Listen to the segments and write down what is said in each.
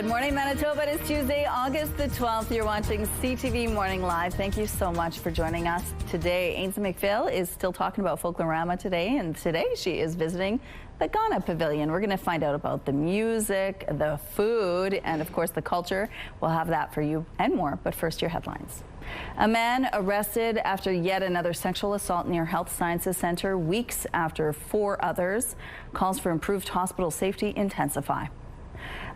morning, Manitoba. It is Tuesday, August the 12th. You're watching CTV Morning Live. Thank you so much for joining us today. Ainsley McPhail is still talking about Folklorama today, and today she is visiting the Ghana Pavilion. We're going to find out about the music, the food, and of course the culture. We'll have that for you and more, but first your headlines. A man arrested after yet another sexual assault near Health Sciences Centre weeks after 4 others. Calls for improved hospital safety intensify.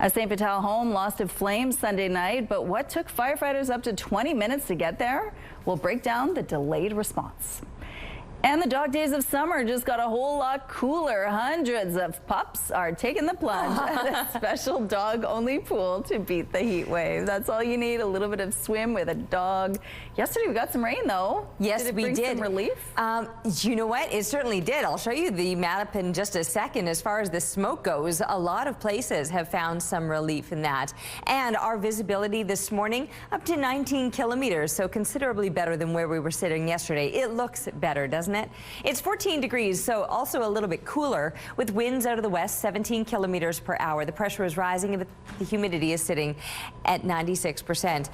A St. Vital home lost to flames Sunday night, but what took firefighters up to 20 minutes to get there? We'll break down the delayed response. And the dog days of summer just got a whole lot cooler. Hundreds of pups are taking the plunge at a special dog-only pool to beat the heat wave. That's all you need, a little bit of swim with a dog. Yesterday we got some rain though. Yes, we did. Some relief? You know what? It certainly did. I'll show you the map in just a second. As far as the smoke goes, a lot of places have found some relief in that. And our visibility this morning up to 19 kilometers, so considerably better than where we were sitting yesterday. It looks better, doesn't it? It's 14 degrees, so also a little bit cooler with winds out of the west, 17 kilometers per hour. The pressure is rising and the humidity is sitting at 96%.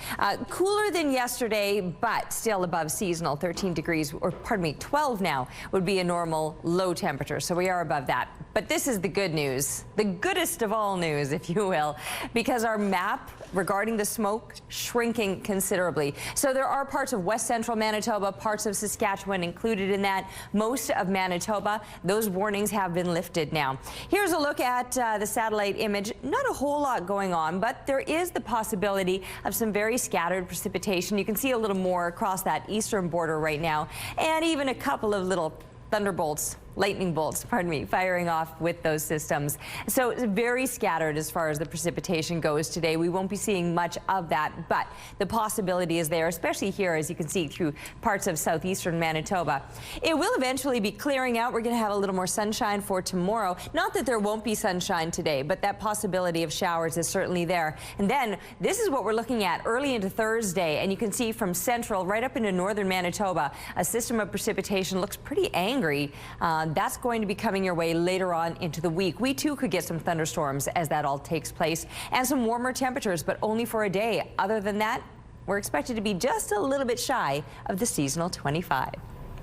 Cooler than yesterday, but still above seasonal. 13 degrees, or pardon me, 12 now would be a normal low temperature, so we are above that. But this is the good news, the goodest of all news, if you will, because our map regarding the smoke shrinking considerably. So there are parts of west central Manitoba, parts of Saskatchewan included in that. Most of Manitoba, those warnings have been lifted now. Here's a look at the satellite image. Not a whole lot going on, but there is the possibility of some very scattered precipitation. You can see a little more across that eastern border right now, and even a couple of little thunderbolts, lightning bolts, pardon me, firing off with those systems. So it's very scattered as far as the precipitation goes today. We won't be seeing much of that, but the possibility is there, especially here, as you can see, through parts of southeastern Manitoba. It will eventually be clearing out. We're going to have a little more sunshine for tomorrow. Not that there won't be sunshine today, but that possibility of showers is certainly there. And then this is what we're looking at early into Thursday, and you can see from central right up into northern Manitoba, a system of precipitation looks pretty angry. That's going to be coming your way later on into the week. We too could get some thunderstorms as that all takes place, and some warmer temperatures, but only for a day. Other than that, we're expected to be just a little bit shy of the seasonal 25.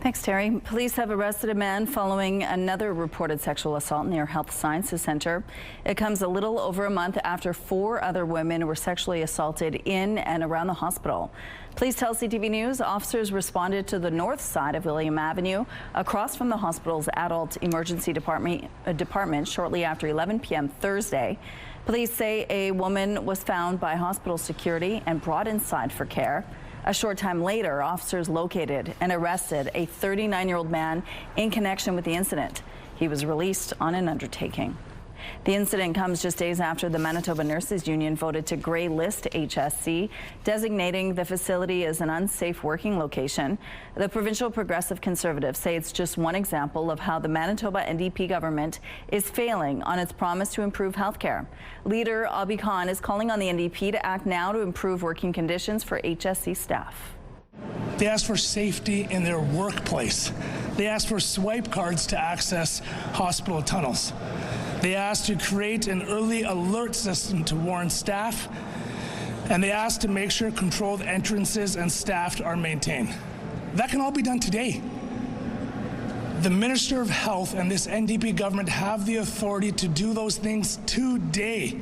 Thanks, Terry. Police have arrested a man following another reported sexual assault near Health Sciences Centre. It comes a little over a month after 4 other women were sexually assaulted in and around the hospital. Police tell CTV News officers responded to the north side of William Avenue, across from the hospital's adult emergency department shortly after 11 p.m. Thursday. Police say a woman was found by hospital security and brought inside for care. A short time later, officers located and arrested a 39-year-old man in connection with the incident. He was released on an undertaking. The incident comes just days after the Manitoba Nurses Union voted to grey list HSC, designating the facility as an unsafe working location. The provincial Progressive Conservatives say it's just one example of how the Manitoba NDP government is failing on its promise to improve health care. Leader Abi Khan is calling on the NDP to act now to improve working conditions for HSC staff. They asked for safety in their workplace. They asked for swipe cards to access hospital tunnels. They asked to create an early alert system to warn staff, and they asked to make sure controlled entrances and staff are maintained. That can all be done today. The Minister of Health and this NDP government have the authority to do those things today,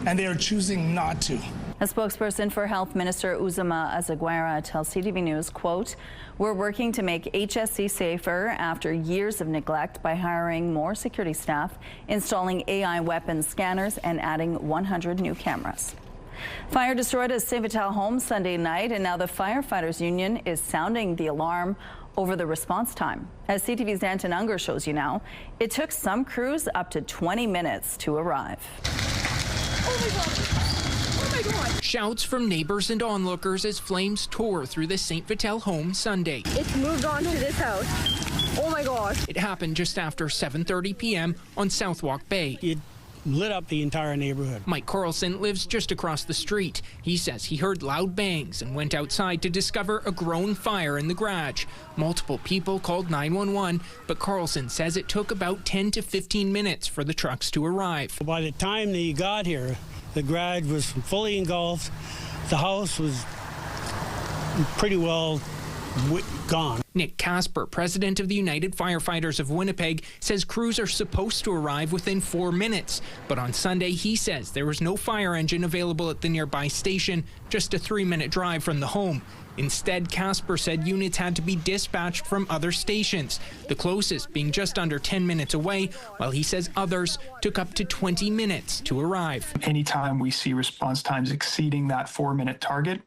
and they are choosing not to. A spokesperson for Health Minister Uzoma Azaguera tells CTV News, quote, "We're working to make HSC safer after years of neglect by hiring more security staff, installing AI weapons scanners, and adding 100 new cameras." Fire destroyed a St. Vital home Sunday night, and now the Firefighters Union is sounding the alarm over the response time. As CTV's Danton Unger shows you now, it took some crews up to 20 minutes to arrive. Oh my God. Shouts from neighbors and onlookers as flames tore through the St. Vital home Sunday. It's moved on to this house. Oh my gosh. It happened just after 7:30 p.m. on Southwalk Bay. It lit up the entire neighborhood. Mike Carlson lives just across the street. He says he heard loud bangs and went outside to discover a growing fire in the garage. Multiple people called 911, but Carlson says it took about 10 to 15 minutes for the trucks to arrive. By the time they got here, The garage was fully engulfed. The house was pretty well gone. Nick Casper, president of the United Firefighters of Winnipeg, says crews are supposed to arrive within 4 minutes. But on Sunday, he says there was no fire engine available at the nearby station, just a 3-minute drive from the home. Instead, Casper said units had to be dispatched from other stations, the closest being just under 10 minutes away, while he says others took up to 20 minutes to arrive. Anytime we see response times exceeding that 4-minute target,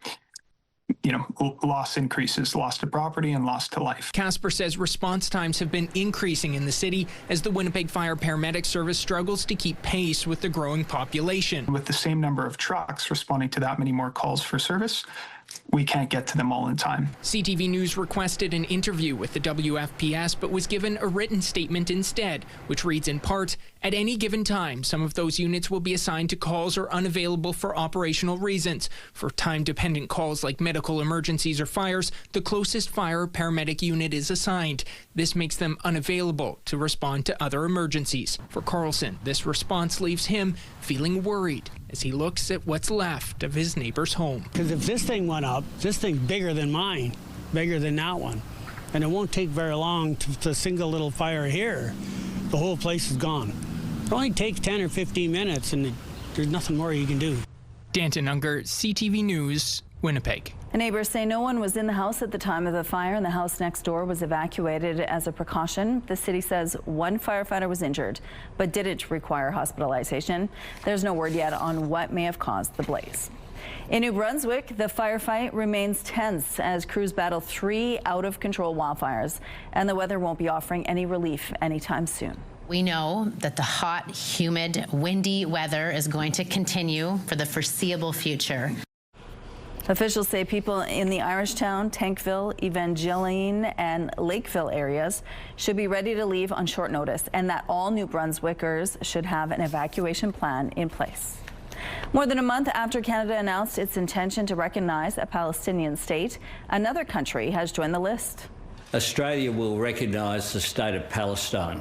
loss increases, loss to property and loss to life. Casper says response times have been increasing in the city as the Winnipeg Fire Paramedic Service struggles to keep pace with the growing population. With the same number of trucks responding to that many more calls for service, we can't get to them all in time. CTV News requested an interview with the WFPS but was given a written statement instead, which reads in part, "At any given time, some of those units will be assigned to calls or unavailable for operational reasons. For time-dependent calls like medical emergencies or fires, the closest fire paramedic unit is assigned. This makes them unavailable to respond to other emergencies." For Carlson, this response leaves him feeling worried as he looks at what's left of his neighbor's home. Because if this thing went up, this thing's bigger than mine, bigger than that one. And it won't take very long to single little fire here. The whole place is gone. It only takes 10 or 15 minutes and there's nothing more you can do. Danton Unger, CTV News, Winnipeg. Neighbors say no one was in the house at the time of the fire and the house next door was evacuated as a precaution. The city says one firefighter was injured but didn't require hospitalization. There's no word yet on what may have caused the blaze. In New Brunswick, the firefight remains tense as crews battle 3 out-of-control wildfires, and the weather won't be offering any relief anytime soon. We know that the hot, humid, windy weather is going to continue for the foreseeable future. Officials say people in the Irishtown, Tankville, Evangeline, and Lakeville areas should be ready to leave on short notice, and that all New Brunswickers should have an evacuation plan in place. More than a month after Canada announced its intention to recognize a Palestinian state, another country has joined the list. Australia will recognise the state of Palestine.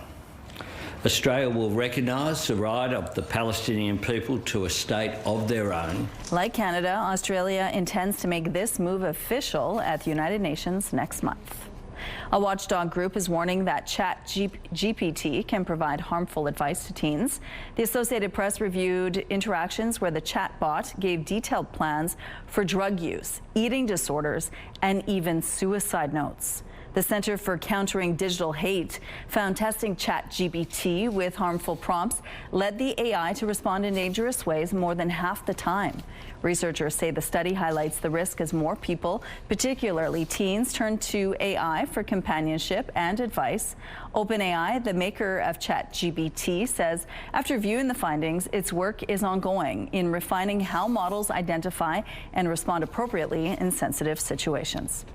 Australia will recognise the right of the Palestinian people to a state of their own. Like Canada, Australia intends to make this move official at the United Nations next month. A watchdog group is warning that ChatGPT can provide harmful advice to teens. The Associated Press reviewed interactions where the chatbot gave detailed plans for drug use, eating disorders, and even suicide notes. The Center for Countering Digital Hate found testing ChatGPT with harmful prompts led the AI to respond in dangerous ways more than half the time. Researchers say the study highlights the risk as more people, particularly teens, turn to AI for companionship and advice. OpenAI, the maker of ChatGPT, says after viewing the findings, its work is ongoing in refining how models identify and respond appropriately in sensitive situations.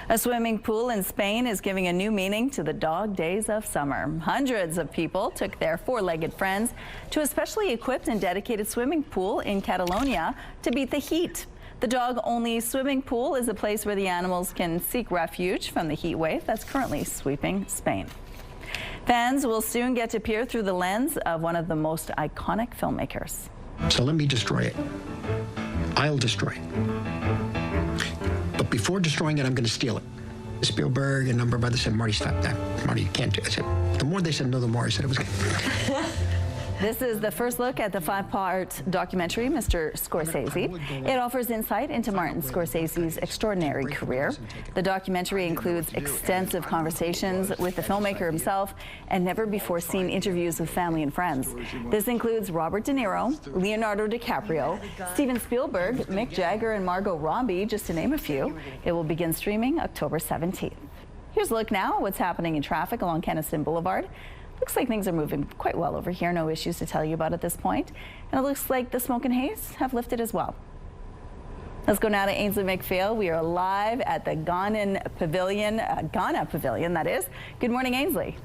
A swimming pool in Spain is giving a new meaning to the dog days of summer. Hundreds of people took their 4-legged friends to a specially equipped and dedicated swimming pool in Catalonia to beat the heat. The dog-only swimming pool is a place where the animals can seek refuge from the heat wave that's currently sweeping Spain. Fans will soon get to peer through the lens of one of the most iconic filmmakers. So let me destroy it. I'll destroy it. But before destroying it, I'm going to steal it. Spielberg and a number of others said, Marty, stop that. Marty, you can't do it. I said, the more they said no, the more I said it was good. This is the first look at the 5-part documentary, Mr. Scorsese. It offers insight into Martin Scorsese's extraordinary career. The documentary includes extensive conversations with the filmmaker himself and never-before-seen interviews with family and friends. This includes Robert De Niro, Leonardo DiCaprio, Steven Spielberg, Mick Jagger, and Margot Robbie, just to name a few. It will begin streaming October 17th. Here's a look now at what's happening in traffic along Kenniston Boulevard. Looks like things are moving quite well over here. No issues to tell you about at this point. And it looks like the smoke and haze have lifted as well. Let's go now to Ainsley McPhail. We are live at the Ghana Pavilion, that is. Good morning, Ainsley.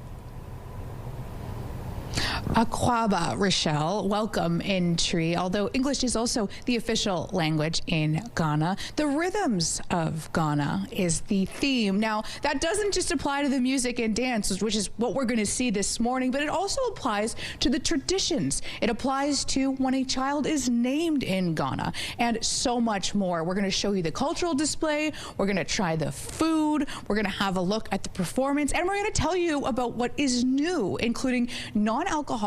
Akwaba, Rochelle, welcome in Tree. Although English is also the official language in Ghana, the rhythms of Ghana is the theme. Now, that doesn't just apply to the music and dance, which is what we're going to see this morning, but it also applies to the traditions. It applies to when a child is named in Ghana and so much more. We're going to show you the cultural display. We're going to try the food. We're going to have a look at the performance, and we're going to tell you about what is new, including non-alcoholic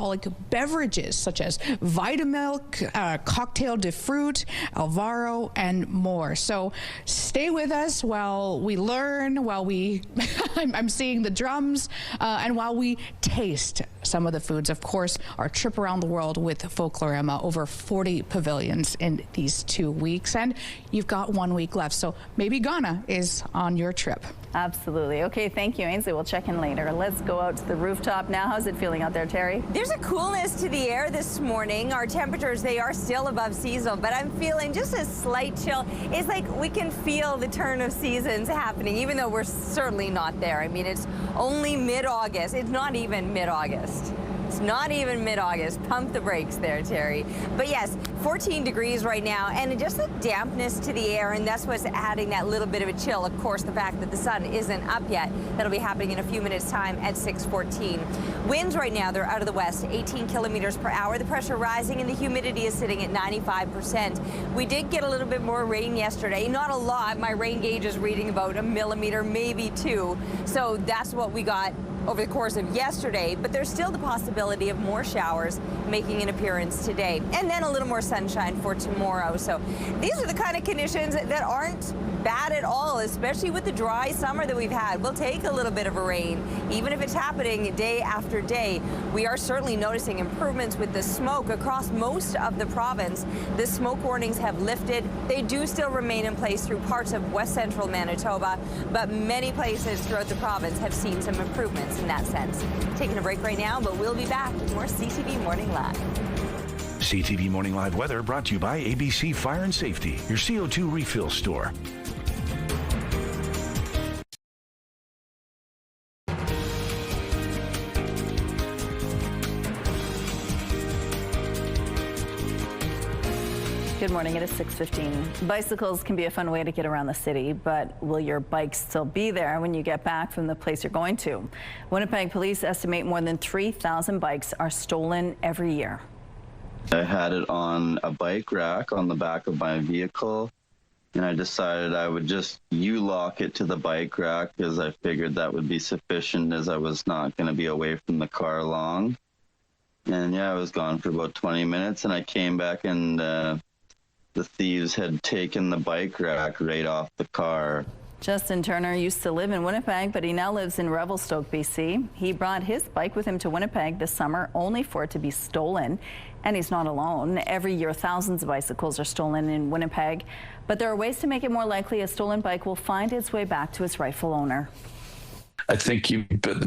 beverages such as Vitamilk, Cocktail de Fruit, Alvaro, and more. So stay with us while we learn, while we, I'm seeing the drums, and while we taste some of the foods. Of course, our trip around the world with Folklorama, over 40 pavilions in these 2 weeks, and you've got 1 week left, so maybe Ghana is on your trip. Absolutely. Okay, thank you, Ainsley. We'll check in later. Let's go out to the rooftop now. How's it feeling out there, Terry? There's a coolness to the air this morning. Our temperatures, they are still above seasonal, but I'm feeling just a slight chill. It's like we can feel the turn of seasons happening, even though we're certainly not there. I mean, it's only mid-August. It's not even mid-August. It's not even mid-August. Pump the brakes there, Terry. But yes, 14 degrees right now, and just the dampness to the air, and that's what's adding that little bit of a chill. Of course, the fact that the sun isn't up yet. That'll be happening in a few minutes' time at 6:14. Winds right now, they're out of the west, 18 kilometers per hour. The pressure rising, and the humidity is sitting at 95%. We did get a little bit more rain yesterday. Not a lot. My rain gauge is reading about 1 millimeter, maybe 2. So that's what we got over the course of yesterday, but there's still the possibility of more showers making an appearance today, and then a little more sunshine for tomorrow. So these are the kind of conditions that aren't bad at all, especially with the dry summer that we've had. We'll take a little bit of a rain, even if it's happening day after day. We are certainly noticing improvements with the smoke across most of the province. The smoke warnings have lifted. They do still remain in place through parts of west central Manitoba, but many places throughout the province have seen some improvements in that sense. Taking a break right now, but we'll be back with more CTV Morning Live. CTV Morning Live weather brought to you by ABC Fire and Safety, your CO2 refill store. Good morning. It is 6:15. Bicycles can be a fun way to get around the city, but will your bike still be there when you get back from the place you're going to? Winnipeg police estimate more than 3,000 bikes are stolen every year. I had it on a bike rack on the back of my vehicle, and I decided I would just U-lock it to the bike rack because I figured that would be sufficient, as I was not going to be away from the car long. And yeah, I was gone for about 20 minutes, and I came back, and the thieves had taken the bike rack right off the car. Justin Turner used to live in Winnipeg, but he now lives in Revelstoke, BC. He brought his bike with him to Winnipeg this summer, only for it to be stolen. And he's not alone. Every year, thousands of bicycles are stolen in Winnipeg. But there are ways to make it more likely a stolen bike will find its way back to its rightful owner. I think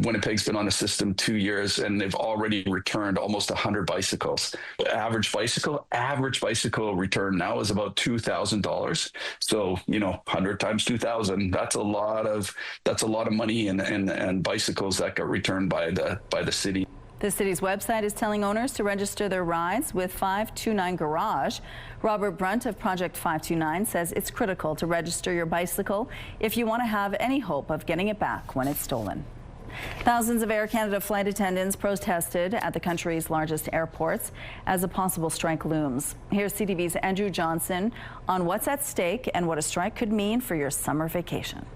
Winnipeg's been on a system 2 years, and they've already returned almost 100 bicycles. Average bicycle return now is about $2,000. So, 100 times 2,000, that's a lot of money and bicycles that got returned by the city. The city's website is telling owners to register their rides with 529 Garage. Robert Brunt of Project 529 says it's critical to register your bicycle if you want to have any hope of getting it back when it's stolen. Thousands of Air Canada flight attendants protested at the country's largest airports as a possible strike looms. Here's CTV's Andrew Johnson on what's at stake and what a strike could mean for your summer vacation.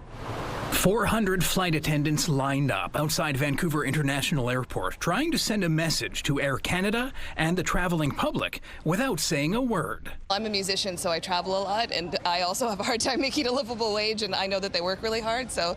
400 flight attendants lined up outside Vancouver International Airport trying to send a message to Air Canada and the traveling public without saying a word. I'm a musician, so I travel a lot, and I also have a hard time making a livable wage, and I know that they work really hard, so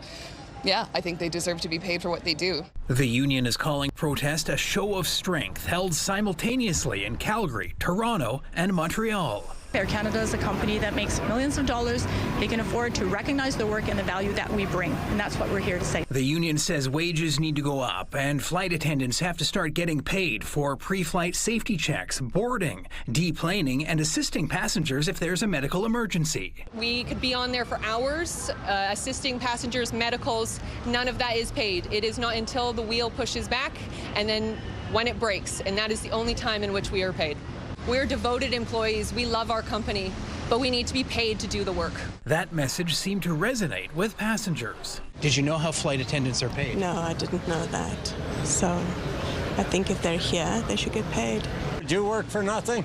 yeah, I think they deserve to be paid for what they do. The union is calling protest a show of strength held simultaneously in Calgary, Toronto, and Montreal. Air Canada is a company that makes millions of dollars. They can afford to recognize the work and the value that we bring, and that's what we're here to say. The union says wages need to go up, and flight attendants have to start getting paid for pre-flight safety checks, boarding, deplaning, and assisting passengers if there's a medical emergency. We could be on there for hours, assisting passengers, medicals. None of that is paid. It is not until the wheel pushes back, and then when it breaks, and that is the only time in which we are paid. We're devoted employees. We love our company, but we need to be paid to do the work. That message seemed to resonate with passengers. Did you know how flight attendants are paid? No, I didn't know that. So I think if they're here, they should get paid. Did you work for nothing?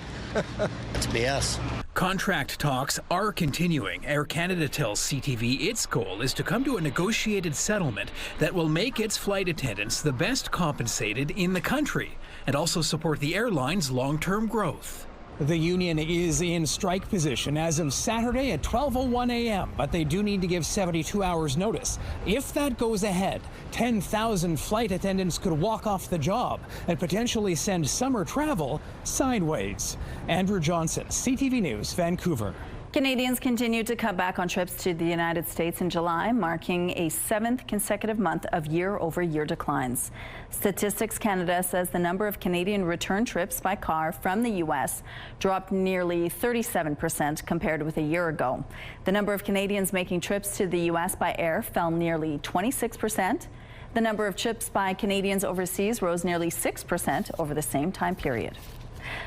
It's BS. Contract talks are continuing. Air Canada tells CTV its goal is to come to a negotiated settlement that will make its flight attendants the best compensated in the country and also support the airline's long-term growth. The union is in strike position as of Saturday at 12:01 a.m., but they do need to give 72 hours notice. If that goes ahead, 10,000 flight attendants could walk off the job and potentially send summer travel sideways. Andrew Johnson, CTV News, Vancouver. Canadians continue to cut back on trips to the United States in July, marking a 7th consecutive month of year-over-year declines. Statistics Canada says the number of Canadian return trips by car from the U.S. dropped nearly 37% compared with a year ago. The number of Canadians making trips to the U.S. by air fell nearly 26%. The number of trips by Canadians overseas rose nearly 6% over the same time period.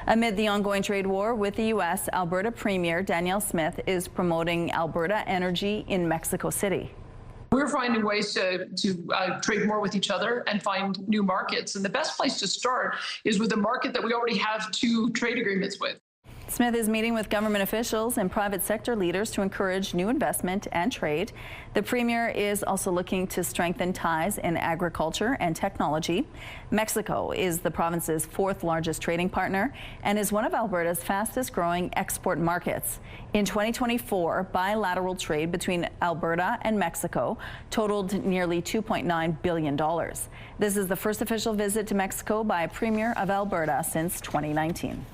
Amid the ongoing trade war with the U.S., Alberta Premier Danielle Smith is promoting Alberta energy in Mexico City. We're finding ways to trade more with each other and find new markets. And the best place to start is with a market that we already have 2 trade agreements with. Smith is meeting with government officials and private sector leaders to encourage new investment and trade. The Premier is also looking to strengthen ties in agriculture and technology. Mexico is the province's 4th largest trading partner and is one of Alberta's fastest growing export markets. In 2024, bilateral trade between Alberta and Mexico totaled nearly $2.9 billion. This is the first official visit to Mexico by a Premier of Alberta since 2019.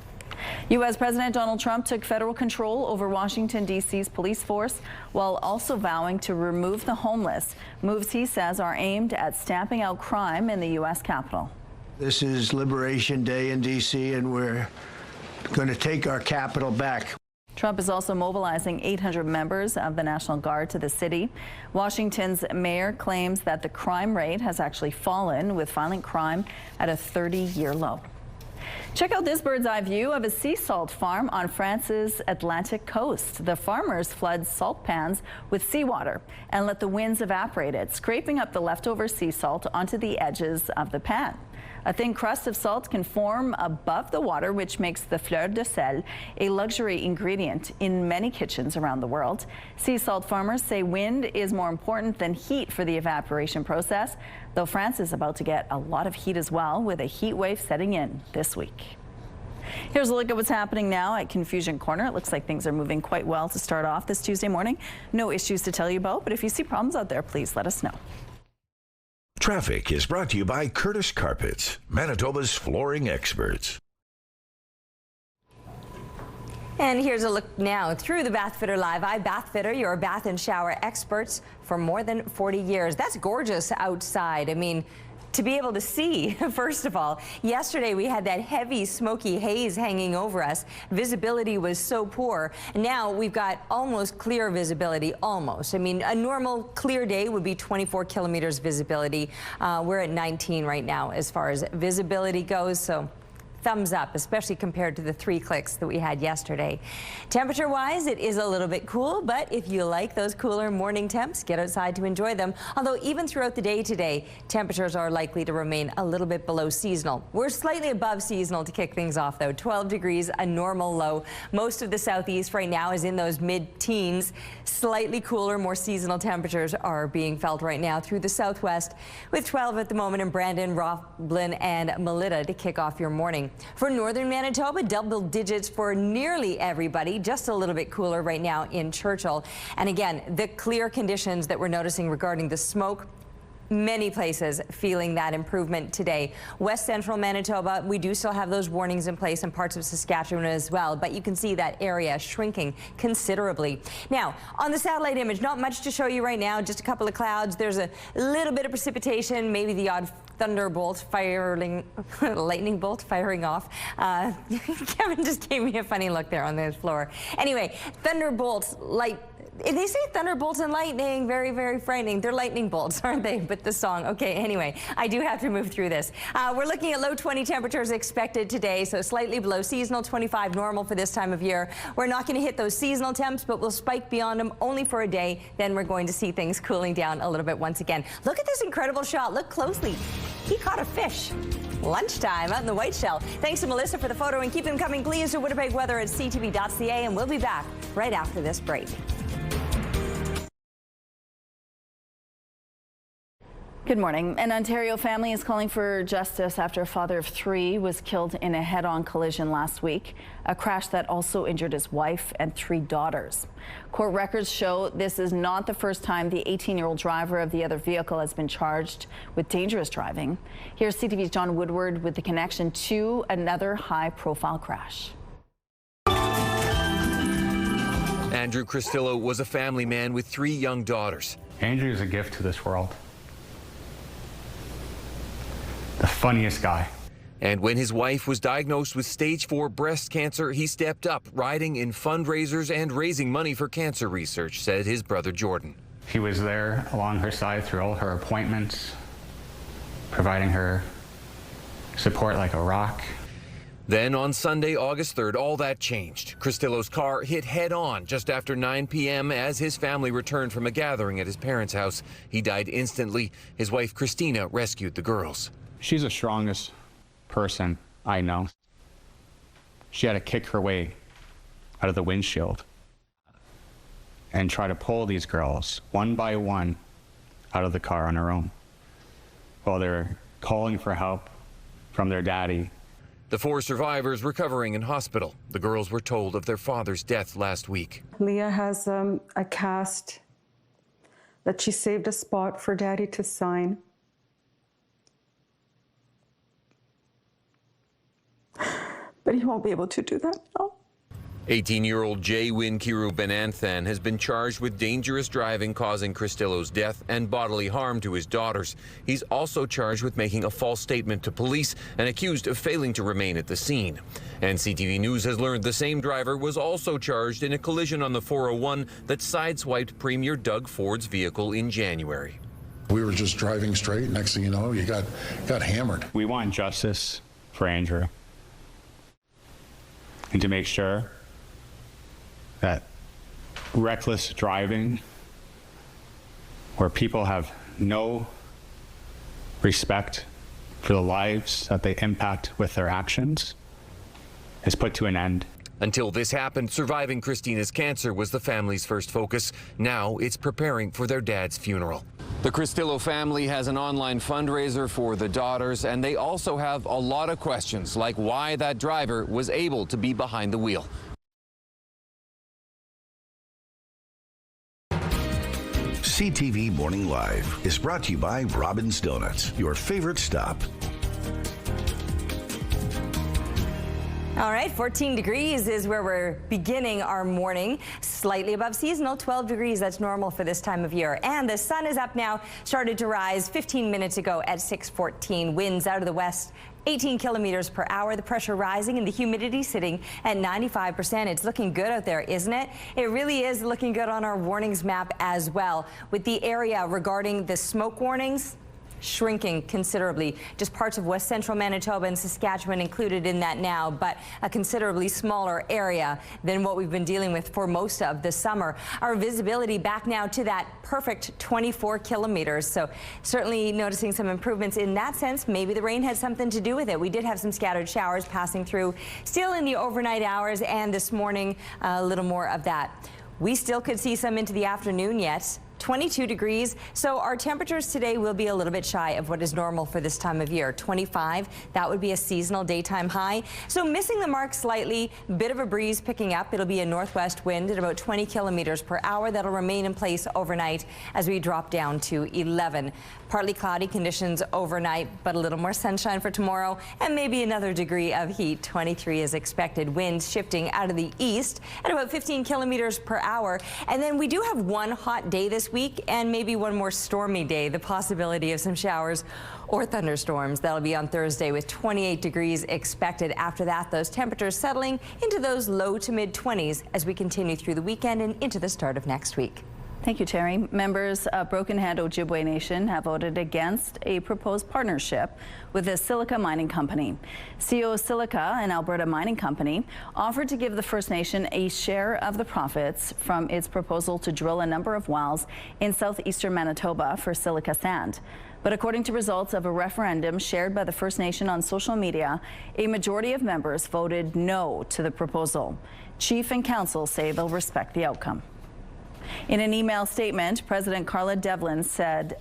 U.S. President Donald Trump took federal control over Washington, D.C.'s police force while also vowing to remove the homeless, moves he says are aimed at stamping out crime in the U.S. Capitol. This is Liberation Day in D.C., and we're going to take our capital back. Trump is also mobilizing 800 members of the National Guard to the city. Washington's mayor claims that the crime rate has actually fallen, with violent crime at a 30-year low. Check out this bird's eye view of a sea salt farm on France's Atlantic coast. The farmers flood salt pans with seawater and let the winds evaporate it, scraping up the leftover sea salt onto the edges of the pan. A thin crust of salt can form above the water, which makes the fleur de sel a luxury ingredient in many kitchens around the world. Sea salt farmers say wind is more important than heat for the evaporation process, though France is about to get a lot of heat as well, with a heat wave setting in this week. Here's a look at what's happening now at Confusion Corner. It looks like things are moving quite well to start off this Tuesday morning. No issues to tell you about, but if you see problems out there, please let us know. Traffic is brought to you by Curtis Carpets, Manitoba's flooring experts. And here's a look now through the Bath Fitter Live Eye. Bath Fitter, your bath and shower experts for more than 40 years. That's gorgeous outside. I mean, to be able to see, first of all. Yesterday we had that heavy smoky haze hanging over us. Visibility was so poor. Now we've got almost clear visibility, almost. I mean, a normal clear day would be 24 kilometers visibility. We're at 19 right now as far as visibility goes, so thumbs up, especially compared to the 3 clicks that we had yesterday. Temperature-wise, it is a little bit cool, but if you like those cooler morning temps, get outside to enjoy them. Although even throughout the day today, temperatures are likely to remain a little bit below seasonal. We're slightly above seasonal to kick things off, though. 12 degrees, a normal low. Most of the southeast right now is in those mid-teens. Slightly cooler, more seasonal temperatures are being felt right now through the southwest, with 12 at the moment in Brandon, Roblin, and Melita to kick off your morning. For northern Manitoba, double digits for nearly everybody, just a little bit cooler right now in Churchill. And again, the clear conditions that we're noticing regarding the smoke, many places feeling that improvement today. West central Manitoba, we do still have those warnings in place in parts of Saskatchewan as well, but you can see that area shrinking considerably. Now, on the satellite image, not much to show you right now, just a couple of clouds. There's a little bit of precipitation, maybe the odd thunderbolt firing, lightning bolt firing off. Kevin just gave me a funny look there on the floor. Anyway, thunderbolts, light They say thunderbolts and lightning, very, very frightening. They're lightning bolts, aren't they? But the song. Okay, anyway, I do have to move through this. We're looking at low 20 temperatures expected today, so slightly below seasonal, 25 normal for this time of year. We're not going to hit those seasonal temps, but we'll spike beyond them only for a day. Then we're going to see things cooling down a little bit once again. Look at this incredible shot. Look closely. He caught a fish. Lunchtime out in the White Shell. Thanks to Melissa for the photo, and keep them coming, please, to Winnipeg weather at ctv.ca, and we'll be back right after this break. Good morning. An Ontario family is calling for justice after a father of 3 was killed in a head-on collision last week, a crash that also injured his wife and 3 daughters. Court records show this is not the first time the 18-year-old driver of the other vehicle has been charged with dangerous driving. Here's CTV's John Woodward with the connection to another high-profile crash. Andrew Cristillo was a family man with 3 young daughters. Andrew is a gift to this world. The funniest guy. And when his wife was diagnosed with stage 4 breast cancer, he stepped up, riding in fundraisers and raising money for cancer research, said his brother Jordan. He was there along her side through all her appointments, providing her support like a rock. Then on Sunday, August 3rd, all that changed. Cristillo's car hit head-on just after 9 p.m. as his family returned from a gathering at his parents' house. He died instantly. His wife, Christina, rescued the girls. She's the strongest person I know. She had to kick her way out of the windshield and try to pull these girls one by one out of the car on her own while they're calling for help from their daddy. The 4 survivors recovering in hospital. The girls were told of their father's death last week. Leah has a cast that she saved a spot for Daddy to sign. But he won't be able to do that now. 18-year-old Jay Winkiru Benanthan has been charged with dangerous driving causing Cristillo's death and bodily harm to his daughters. He's also charged with making a false statement to police and accused of failing to remain at the scene. And CTV News has learned the same driver was also charged in a collision on the 401 that sideswiped Premier Doug Ford's vehicle in January. We were just driving straight. Next thing you know, you got hammered. We want justice for Andrew, and to make sure that reckless driving, where people have no respect for the lives that they impact with their actions, is put to an end. Until this happened, surviving Christina's cancer was the family's first focus. Now it's preparing for their dad's funeral. The Cristillo family has an online fundraiser for the daughters, and they also have a lot of questions, like why that driver was able to be behind the wheel. CTV Morning Live is brought to you by Robin's Donuts, your favorite stop. All right, 14 degrees is where we're beginning our morning. Slightly above seasonal, 12 degrees. That's normal for this time of year. And the sun is up now, started to rise 15 minutes ago at 6:14. Winds out of the west, 18 kilometers per hour. The pressure rising and the humidity sitting at 95%. It's looking good out there, isn't it? It really is looking good on our warnings map as well, with the area regarding the smoke warnings shrinking considerably. Just parts of west central Manitoba and Saskatchewan included in that now, but a considerably smaller area than what we've been dealing with for most of the summer. Our visibility back now to that perfect 24 kilometers. So certainly noticing some improvements in that sense. Maybe the rain had something to do with it. We did have some scattered showers passing through still in the overnight hours, and this morning a little more of that. We still could see some into the afternoon yet. 22 degrees, so our temperatures today will be a little bit shy of what is normal for this time of year. 25, that would be a seasonal daytime high. So missing the mark slightly, bit of a breeze picking up. It'll be a northwest wind at about 20 kilometers per hour. That'll remain in place overnight as we drop down to 11. Partly cloudy conditions overnight, but a little more sunshine for tomorrow and maybe another degree of heat. 23 is expected. Winds shifting out of the east at about 15 kilometers per hour. And then we do have one hot day this this week, and maybe one more stormy day. The possibility of some showers or thunderstorms. That'll be on Thursday with 28 degrees expected. After that, those temperatures settling into those low to mid 20s as we continue through the weekend and into the start of next week. Thank you, Terry. Members of Broken Head Ojibwe Nation have voted against a proposed partnership with the Silica Mining Company. CO Silica, an Alberta mining company, offered to give the First Nation a share of the profits from its proposal to drill a number of wells in southeastern Manitoba for silica sand. But according to results of a referendum shared by the First Nation on social media, a majority of members voted no to the proposal. Chief and Council say they'll respect the outcome. In an email statement, President Carla Devlin said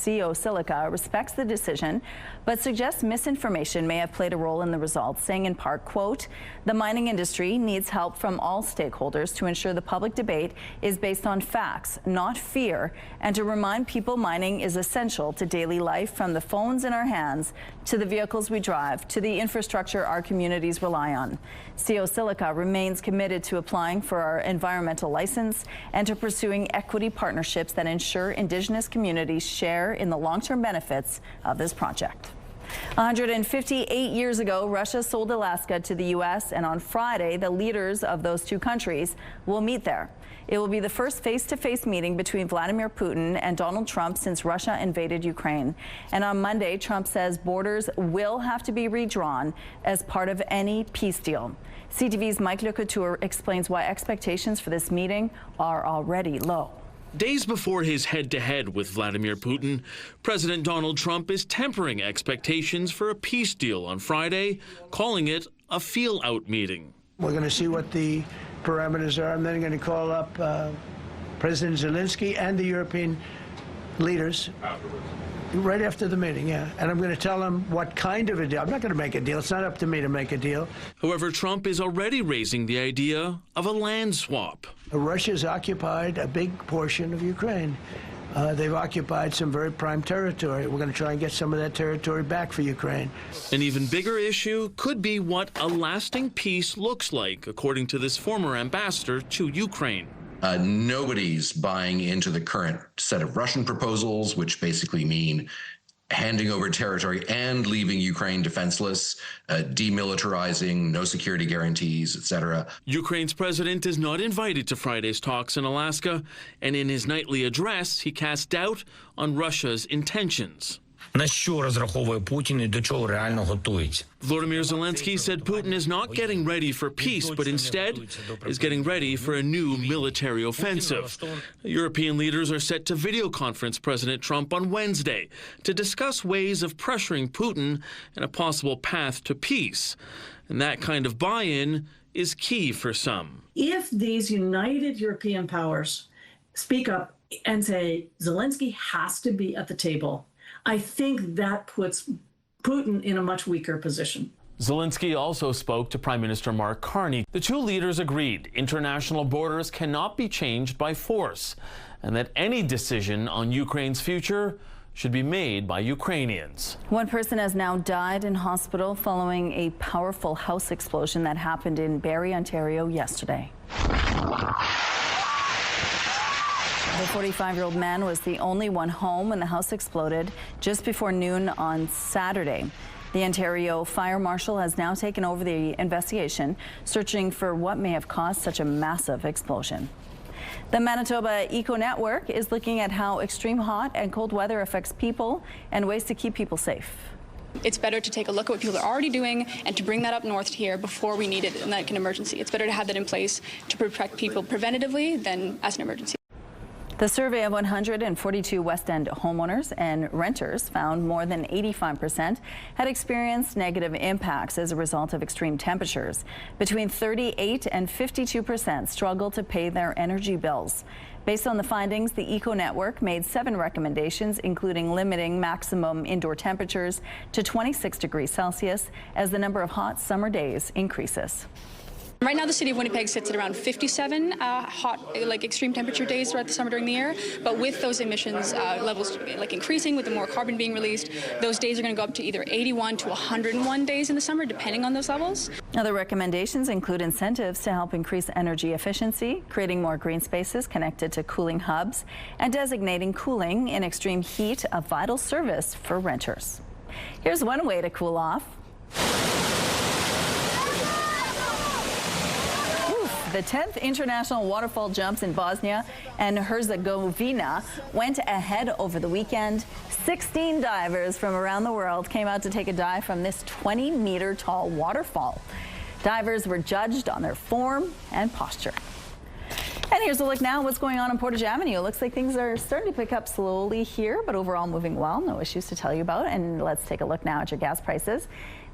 CO Silica respects the decision, but suggests misinformation may have played a role in the results, saying in part, quote, "The mining industry needs help from all stakeholders to ensure the public debate is based on facts, not fear, and to remind people mining is essential to daily life, from the phones in our hands to the vehicles we drive to the infrastructure our communities rely on." CO Silica remains committed to applying for our environmental license and to pursuing equity partnerships that ensure Indigenous communities share in the long-term benefits of this project. 158 years ago, Russia sold Alaska to the U.S., and on Friday, the leaders of those two countries will meet there. It will be the first face-to-face meeting between Vladimir Putin and Donald Trump since Russia invaded Ukraine. And on Monday, Trump says borders will have to be redrawn as part of any peace deal. CTV's Mike Le Couture explains why expectations for this meeting are already low. Days before his head-to-head with Vladimir Putin, President Donald Trump is tempering expectations for a peace deal on Friday, calling it a feel-out meeting. We're going to see what the parameters are. I'm then going to call up President Zelensky and the European leaders right after the meeting, yeah. And I'm going to tell them what kind of a deal. I'm not going to make a deal. It's not up to me to make a deal. However, Trump is already raising the idea of a land swap. Russia's occupied a big portion of Ukraine. They've occupied some very prime territory. We're going to try and get some of that territory back for Ukraine. An even bigger issue could be what a lasting peace looks like, according to this former ambassador to Ukraine. Nobody's buying into the current set of Russian proposals, which basically mean handing over territory and leaving Ukraine defenseless, demilitarizing, no security guarantees, etc. Ukraine's president is not invited to Friday's talks in Alaska, and in his nightly address, he cast doubt on Russia's intentions. На що розраховує Путін і до чого реально готується? Volodymyr Zelensky said Putin is not getting ready for peace, but instead is getting ready for a new military offensive. European leaders are set to video conference President Trump on Wednesday to discuss ways of pressuring Putin and a possible path to peace. And that kind of buy-in is key for some. If these united European powers speak up and say Zelensky has to be at the table, I think that puts Putin in a much weaker position. Zelensky also spoke to Prime Minister Mark Carney. The two leaders agreed international borders cannot be changed by force, and that any decision on Ukraine's future should be made by Ukrainians. One person has now died in hospital following a powerful house explosion that happened in Barrie, Ontario yesterday. The 45-year-old man was the only one home when the house exploded just before noon on Saturday. The Ontario Fire Marshal has now taken over the investigation, searching for what may have caused such a massive explosion. The Manitoba Eco Network is looking at how extreme hot and cold weather affects people and ways to keep people safe. It's better to take a look at what people are already doing and to bring that up north here before we need it in like an emergency. It's better to have that in place to protect people preventatively than as an emergency. The survey of 142 West End homeowners and renters found more than 85% had experienced negative impacts as a result of extreme temperatures. Between 38 and 52% struggled to pay their energy bills. Based on the findings, the Eco Network made 7 recommendations, including limiting maximum indoor temperatures to 26 degrees Celsius as the number of hot summer days increases. Right now, the city of Winnipeg sits at around 57 hot, like extreme temperature days throughout the summer during the year. But with those emissions levels like increasing, with the more carbon being released, those days are going to go up to either 81 to 101 days in the summer, depending on those levels. Other recommendations include incentives to help increase energy efficiency, creating more green spaces connected to cooling hubs, and designating cooling in extreme heat a vital service for renters. Here's one way to cool off. The 10th International Waterfall Jumps in Bosnia and Herzegovina went ahead over the weekend. 16 divers from around the world came out to take a dive from this 20-meter tall waterfall. Divers were judged on their form and posture. And here's a look now at what's going on in Portage Avenue. It looks like things are starting to pick up slowly here, but overall moving well. No issues to tell you about. And let's take a look now at your gas prices.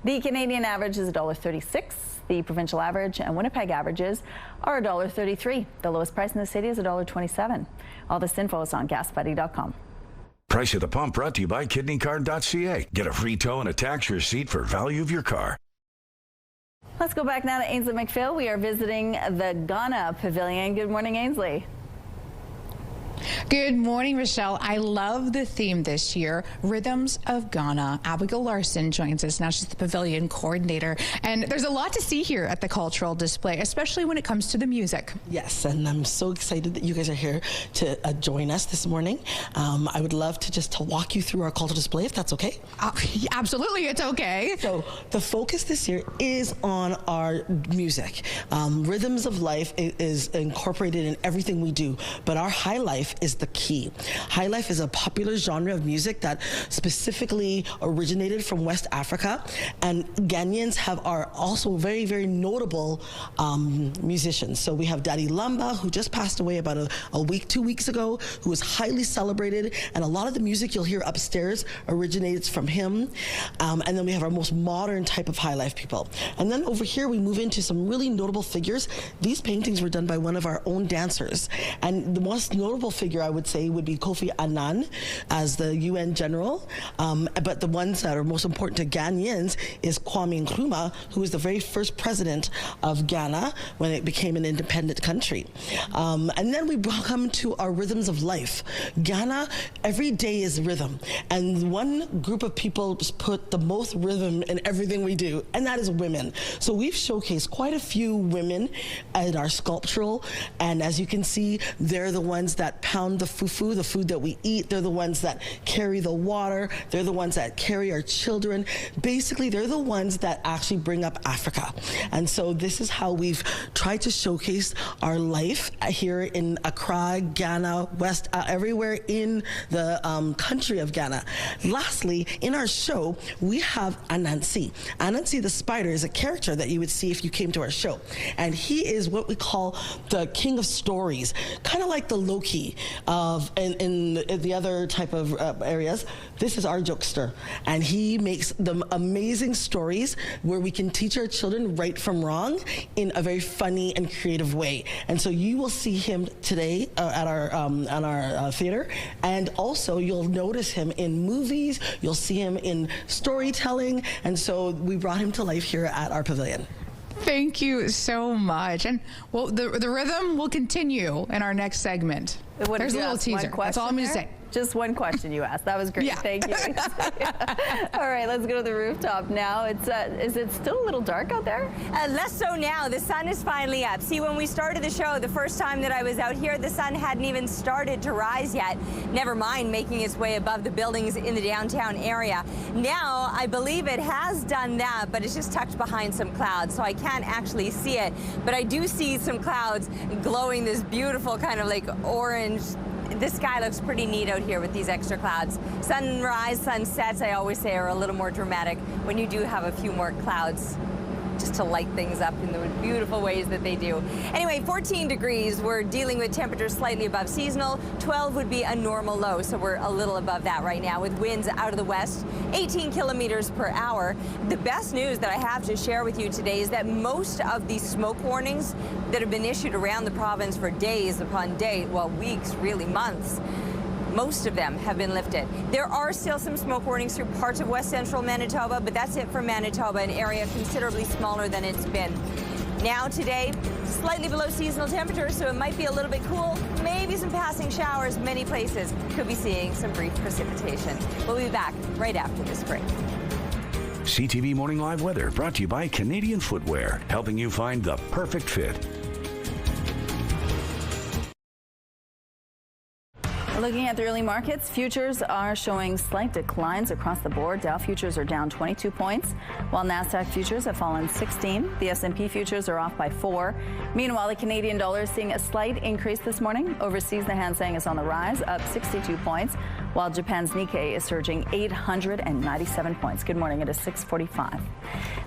The Canadian average is $1.36. The provincial average and Winnipeg averages are $1.33. The lowest price in the city is $1.27. All this info is on gasbuddy.com. Price at the pump brought to you by kidneycard.ca. Get a free tow and a tax receipt for value of your car. Let's go back now to Ainsley McPhail. We are visiting the Ghana Pavilion. Good morning, Ainsley. Good morning, Rochelle. I love the theme this year, Rhythms of Ghana. Abigail Larson joins us now. She's the Pavilion coordinator. And there's a lot to see here at the cultural display, especially when it comes to the music. Yes, and I'm so excited that you guys are here to join us this morning. I would love to walk you through our cultural display, if that's okay. Absolutely, it's okay. So the focus this year is on our music. Rhythms of Life is incorporated in everything we do, but our high life is the key. High life is a popular genre of music that specifically originated from West Africa, and Ghanaians are also very, very notable musicians. So we have Daddy Lamba, who just passed away about a week, 2 weeks ago, who was highly celebrated, and a lot of the music you'll hear upstairs originates from him. And then we have our most modern type of high life people. And then over here we move into some really notable figures. These paintings were done by one of our own dancers, and the most notable figure I would say would be Kofi Annan as the UN general, but the ones that are most important to Ghanaians is Kwame Nkrumah, who was the very first president of Ghana when it became an independent country. And then we come to our rhythms of life. Ghana, every day is rhythm, and one group of people just put the most rhythm in everything we do, and that is women. So we've showcased quite a few women in our sculptural, and as you can see, they're the ones that pound the fufu, the food that we eat. They're the ones that carry the water. They're the ones that carry our children. Basically, they're the ones that actually bring up Africa. And so this is how we've tried to showcase our life here in Accra, Ghana, everywhere in the country of Ghana. Lastly, in our show, we have Anansi. Anansi the spider is a character that you would see if you came to our show. And he is what we call the king of stories, kind of like the Loki of in the other type of areas. This is our jokester, and he makes the amazing stories where we can teach our children right from wrong in a very funny and creative way. And so you will see him today at our theater, and also you'll notice him in movies. You'll see him in storytelling, and so we brought him to life here at our pavilion. Thank you so much. And well, the rhythm will continue in our next segment. There's a little teaser. That's all I'm going to say. Just one question you asked. That was great. Yeah. Thank you. All right, let's go to the rooftop now. Is it still a little dark out there? Less so now. The sun is finally up. See, when we started the show, the first time that I was out here, the sun hadn't even started to rise yet. Never mind making its way above the buildings in the downtown area. Now, I believe it has done that, but it's just tucked behind some clouds, so I can't actually see it. But I do see some clouds glowing this beautiful kind of like orange. The sky looks pretty neat out here with these extra clouds. Sunrise, sunsets, I always say, are a little more dramatic when you do have a few more clouds just to light things up in the beautiful ways that they do. Anyway, 14 degrees. We're dealing with temperatures slightly above seasonal. 12 would be a normal low, so we're a little above that right now with winds out of the west, 18 kilometers per hour. The best news that I have to share with you today is that most of the smoke warnings that have been issued around the province for days upon day, well, weeks, really months, most of them have been lifted. There are still some smoke warnings through parts of west central Manitoba, but that's it for Manitoba, an area considerably smaller than it's been. Now today, slightly below seasonal temperature, so it might be a little bit cool. Maybe some passing showers. Many places could be seeing some brief precipitation. We'll be back right after this break. CTV Morning Live Weather brought to you by Canadian Footwear, helping you find the perfect fit. Looking at the early markets, futures are showing slight declines across the board. Dow futures are down 22 points, while NASDAQ futures have fallen 16. The S&P futures are off by 4. Meanwhile, the Canadian dollar is seeing a slight increase this morning. Overseas, the Hang is on the rise, up 62 points, while Japan's Nikkei is surging 897 points. Good morning. It is 6:45.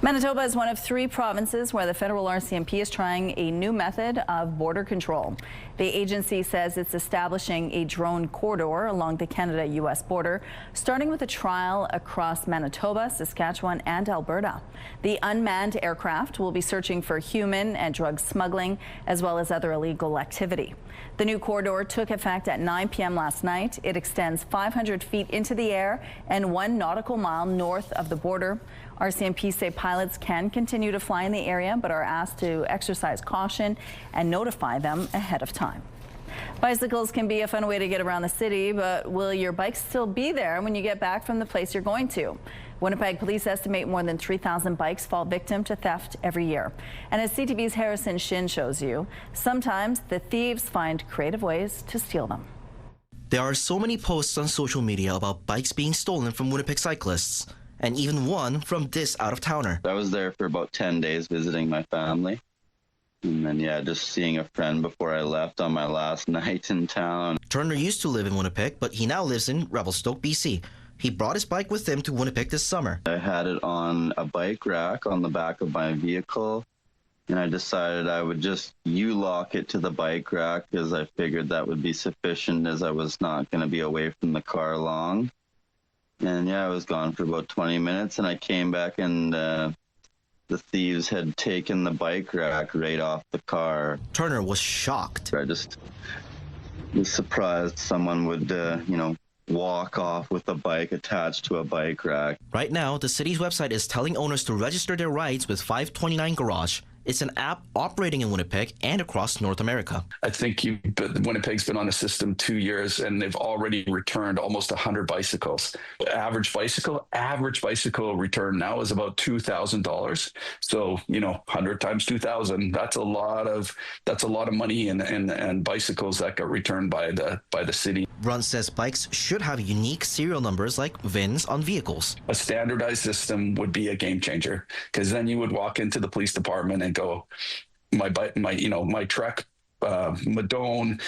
Manitoba is one of 3 provinces where the federal RCMP is trying a new method of border control. The agency says it's establishing a drone corridor along the Canada-U.S. border, starting with a trial across Manitoba, Saskatchewan, and Alberta. The unmanned aircraft will be searching for human and drug smuggling, as well as other illegal activity. The new corridor took effect at 9 p.m. last night. It extends 500 feet into the air and 1 nautical mile north of the border. RCMP say pilots can continue to fly in the area, but are asked to exercise caution and notify them ahead of time. Bicycles can be a fun way to get around the city, but will your bike still be there when you get back from the place you're going to? Winnipeg police estimate more than 3,000 bikes fall victim to theft every year. And as CTV's Harrison Shin shows you, sometimes the thieves find creative ways to steal them. There are so many posts on social media about bikes being stolen from Winnipeg cyclists, and even one from this out-of-towner. I was there for about 10 days visiting my family. And then, just seeing a friend before I left on my last night in town. Turner used to live in Winnipeg, but he now lives in Revelstoke, BC. He brought his bike with him to Winnipeg this summer. I had it on a bike rack on the back of my vehicle, and I decided I would just U-lock it to the bike rack because I figured that would be sufficient, as I was not going to be away from the car long. And I was gone for about 20 minutes, and I came back, and the thieves had taken the bike rack right off the car. Turner was shocked. I just was surprised someone would, walk off with a bike attached to a bike rack. Right now, the city's website is telling owners to register their rides with 529 Garage. It's an app operating in Winnipeg and across North America. I think Winnipeg's been on the system 2 years, and they've already returned almost 100 bicycles. Average bicycle return now is about $2,000. So 100 times 2,000. That's a lot of money and bicycles that got returned by the city. Brunt says bikes should have unique serial numbers like VINs on vehicles. A standardized system would be a game changer, because then you would walk into the police department and go, my truck, Madone,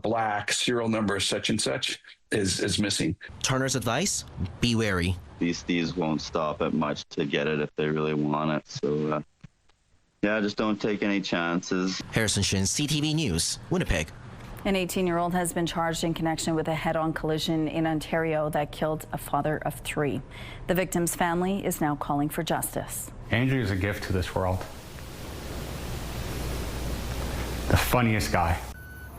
black, serial number such and such is missing. Turner's advice: be wary. These thieves won't stop at much to get it if they really want it. So, just don't take any chances. Harrison Shin, CTV News, Winnipeg. An 18-year-old has been charged in connection with a head-on collision in Ontario that killed a father of 3. The victim's family is now calling for justice. Andrew is a gift to this world. The funniest guy.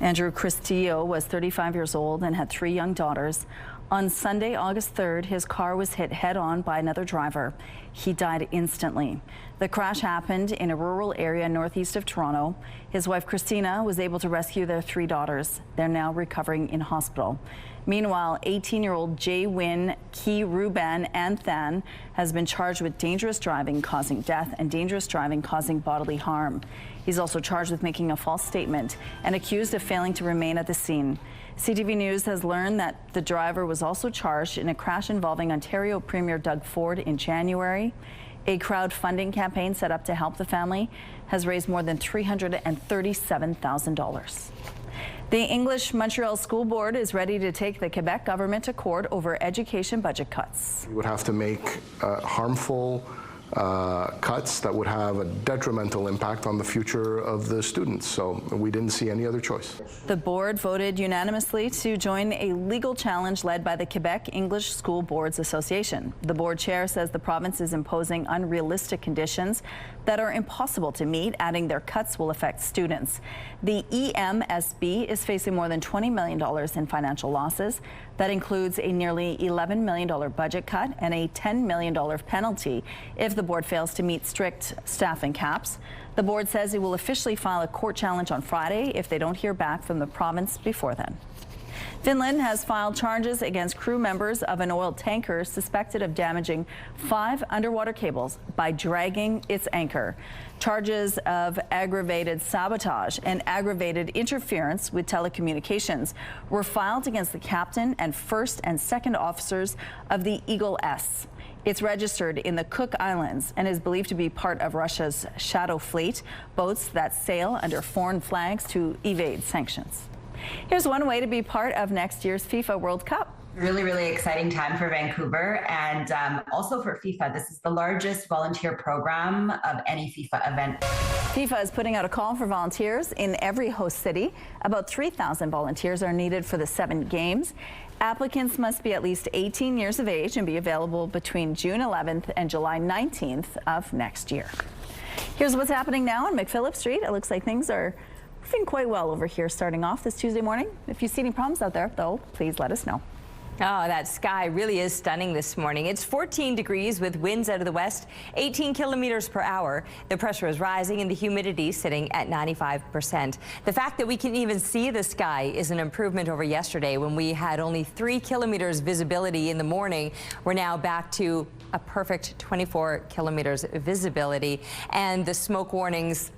Andrew Cristillo was 35 years old and had 3 young daughters. On Sunday, August 3rd, his car was hit head-on by another driver. He died instantly. The crash happened in a rural area northeast of Toronto. His wife, Christina, was able to rescue their 3 daughters. They're now recovering in hospital. Meanwhile, 18-year-old Jay Win Ki Ruben Anthan has been charged with dangerous driving causing death and dangerous driving causing bodily harm. He's also charged with making a false statement and accused of failing to remain at the scene. CTV News has learned that the driver was also charged in a crash involving Ontario Premier Doug Ford in January. A crowdfunding campaign set up to help the family has raised more than $337,000. The English Montreal School Board is ready to take the Quebec government to court over education budget cuts. You would have to make harmful cuts that would have a detrimental impact on the future of the students. So we didn't see any other choice. The board voted unanimously to join a legal challenge led by the Quebec English School Boards Association. The board chair says the province is imposing unrealistic conditions that are impossible to meet, adding their cuts will affect students. The EMSB is facing more than $20 million in financial losses. That includes a nearly $11 million budget cut and a $10 million penalty if the board fails to meet strict staffing caps. The board says it will officially file a court challenge on Friday if they don't hear back from the province before then. Finland has filed charges against crew members of an oil tanker suspected of damaging 5 underwater cables by dragging its anchor. Charges of aggravated sabotage and aggravated interference with telecommunications were filed against the captain and first and second officers of the Eagle S. It's registered in the Cook Islands and is believed to be part of Russia's Shadow Fleet, boats that sail under foreign flags to evade sanctions. Here's one way to be part of next year's FIFA World Cup. Really, really exciting time for Vancouver and also for FIFA. This is the largest volunteer program of any FIFA event. FIFA is putting out a call for volunteers in every host city. About 3,000 volunteers are needed for the 7 games. Applicants must be at least 18 years of age and be available between June 11th and July 19th of next year. Here's what's happening now on McPhillip Street. It looks like things are moving quite well over here starting off this Tuesday morning. If you see any problems out there, though, please let us know. Oh, that sky really is stunning this morning. It's 14 degrees with winds out of the west, 18 kilometers per hour. The pressure is rising and the humidity sitting at 95%. The fact that we can even see the sky is an improvement over yesterday when we had only 3 kilometers visibility in the morning. We're now back to a perfect 24 kilometers visibility, and the smoke warnings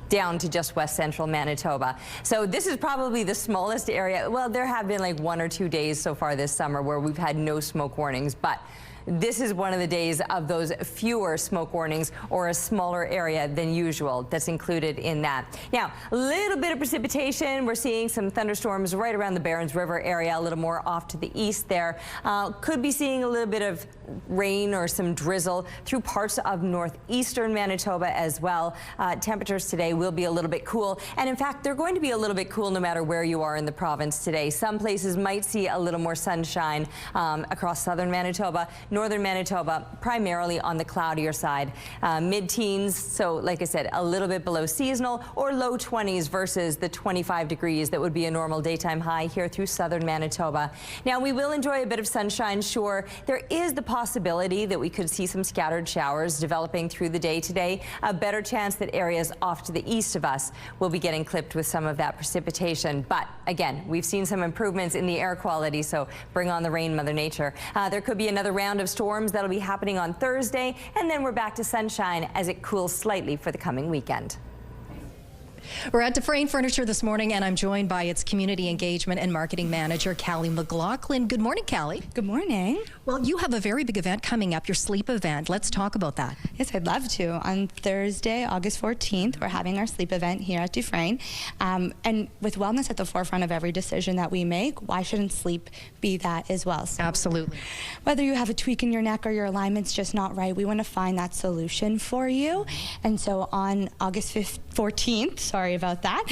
down to just west central Manitoba. So this is probably the smallest area. Well, there have been like 1 or 2 days so far this summer where we've had no smoke warnings, but this is one of the days of those fewer smoke warnings or a smaller area than usual that's included in that. Now, a little bit of precipitation. We're seeing some thunderstorms right around the Barons River area, a little more off to the east there. Could be seeing a little bit of rain or some drizzle through parts of northeastern Manitoba as well. Temperatures today will be a little bit cool. And in fact, they're going to be a little bit cool no matter where you are in the province today. Some places might see a little more sunshine across southern Manitoba. Northern Manitoba, primarily on the cloudier side. Mid-teens, so like I said, a little bit below seasonal, or low 20s versus the 25 degrees that would be a normal daytime high here through southern Manitoba. Now, we will enjoy a bit of sunshine, sure. There is the possibility that we could see some scattered showers developing through the day today. A better chance that areas off to the east of us will be getting clipped with some of that precipitation. But again, we've seen some improvements in the air quality, so bring on the rain, Mother Nature. There could be another round of storms that'll be happening on Thursday, and then we're back to sunshine as it cools slightly for the coming weekend. We're at Dufresne Furniture this morning, and I'm joined by its Community Engagement and Marketing Manager, Callie McLaughlin. Good morning, Callie. Good morning. Well, you have a very big event coming up, your sleep event. Let's talk about that. Yes, I'd love to. On Thursday, August 14th, we're having our sleep event here at Dufresne. And with wellness at the forefront of every decision that we make, why shouldn't sleep be that as well? So absolutely. Whether you have a tweak in your neck or your alignment's just not right, we want to find that solution for you. And so on August 14th, sorry about that,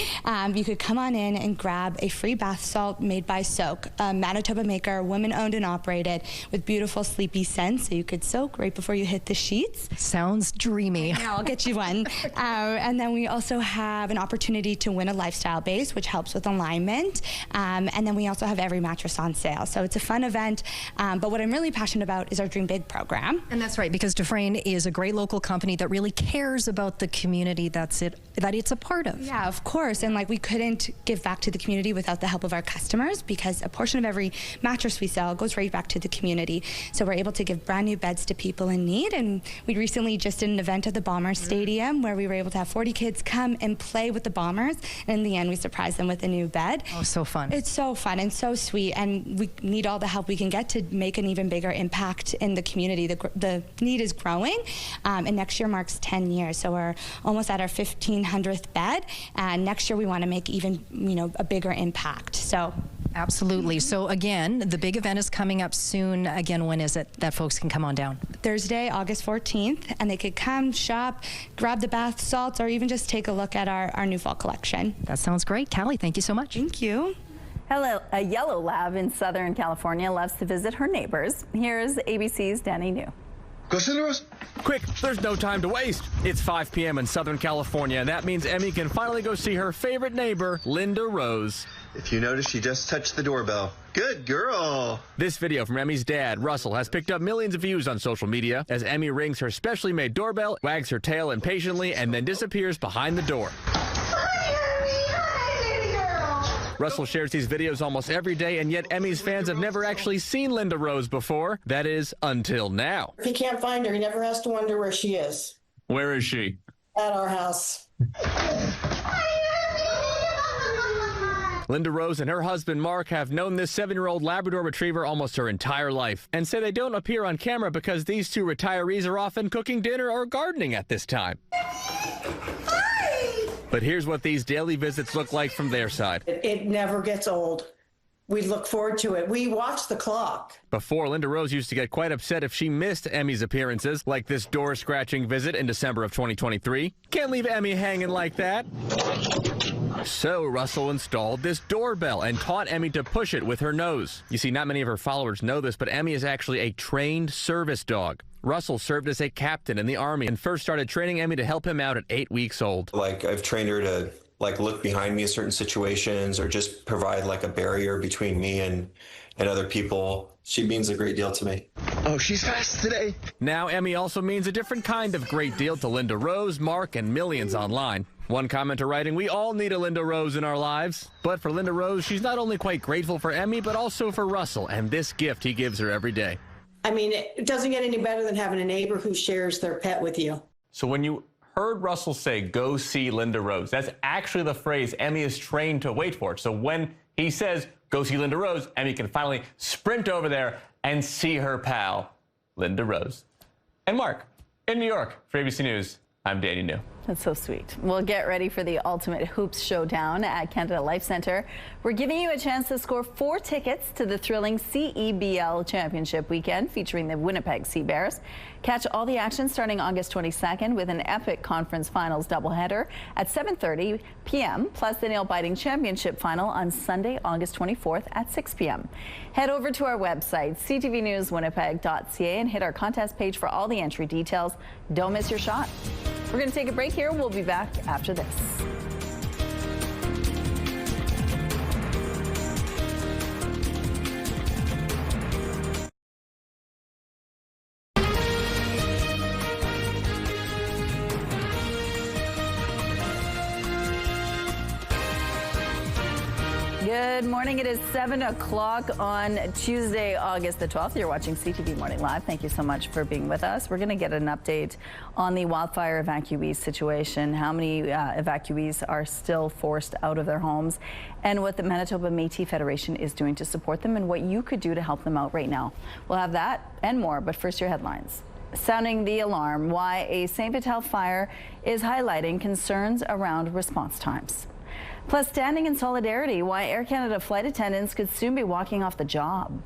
you could come on in and grab a free bath salt made by Soak, a Manitoba maker, women-owned and operated, with beautiful sleepy scents, so you could soak right before you hit the sheets. Sounds dreamy. Yeah, I'll get you one. And then we also have an opportunity to win a lifestyle base, which helps with alignment. And then we also have every mattress on sale. So it's a fun event. But what I'm really passionate about is our Dream Big program. And that's right, because Dufresne is a great local company that really cares about the community that it's a part of. Yeah, of course. And like, we couldn't give back to the community without the help of our customers, because a portion of every mattress we sell goes right back to the community. So we're able to give brand new beds to people in need. And we recently just did an event at the Bombers Stadium where we were able to have 40 kids come and play with the Bombers. And in the end, we surprised them with a new bed. Oh, so fun. It's so fun and so sweet. And we need all the help we can get to make an even bigger impact in the community. The need is growing. And next year marks 10 years. So we're almost at our 1,500th bed. And next year we want to make even, a bigger impact. So. Absolutely. So again, the big event is coming up soon. Again, when is it that folks can come on down? Thursday, August 14th, and they could come, shop, grab the bath salts, or even just take a look at our new fall collection. That sounds great. Callie, thank you so much. Thank you. Hello, a yellow lab in Southern California loves to visit her neighbors. Here's ABC's Danny New. Quick, there's no time to waste. It's 5 p.m. in Southern California, and that means Emmy can finally go see her favorite neighbor, Linda Rose. If you notice, she just touched the doorbell. Good girl. This video from Emmy's dad, Russell, has picked up millions of views on social media as Emmy rings her specially made doorbell, wags her tail impatiently, and then disappears behind the door. Russell shares these videos almost every day, and yet Emmy's fans have never actually seen Linda Rose before. That is, until now. If he can't find her, he never has to wonder where she is. Where is she? At our house. Linda Rose and her husband, Mark, have known this 7-year-old Labrador Retriever almost her entire life and say they don't appear on camera because these two retirees are often cooking dinner or gardening at this time. But here's what these daily visits look like from their side. It never gets old. We look forward to it. We watch the clock. Before, Linda Rose used to get quite upset if she missed Emmy's appearances, like this door-scratching visit in December of 2023. Can't leave Emmy hanging like that. So Russell installed this doorbell and taught Emmy to push it with her nose. You see, not many of her followers know this, but Emmy is actually a trained service dog. Russell served as a captain in the Army and first started training Emmy to help him out at 8 weeks old. I've trained her to look behind me in certain situations or just provide a barrier between me and other people. She means a great deal to me. Oh, she's fast today. Now Emmy also means a different kind of great deal to Linda Rose, Mark, and millions online. One commenter writing, "We all need a Linda Rose in our lives." But for Linda Rose, she's not only quite grateful for Emmy, but also for Russell and this gift he gives her every day. I mean, it doesn't get any better than having a neighbor who shares their pet with you. So when you heard Russell say, "Go see Linda Rose," that's actually the phrase Emmy is trained to wait for. So when he says, "Go see Linda Rose," Emmy can finally sprint over there and see her pal, Linda Rose. And Mark, in New York, for ABC News, I'm Danny New. That's so sweet. We'll get ready for the ultimate hoops showdown at Canada Life Centre. We're giving you a chance to score 4 tickets to the thrilling CEBL Championship weekend featuring the Winnipeg Sea Bears. Catch all the action starting August 22nd with an epic conference finals doubleheader at 7:30 p.m. plus the nail-biting championship final on Sunday, August 24th at 6 p.m. Head over to our website, ctvnewswinnipeg.ca, and hit our contest page for all the entry details. Don't miss your shot. We're going to take a break here. We'll be back after this. Good morning. It is 7 o'clock on Tuesday, August the 12th. You're watching CTV Morning Live. Thank you so much for being with us. We're going to get an update on the wildfire evacuees situation, how many evacuees are still forced out of their homes, and what the Manitoba Métis Federation is doing to support them and what you could do to help them out right now. We'll have that and more, but first your headlines. Sounding the alarm, why a St. Vital fire is highlighting concerns around response times. Plus, standing in solidarity, why Air Canada flight attendants could soon be walking off the job.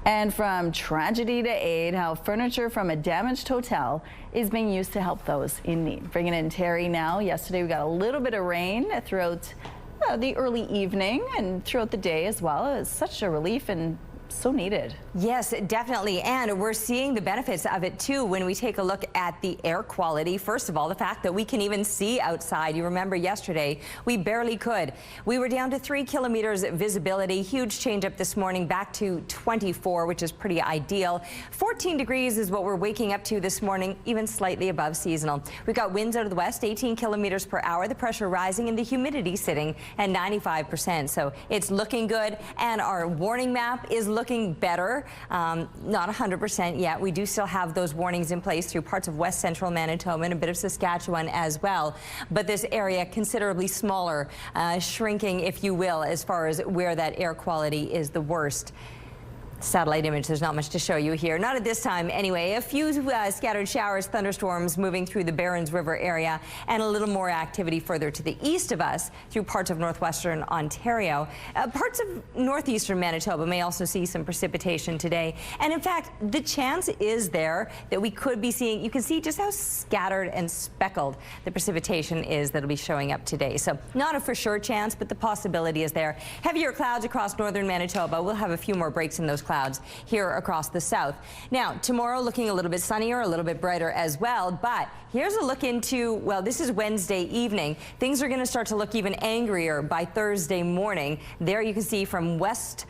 And from tragedy to aid, how furniture from a damaged hotel is being used to help those in need. Bringing in Terry now. Yesterday we got a little bit of rain throughout the early evening and throughout the day as well. It was such a relief and so needed. Yes, definitely. And we're seeing the benefits of it too when we take a look at the air quality. First of all, the fact that we can even see outside. You remember yesterday, we barely could. We were down to 3 kilometers visibility. Huge change up this morning, back to 24, which is pretty ideal. 14 degrees is what we're waking up to this morning, even slightly above seasonal. We've got winds out of the west, 18 kilometers per hour. The pressure rising and the humidity sitting at 95%. So it's looking good. And our warning map is looking better. Not 100% yet. We do still have those warnings in place through parts of west central Manitoba and a bit of Saskatchewan as well. But this area considerably smaller, shrinking, if you will, as far as where that air quality is the worst. Satellite image, there's not much to show you here. Not at this time anyway. A few scattered showers, thunderstorms moving through the Barrens River area and a little more activity further to the east of us through parts of northwestern Ontario. Parts of northeastern Manitoba may also see some precipitation today. And in fact, the chance is there that we could be seeing, you can see just how scattered and speckled the precipitation is that'll be showing up today. So not a for sure chance, but the possibility is there. Heavier clouds across northern Manitoba. We'll have a few more breaks in those clouds here across the south. Now, tomorrow looking a little bit sunnier, a little bit brighter as well. But here's a look into, well, this is Wednesday evening. Things are going to start to look even angrier by Thursday morning. There you can see from west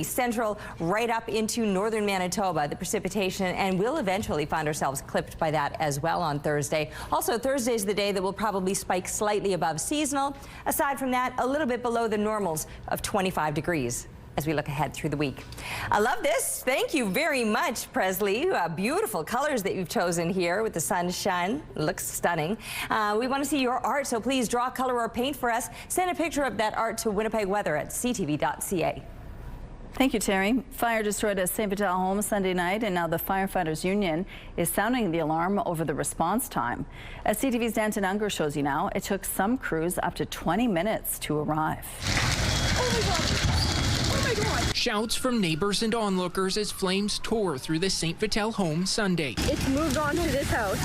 central, right up into northern Manitoba, the precipitation, and we'll eventually find ourselves clipped by that as well on Thursday. Also, Thursday's the day that will probably spike slightly above seasonal. Aside from that, a little bit below the normals of 25 degrees. As we look ahead through the week. I love this. Thank you very much, Presley. Beautiful colors that you've chosen here with the sunshine. Looks stunning. We want to see your art, so please draw, color, or paint for us. Send a picture of that art to Winnipeg Weather at ctv.ca. Thank you, Terry. Fire destroyed a St. Vital home Sunday night, and now the Firefighters Union is sounding the alarm over the response time. As CTV's Danton Unger shows you now, it took some crews up to 20 minutes to arrive. Oh my God. Oh my God. Shouts from neighbors and onlookers as flames tore through the St. Vital home Sunday. It's moved on to this house.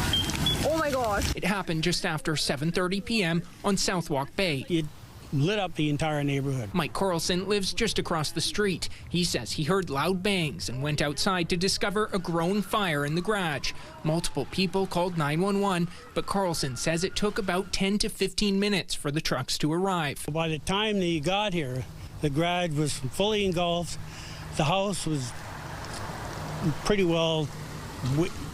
Oh my gosh. It happened just after 7:30 p.m. on Southwalk Bay. It lit up the entire neighborhood. Mike Carlson lives just across the street. He says he heard loud bangs and went outside to discover a growing fire in the garage. Multiple people called 911, but Carlson says it took about 10 to 15 minutes for the trucks to arrive. By the time they got here, the garage was fully engulfed. The house was pretty well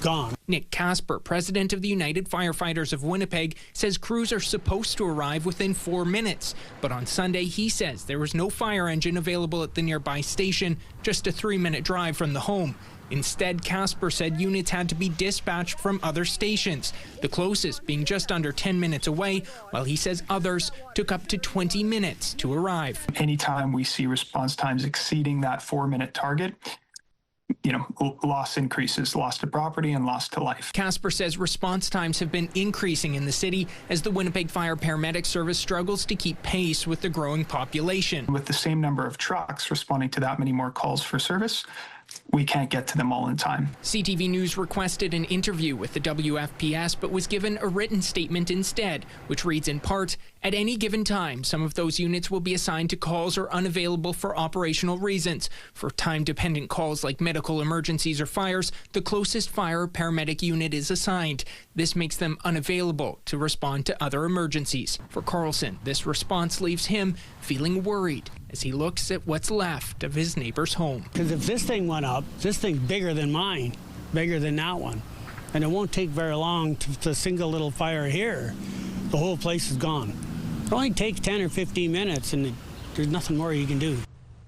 gone. Nick Casper, president of the United Firefighters of Winnipeg, says crews are supposed to arrive within 4 minutes. But on Sunday, he says there was no fire engine available at the nearby station, just a 3-minute drive from the home. Instead, Casper said units had to be dispatched from other stations, the closest being just under 10 minutes away, while he says others took up to 20 minutes to arrive. Anytime we see response times exceeding that 4-minute target, loss increases, loss to property and loss to life. Casper says response times have been increasing in the city as the Winnipeg Fire Paramedic Service struggles to keep pace with the growing population. With the same number of trucks responding to that many more calls for service, we can't get to them all in time. CTV News requested an interview with the WFPS but was given a written statement instead, which reads in part, "At any given time, some of those units will be assigned to calls or unavailable for operational reasons. For time-dependent calls like medical emergencies or fires, the closest fire or paramedic unit is assigned. This makes them unavailable to respond to other emergencies." For Carlson, this response leaves him feeling worried as he looks at what's left of his neighbor's home. Because if this thing went up, this thing's bigger than mine, bigger than that one. And it won't take very long to single little fire here. The whole place is gone. It only takes 10 or 15 minutes and there's nothing more you can do.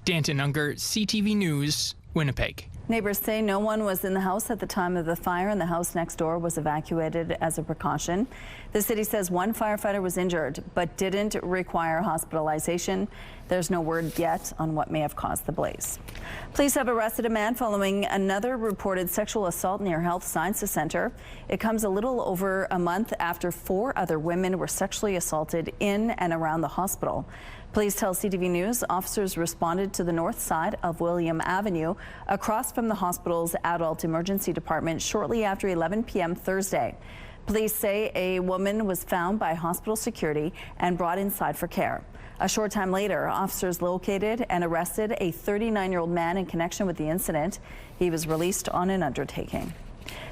Danton Unger, CTV News, Winnipeg. Neighbors say no one was in the house at the time of the fire and the house next door was evacuated as a precaution. The city says one firefighter was injured but didn't require hospitalization. There's no word yet on what may have caused the blaze. Police have arrested a man following another reported sexual assault near Health Sciences Centre. It comes a little over a month after 4 other women were sexually assaulted in and around the hospital. Police tell CTV News officers responded to the north side of William Avenue across from the hospital's adult emergency department shortly after 11 p.m. Thursday. Police say a woman was found by hospital security and brought inside for care. A short time later, officers located and arrested a 39-year-old man in connection with the incident. He was released on an undertaking.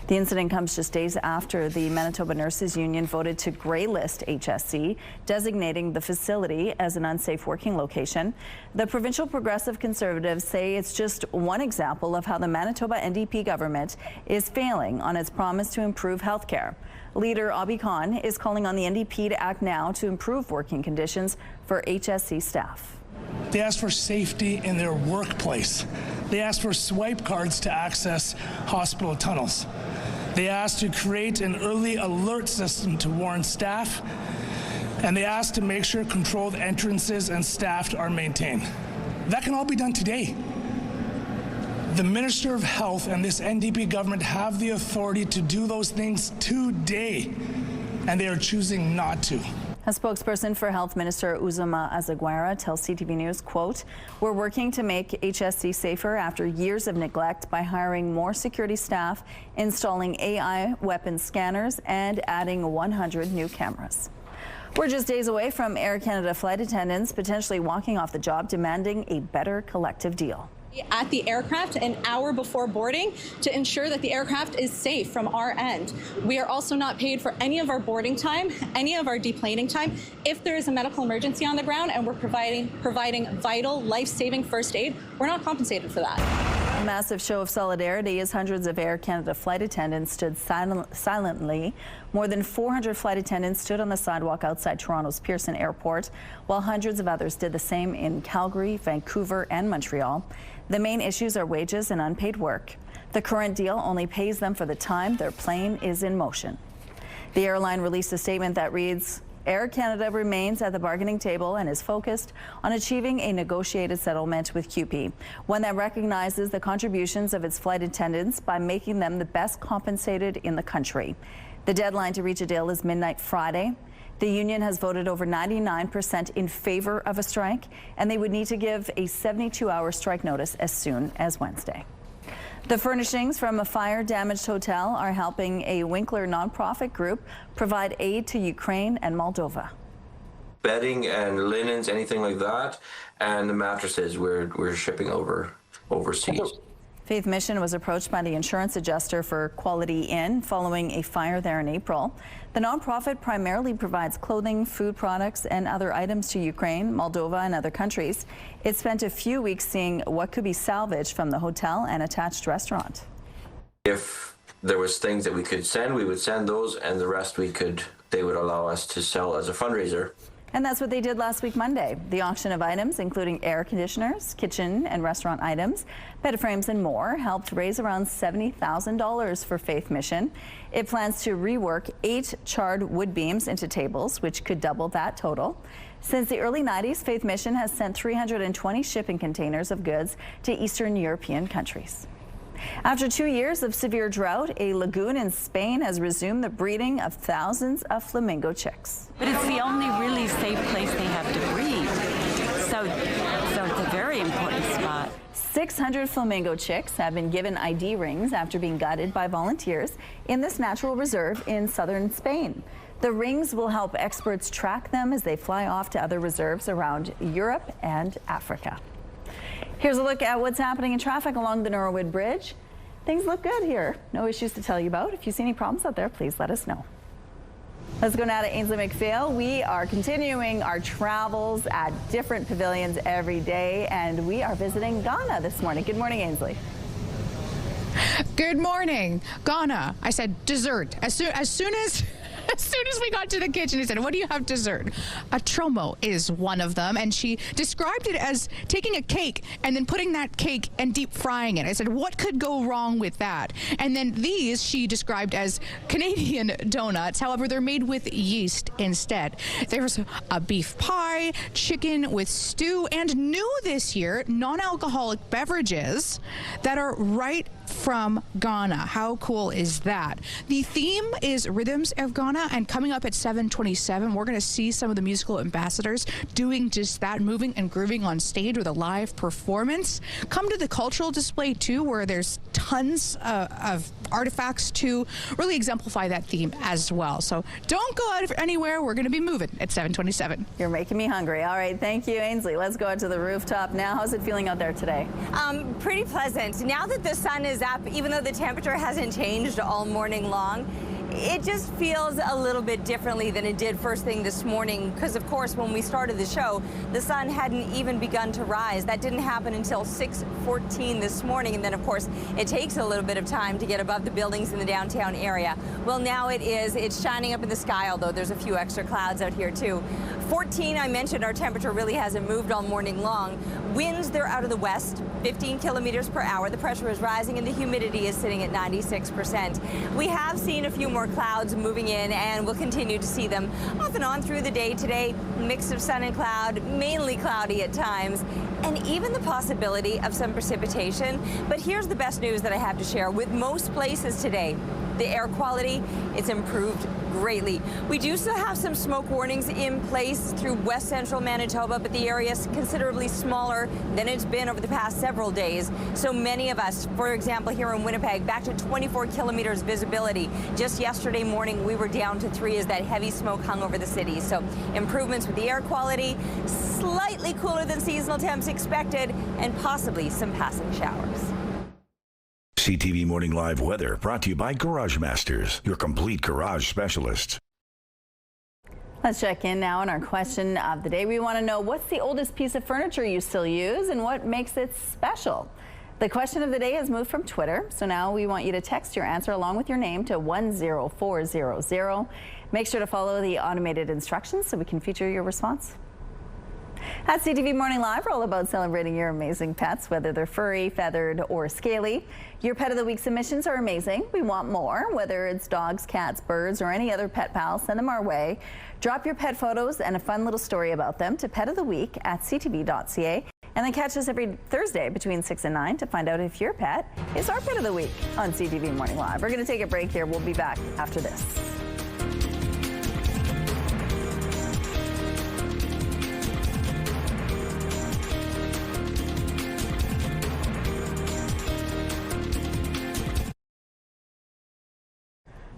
The incident comes just days after the Manitoba Nurses Union voted to grey-list HSC, designating the facility as an unsafe working location. The provincial Progressive Conservatives say it's just one example of how the Manitoba NDP government is failing on its promise to improve health care. Leader Abi Khan is calling on the NDP to act now to improve working conditions for HSC staff. They asked for safety in their workplace. They asked for swipe cards to access hospital tunnels. They asked to create an early alert system to warn staff, and they asked to make sure controlled entrances and staff are maintained. That can all be done today. The Minister of Health and this NDP government have the authority to do those things today, and they are choosing not to. A spokesperson for Health Minister Uzoma Azaguera tells CTV News, quote, "We're working to make HSC safer after years of neglect by hiring more security staff, installing AI weapon scanners, and adding 100 new cameras." We're just days away from Air Canada flight attendants potentially walking off the job, demanding a better collective deal. At the aircraft an hour before boarding to ensure that the aircraft is safe from our end. We are also not paid for any of our boarding time, any of our deplaning time. If there is a medical emergency on the ground and we're providing vital, life-saving first aid, we're not compensated for that. A massive show of solidarity as hundreds of Air Canada flight attendants stood silently. More than 400 flight attendants stood on the sidewalk outside Toronto's Pearson Airport, while hundreds of others did the same in Calgary, Vancouver, and Montreal. The main issues are wages and unpaid work. The current deal only pays them for the time their plane is in motion. The airline released a statement that reads, Air Canada remains at the bargaining table and is focused on achieving a negotiated settlement with CUPE, one that recognizes the contributions of its flight attendants by making them the best compensated in the country. The deadline to reach a deal is midnight Friday. The union has voted over 99% in favor of a strike, and they would need to give a 72-hour strike notice as soon as Wednesday. The furnishings from a fire-damaged hotel are helping a Winkler nonprofit group provide aid to Ukraine and Moldova. Bedding and linens, anything like that, and the mattresses we're shipping overseas. Faith Mission was approached by the insurance adjuster for Quality Inn following a fire there in April. The nonprofit primarily provides clothing, food products, and other items to Ukraine, Moldova, and other countries. It spent a few weeks seeing what could be salvaged from the hotel and attached restaurant. If there was things that we could send, we would send those, and the rest they would allow us to sell as a fundraiser. And that's what they did last week, Monday. The auction of items, including air conditioners, kitchen and restaurant items, bed frames, and more, helped raise around $70,000 for Faith Mission. It plans to rework 8 charred wood beams into tables, which could double that total. Since the early 90s, Faith Mission has sent 320 shipping containers of goods to Eastern European countries. After 2 years of severe drought, a lagoon in Spain has resumed the breeding of thousands of flamingo chicks. But it's the only really safe place they have to breed. So it's a very important spot. 600 flamingo chicks have been given ID rings after being guided by volunteers in this natural reserve in southern Spain. The rings will help experts track them as they fly off to other reserves around Europe and Africa. Here's a look at what's happening in traffic along the Norwood Bridge. Things look good here. No issues to tell you about. If you see any problems out there, please let us know. Let's go now to Ainsley McPhail. We are continuing our travels at different pavilions every day, and we are visiting Ghana this morning. Good morning, Ainsley. Good morning. Ghana. I said dessert. As soon as we got to the kitchen, he said, what do you have dessert? A tromo is one of them. And she described it as taking a cake and then putting that cake and deep frying it. I said, what could go wrong with that? And then these she described as Canadian donuts. However, they're made with yeast instead. There's a beef pie, chicken with stew, and new this year, non-alcoholic beverages that are right from Ghana. How cool is that? The theme is Rhythms of Ghana, and coming up at 7:27, we're going to see some of the musical ambassadors doing just that, moving and grooving on stage with a live performance. Come to the cultural display too, where there's tons of artifacts to really exemplify that theme as well. So don't go out anywhere. We're going to be moving at 7:27. You're making me hungry. All right, thank you, Ainsley. Let's go out to the rooftop now. How's it feeling out there today? Pretty pleasant. Now that the sun is up, even though the temperature hasn't changed all morning long, it just feels a little bit differently than it did first thing this morning, because of course when we started the show the sun hadn't even begun to rise. That didn't happen until 6:14 this morning, and then of course it takes a little bit of time to get above the buildings in the downtown area. Well, now it's shining up in the sky, although there's a few extra clouds out here too. 14, I mentioned our temperature really hasn't moved all morning long. Winds, they're out of the west, 15 kilometers per hour. The pressure is rising and the humidity is sitting at 96%. We have seen a few more clouds moving in, and we'll continue to see them off and on through the day today. Mix of sun and cloud, mainly cloudy at times, and even the possibility of some precipitation. But here's the best news that I have to share. With most places today, the air quality, it's improved greatly. We do still have some smoke warnings in place through west central Manitoba, but the area is considerably smaller than it's been over the past several days. So many of us, for example, here in Winnipeg, back to 24 kilometers visibility. Just yesterday morning, we were down to 3 as that heavy smoke hung over the city. So improvements with the air quality, slightly slightly cooler than seasonal temps expected and possibly some passing showers. CTV Morning Live weather brought to you by Garage Masters, your complete garage specialists. Let's check in now on our question of the day. We want to know, what's the oldest piece of furniture you still use and what makes it special? The question of the day has moved from Twitter, so now we want you to text your answer along with your name to 10400. Make sure to follow the automated instructions so we can feature your response. At CTV Morning Live, we're all about celebrating your amazing pets, whether they're furry, feathered, or scaly. Your Pet of the Week submissions are amazing. We want more, whether it's dogs, cats, birds, or any other pet pal, send them our way. Drop your pet photos and a fun little story about them to petoftheweek@ctv.ca. And then catch us every Thursday between 6 and 9 to find out if your pet is our Pet of the Week on CTV Morning Live. We're going to take a break here. We'll be back after this.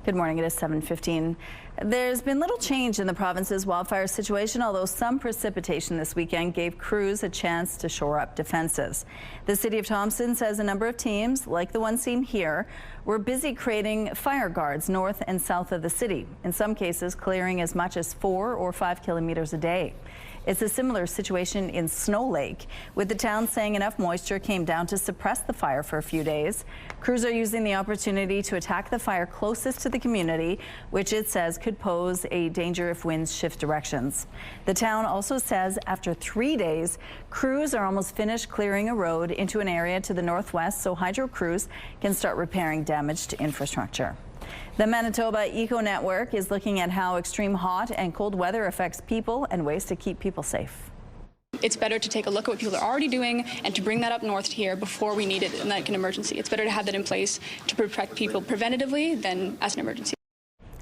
Good morning, it is 7:15. There's been little change in the province's wildfire situation, although some precipitation this weekend gave crews a chance to shore up defenses. The City of Thompson says a number of teams, like the one seen here, were busy creating fire guards north and south of the city, in some cases clearing as much as 4 or 5 kilometers a day. It's a similar situation in Snow Lake, with the town saying enough moisture came down to suppress the fire for a few days. Crews are using the opportunity to attack the fire closest to the community, which it says could pose a danger if winds shift directions. The town also says after 3 days, crews are almost finished clearing a road into an area to the northwest so hydro crews can start repairing damaged infrastructure. The Manitoba Eco Network is looking at how extreme hot and cold weather affects people and ways to keep people safe. It's better to take a look at what people are already doing and to bring that up north here before we need it in like an emergency. It's better to have that in place to protect people preventatively than as an emergency.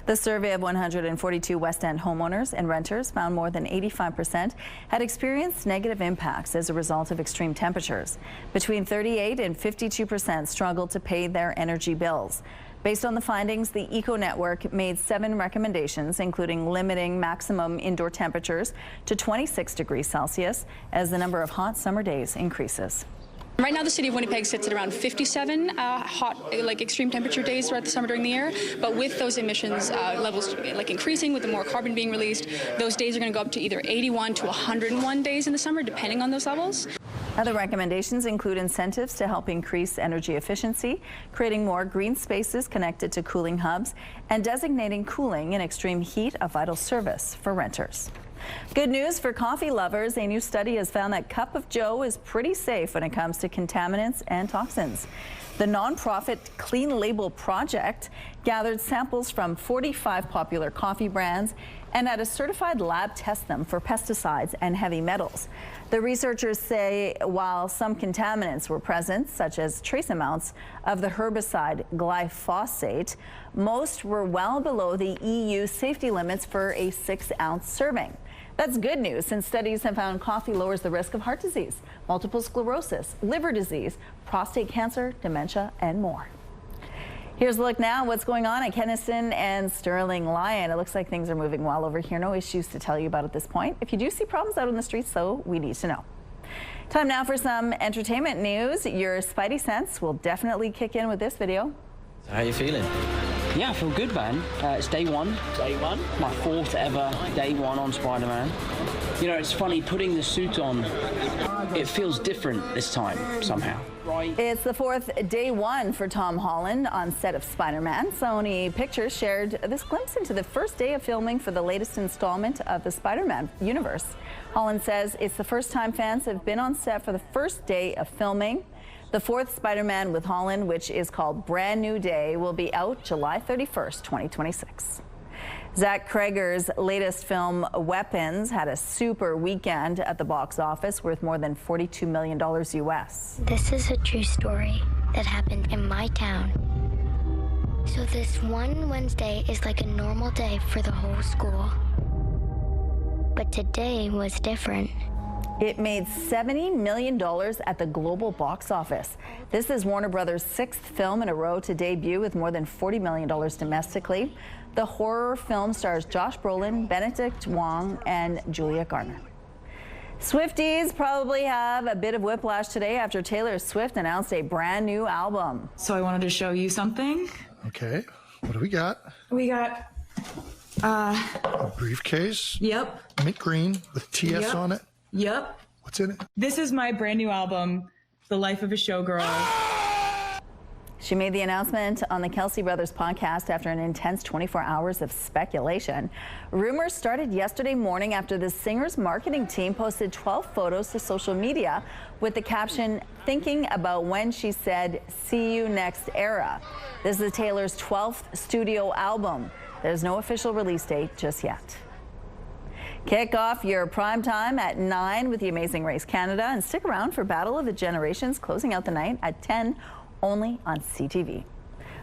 The survey of 142 West End homeowners and renters found more than 85% had experienced negative impacts as a result of extreme temperatures. Between 38 and 52% struggled to pay their energy bills. Based on the findings, the Eco Network made 7 recommendations, including limiting maximum indoor temperatures to 26 degrees Celsius as the number of hot summer days increases. Right now, the city of Winnipeg sits at around 57 hot, like extreme temperature days throughout the summer during the year. But with those emissions levels like increasing, with the more carbon being released, those days are going to go up to either 81 to 101 days in the summer, depending on those levels. Other recommendations include incentives to help increase energy efficiency, creating more green spaces connected to cooling hubs, and designating cooling in extreme heat a vital service for renters. Good news for coffee lovers. A new study has found that Cup of Joe is pretty safe when it comes to contaminants and toxins. The nonprofit Clean Label Project gathered samples from 45 popular coffee brands and had a certified lab test them for pesticides and heavy metals. The researchers say while some contaminants were present, such as trace amounts of the herbicide glyphosate, most were well below the EU safety limits for a 6-ounce serving. That's good news, since studies have found coffee lowers the risk of heart disease, multiple sclerosis, liver disease, prostate cancer, dementia, and more. Here's a look now at what's going on at Kenniston and Sterling Lyon. It looks like things are moving well over here. No issues to tell you about at this point. If you do see problems out on the streets, though, we need to know. Time now for some entertainment news. Your spidey sense will definitely kick in with this video. How are you feeling? Yeah, I feel good, man. It's day one. Day one? My 4th ever day one on Spider-Man. You know, it's funny, putting the suit on, it feels different this time, somehow. It's the 4th day one for Tom Holland on set of Spider-Man. Sony Pictures shared this glimpse into the first day of filming for the latest installment of the Spider-Man universe. Holland says it's the first time fans have been on set for the first day of filming. The 4th Spider-Man with Holland, which is called Brand New Day, will be out July 31st, 2026. Zach Kreger's latest film, Weapons, had a super weekend at the box office worth more than $42 million US. This is a true story that happened in my town. So this one Wednesday is like a normal day for the whole school. But today was different. It made $70 million at the global box office. This is Warner Brothers' 6th film in a row to debut with more than $40 million domestically. The horror film stars Josh Brolin, Benedict Wong, and Julia Garner. Swifties probably have a bit of whiplash today after Taylor Swift announced a brand new album. So I wanted to show you something. Okay, what do we got? We got a briefcase. Yep. Mint green with TS Yep. on it. Yep. What's in it? This is my brand new album, The Life of a Showgirl. She made the announcement on the Kelsey Brothers podcast after an intense 24 hours of speculation. Rumors started yesterday morning after the singer's marketing team posted 12 photos to social media with the caption, "Thinking about when she said, see you next era." This is Taylor's 12th studio album. There's no official release date just yet. Kick off your prime time at 9 with The Amazing Race Canada, and stick around for Battle of the Generations closing out the night at 10. Only on CTV.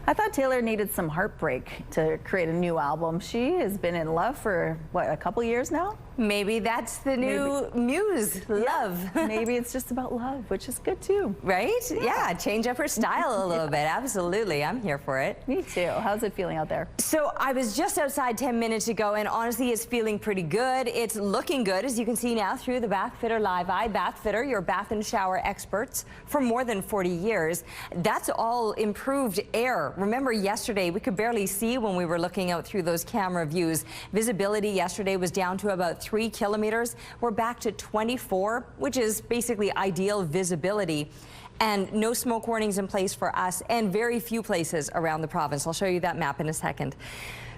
I thought Taylor needed some heartbreak to create a new album. She has been in love for, what, a couple years now? Maybe that's the new muse, love. Maybe it's just about love, which is good too. Right? Yeah, change up her style a little bit. Absolutely, I'm here for it. Me too. How's it feeling out there? So I was just outside 10 minutes ago, and honestly, it's feeling pretty good. It's looking good, as you can see now through the Bath Fitter Live Eye. Bath Fitter, your bath and shower experts for more than 40 years. That's all improved air. Remember yesterday, we could barely see when we were looking out through those camera views. Visibility yesterday was down to about 3 kilometers. We're back to 24, which is basically ideal visibility. And no smoke warnings in place for us and very few places around the province. I'll show you that map in a second.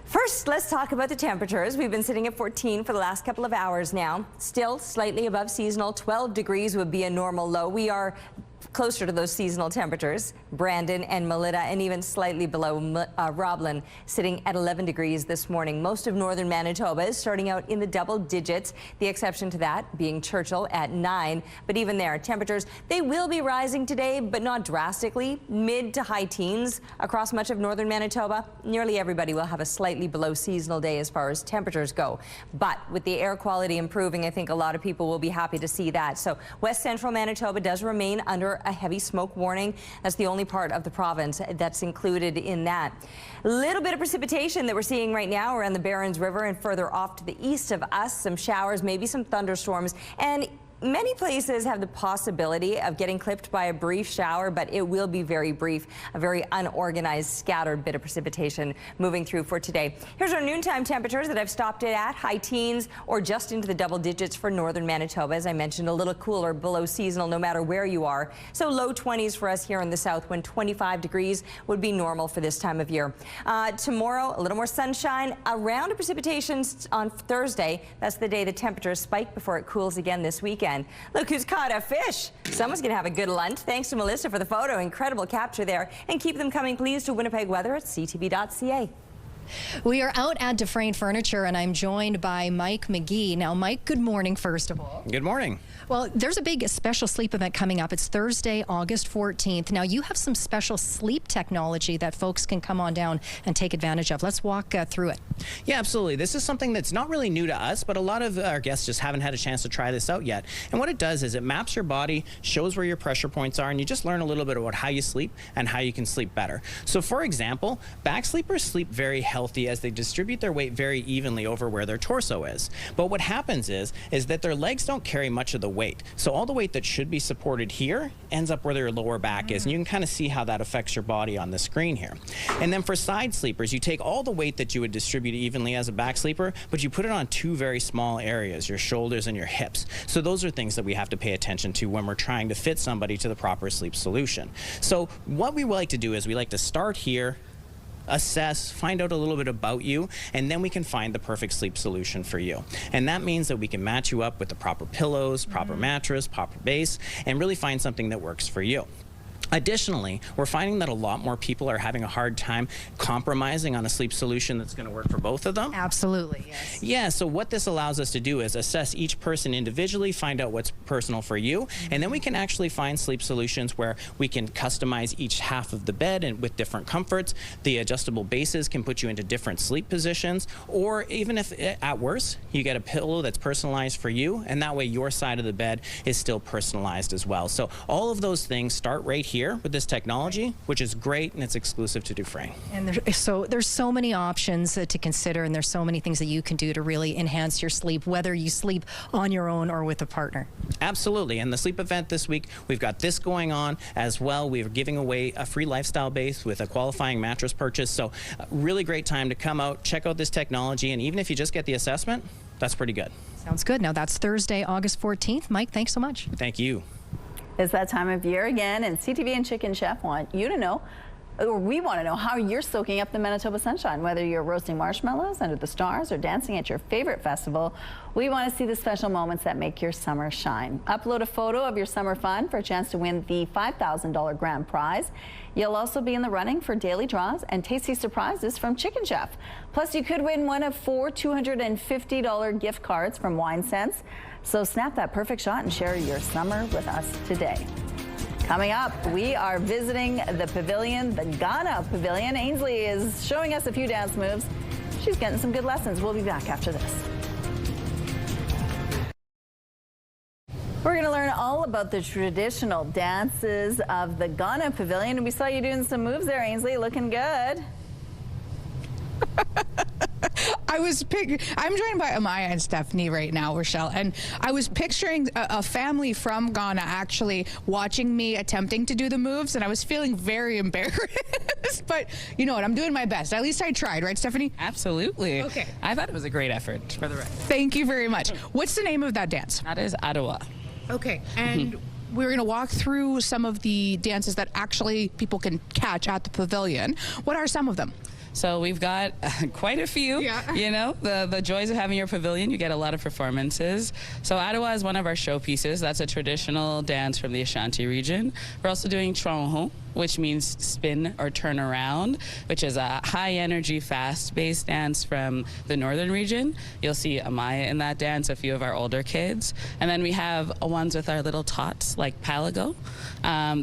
First, let's talk about the temperatures. We've been sitting at 14 for the last couple of hours now. Still slightly above seasonal. 12 degrees would be a normal low. We are closer to those seasonal temperatures. Brandon and Melita, and even slightly below Roblin, sitting at 11 degrees this morning. Most of northern Manitoba is starting out in the double digits. The exception to that being Churchill at 9. But even there, temperatures, they will be rising today, but not drastically. Mid to high teens across much of northern Manitoba. Nearly everybody will have a slightly below seasonal day as far as temperatures go. But with the air quality improving, I think a lot of people will be happy to see that. So west central Manitoba does remain under a heavy smoke warning. That's the only part of the province that's included in that. A little bit of precipitation that we're seeing right now around the Barrens River and further off to the east of us. Some showers, maybe some thunderstorms, and many places have the possibility of getting clipped by a brief shower, but it will be very brief, a very unorganized, scattered bit of precipitation moving through for today. Here's our noontime temperatures that I've stopped it at, high teens or just into the double digits for northern Manitoba. As I mentioned, a little cooler, below seasonal no matter where you are. So low 20s for us here in the south, when 25 degrees would be normal for this time of year. Tomorrow, a little more sunshine, a round of precipitation on Thursday. That's the day the temperatures spike before it cools again this weekend. Look who's caught a fish. Someone's going to have a good lunch. Thanks to Melissa for the photo. Incredible capture there. And keep them coming, please, to Winnipeg weather at ctv.ca. We are out at Dufresne Furniture, and I'm joined by Mike McGee. Now, Mike, good morning, first of all. Good morning. Well, there's a big special sleep event coming up. It's Thursday, August 14th. Now, you have some special sleep technology that folks can come on down and take advantage of. Let's walk through it. Yeah, absolutely. This is something that's not really new to us, but a lot of our guests just haven't had a chance to try this out yet. And what it does is it maps your body, shows where your pressure points are, and you just learn a little bit about how you sleep and how you can sleep better. So, for example, back sleepers sleep very healthy as they distribute their weight very evenly over where their torso is. But what happens is that their legs don't carry much of the weight. So all the weight that should be supported here ends up where their lower back is. And you can kind of see how that affects your body on the screen here. And then for side sleepers, you take all the weight that you would distribute evenly as a back sleeper, but you put it on two very small areas, your shoulders and your hips. So those are things that we have to pay attention to when we're trying to fit somebody to the proper sleep solution. So what we like to do is we like to start here, assess, find out a little bit about you, and then we can find the perfect sleep solution for you. And that means that we can match you up with the proper pillows, proper mattress, proper base, and really find something that works for you. Additionally, we're finding that a lot more people are having a hard time compromising on a sleep solution that's going to work for both of them. Absolutely, yes. Yeah, so what this allows us to do is assess each person individually, find out what's personal for you, and then we can actually find sleep solutions where we can customize each half of the bed and with different comforts. The adjustable bases can put you into different sleep positions, or even if at worst, you get a pillow that's personalized for you, and that way your side of the bed is still personalized as well. So all of those things start right here here with this technology, which is great, and it's exclusive to Dufresne. And there's so many options to consider, and there's so many things that you can do to really enhance your sleep, whether you sleep on your own or with a partner. Absolutely. And the sleep event this week, we've got this going on as well. We're giving away a free lifestyle base with a qualifying mattress purchase. So really great time to come out, check out this technology, and even if you just get the assessment, that's pretty good. Sounds good. Now that's Thursday, August 14th. Mike, thanks so much. Thank you. It's that time of year again, and CTV and Chicken Chef want you to know, or we want to know, how you're soaking up the Manitoba sunshine. Whether you're roasting marshmallows under the stars or dancing at your favorite festival, we want to see the special moments that make your summer shine. Upload a photo of your summer fun for a chance to win the $5,000 grand prize. You'll also be in the running for daily draws and tasty surprises from Chicken Chef. Plus, you could win one of 4 $250 gift cards from Wine Sense. So snap that perfect shot and share your summer with us today. Coming up, we are visiting the Pavilion, the Ghana Pavilion. Ainsley is showing us a few dance moves. She's getting some good lessons. We'll be back after this. We're going to learn all about the traditional dances of the Ghana Pavilion. And we saw you doing some moves there, Ainsley, looking good. I'm joined by Amaya and Stephanie right now, Rochelle, and I was picturing a family from Ghana actually watching me attempting to do the moves, and I was feeling very embarrassed. But you know what? I'm doing my best. At least I tried, right, Stephanie? Absolutely. Okay. I thought it was a great effort for the rest. Thank you very much. What's the name of that dance? That is Ottawa. Okay, and we're going to walk through some of the dances that actually people can catch at the Pavilion. What are some of them? So we've got quite a few. Yeah. You know, the joys of having your pavilion, you get a lot of performances. So Ottawa is one of our showpieces. That's a traditional dance from the Ashanti region. We're also doing Tronho, which means spin or turn around, which is a high energy, fast-paced dance from the northern region. You'll see Amaya in that dance, a few of our older kids. And then we have ones with our little tots, like Palago.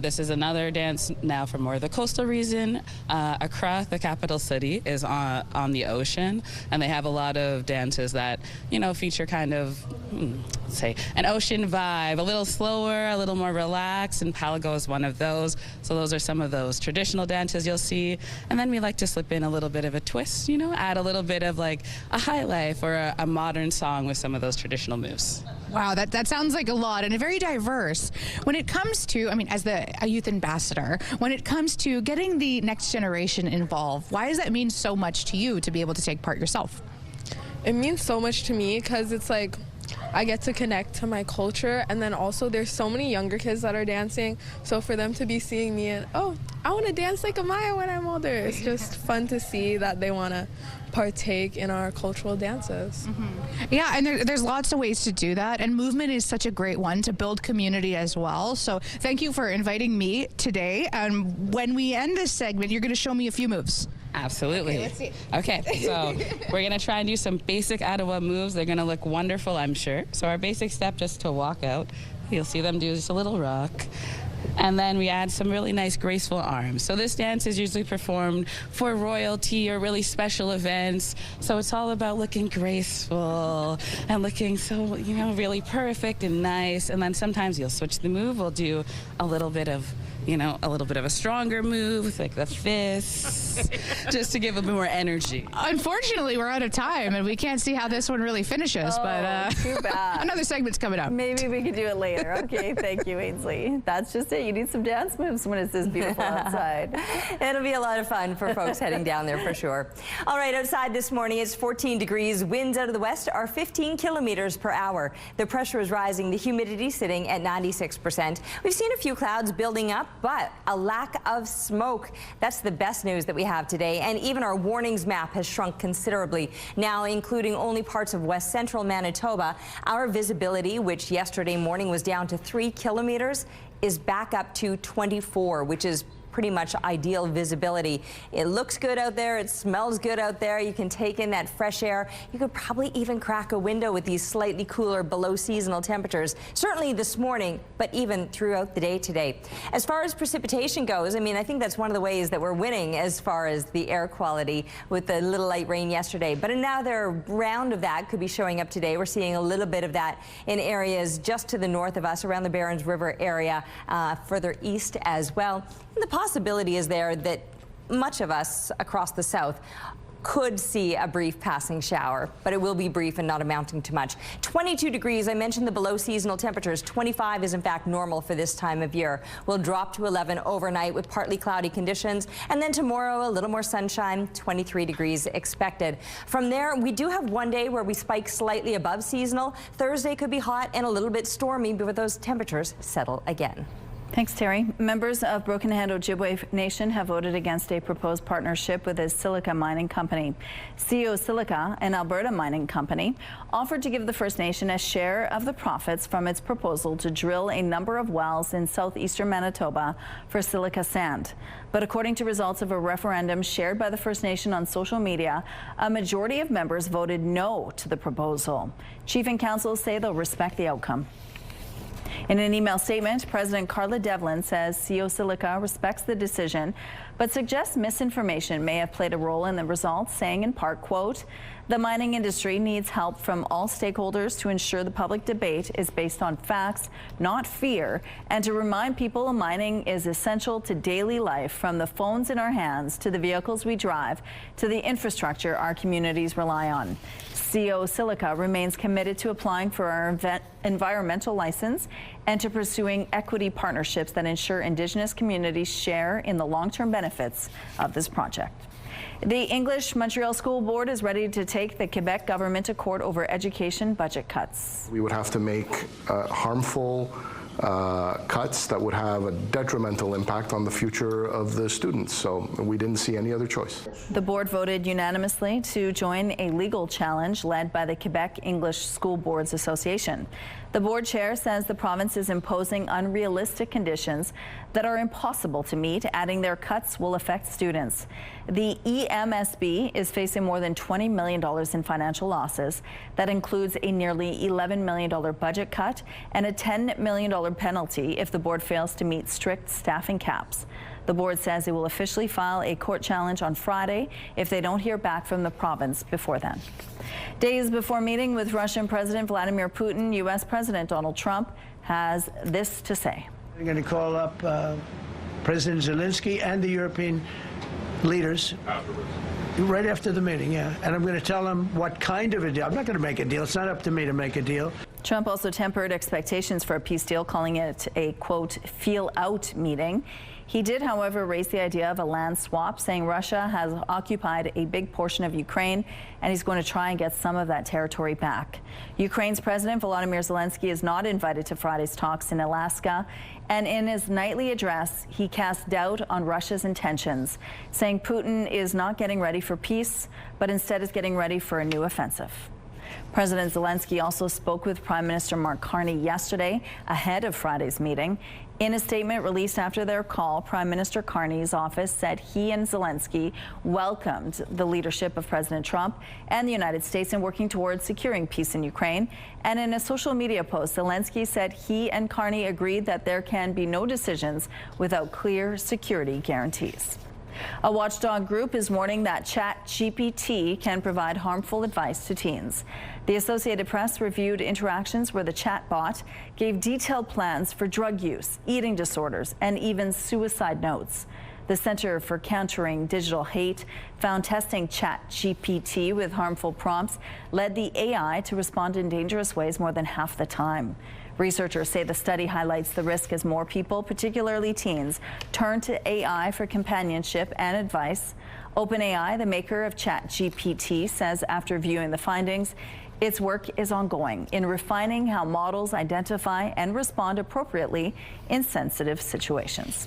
This is another dance now from more of the coastal region. Accra, the capital city, is on the ocean, and they have a lot of dances that, you know, feature kind of, say, an ocean vibe, a little slower, a little more relaxed, and Palago is one of those. So those are some of those traditional dances you'll see. And then we like to slip in a little bit of a twist, you know, add a little bit of like a high life or a modern song with some of those traditional moves. Wow, that sounds like a lot and very diverse. When it comes to, I mean, as a youth ambassador, when it comes to getting the next generation involved, why does that mean so much to you to be able to take part yourself? It means so much to me because it's like I get to connect to my culture, and then also there's so many younger kids that are dancing, so for them to be seeing me and, oh, I want to dance like Amaya when I'm older, it's just fun to see that they want to partake in our cultural dances. Yeah, and there's lots of ways to do that, and movement is such a great one to build community as well. So thank you for inviting me today. And when we end this segment, you're going to show me a few moves. Absolutely. Okay, let's see. Okay, so we're going to try and do some basic Ottawa moves. They're going to look wonderful, I'm sure. So our basic step, just to walk out, you'll see them do just a little rock. And then we add some really nice graceful arms. So this dance is usually performed for royalty or really special events. So it's all about looking graceful and looking so, you know, really perfect and nice. And then sometimes you'll switch the move. We'll do a little bit of, you know, a little bit of a stronger move, like the fists, just to give a bit more energy. Unfortunately, we're out of time, and we can't see how this one really finishes, but too bad. Another segment's coming up. Maybe we could do it later. Okay, thank you, Ainsley. That's just it. You need some dance moves when it's this beautiful outside. It'll be a lot of fun for folks heading down there for sure. All right, outside this morning, it's 14 degrees. Winds out of the west are 15 kilometers per hour. The pressure is rising. The humidity sitting at 96%. We've seen a few clouds building up, but a lack of smoke. That's the best news that we have today. And even our warnings map has shrunk considerably, now including only parts of west central Manitoba. Our visibility, which yesterday morning was down to 3 kilometers, is back up to 24, which is pretty much ideal visibility. It looks good out there. It smells good out there. You can take in that fresh air. You could probably even crack a window with these slightly cooler below seasonal temperatures. Certainly this morning, but even throughout the day today. As far as precipitation goes, I mean, I think that's one of the ways that we're winning as far as the air quality with the little light rain yesterday. But another round of that could be showing up today. We're seeing a little bit of that in areas just to the north of us, around the Barrens River area, further east as well. And the possibility is there that much of us across the south could see a brief passing shower, but it will be brief and not amounting to much. 22 degrees, I mentioned the below seasonal temperatures. 25 is in fact normal for this time of year. We'll drop to 11 overnight with partly cloudy conditions, and then tomorrow a little more sunshine, 23 degrees expected. From there, we do have one day where we spike slightly above seasonal. Thursday could be hot and a little bit stormy, but those temperatures settle again. Thanks, Terry. Members of Broken Hand Ojibwe Nation have voted against a proposed partnership with a silica mining company. CO Silica, an Alberta mining company, offered to give the First Nation a share of the profits from its proposal to drill a number of wells in southeastern Manitoba for silica sand. But according to results of a referendum shared by the First Nation on social media, a majority of members voted no to the proposal. Chief and council say they'll respect the outcome. In an email statement, President Carla Devlin says CO Silica respects the decision, but suggests misinformation may have played a role in the results, saying in part, quote, "The mining industry needs help from all stakeholders to ensure the public debate is based on facts, not fear, and to remind people mining is essential to daily life, from the phones in our hands to the vehicles we drive to the infrastructure our communities rely on." CO Silica remains committed to applying for our environmental license and to pursuing equity partnerships that ensure Indigenous communities share in the long-term benefits of this project. The English Montreal School Board is ready to take the Quebec government to court over education budget cuts. We would have to make harmful cuts that would have a detrimental impact on the future of the students, so we didn't see any other choice. The board voted unanimously to join a legal challenge led by the Quebec English School Boards Association. The board chair says the province is imposing unrealistic conditions that are impossible to meet, adding their cuts will affect students. The EMSB is facing more than $20 million in financial losses. That includes a nearly $11 million budget cut and a $10 million penalty if the board fails to meet strict staffing caps. The board says it will officially file a court challenge on Friday if they don't hear back from the province before then. Days before meeting with Russian President Vladimir Putin, U.S. President Donald Trump has this to say. I'm going to call up President Zelensky and the European leaders right after the meeting, yeah. And I'm going to tell them what kind of a deal. I'm not going to make a deal. It's not up to me to make a deal. Trump also tempered expectations for a peace deal, calling it a, quote, feel-out meeting. He did, however, raise the idea of a land swap, saying Russia has occupied a big portion of Ukraine, and he's going to try and get some of that territory back. Ukraine's President Volodymyr Zelensky is not invited to Friday's talks in Alaska, and in his nightly address, he cast doubt on Russia's intentions, saying Putin is not getting ready for peace, but instead is getting ready for a new offensive. President Zelensky also spoke with Prime Minister Mark Carney yesterday ahead of Friday's meeting. In a statement released after their call, Prime Minister Carney's office said he and Zelensky welcomed the leadership of President Trump and the United States in working towards securing peace in Ukraine. And in a social media post, Zelensky said he and Carney agreed that there can be no decisions without clear security guarantees. A watchdog group is warning that ChatGPT can provide harmful advice to teens. The Associated Press reviewed interactions where the chatbot gave detailed plans for drug use, eating disorders, and even suicide notes. The Center for Countering Digital Hate found testing ChatGPT with harmful prompts led the AI to respond in dangerous ways more than half the time. Researchers say the study highlights the risk as more people, particularly teens, turn to AI for companionship and advice. OpenAI, the maker of ChatGPT, says after viewing the findings, its work is ongoing in refining how models identify and respond appropriately in sensitive situations.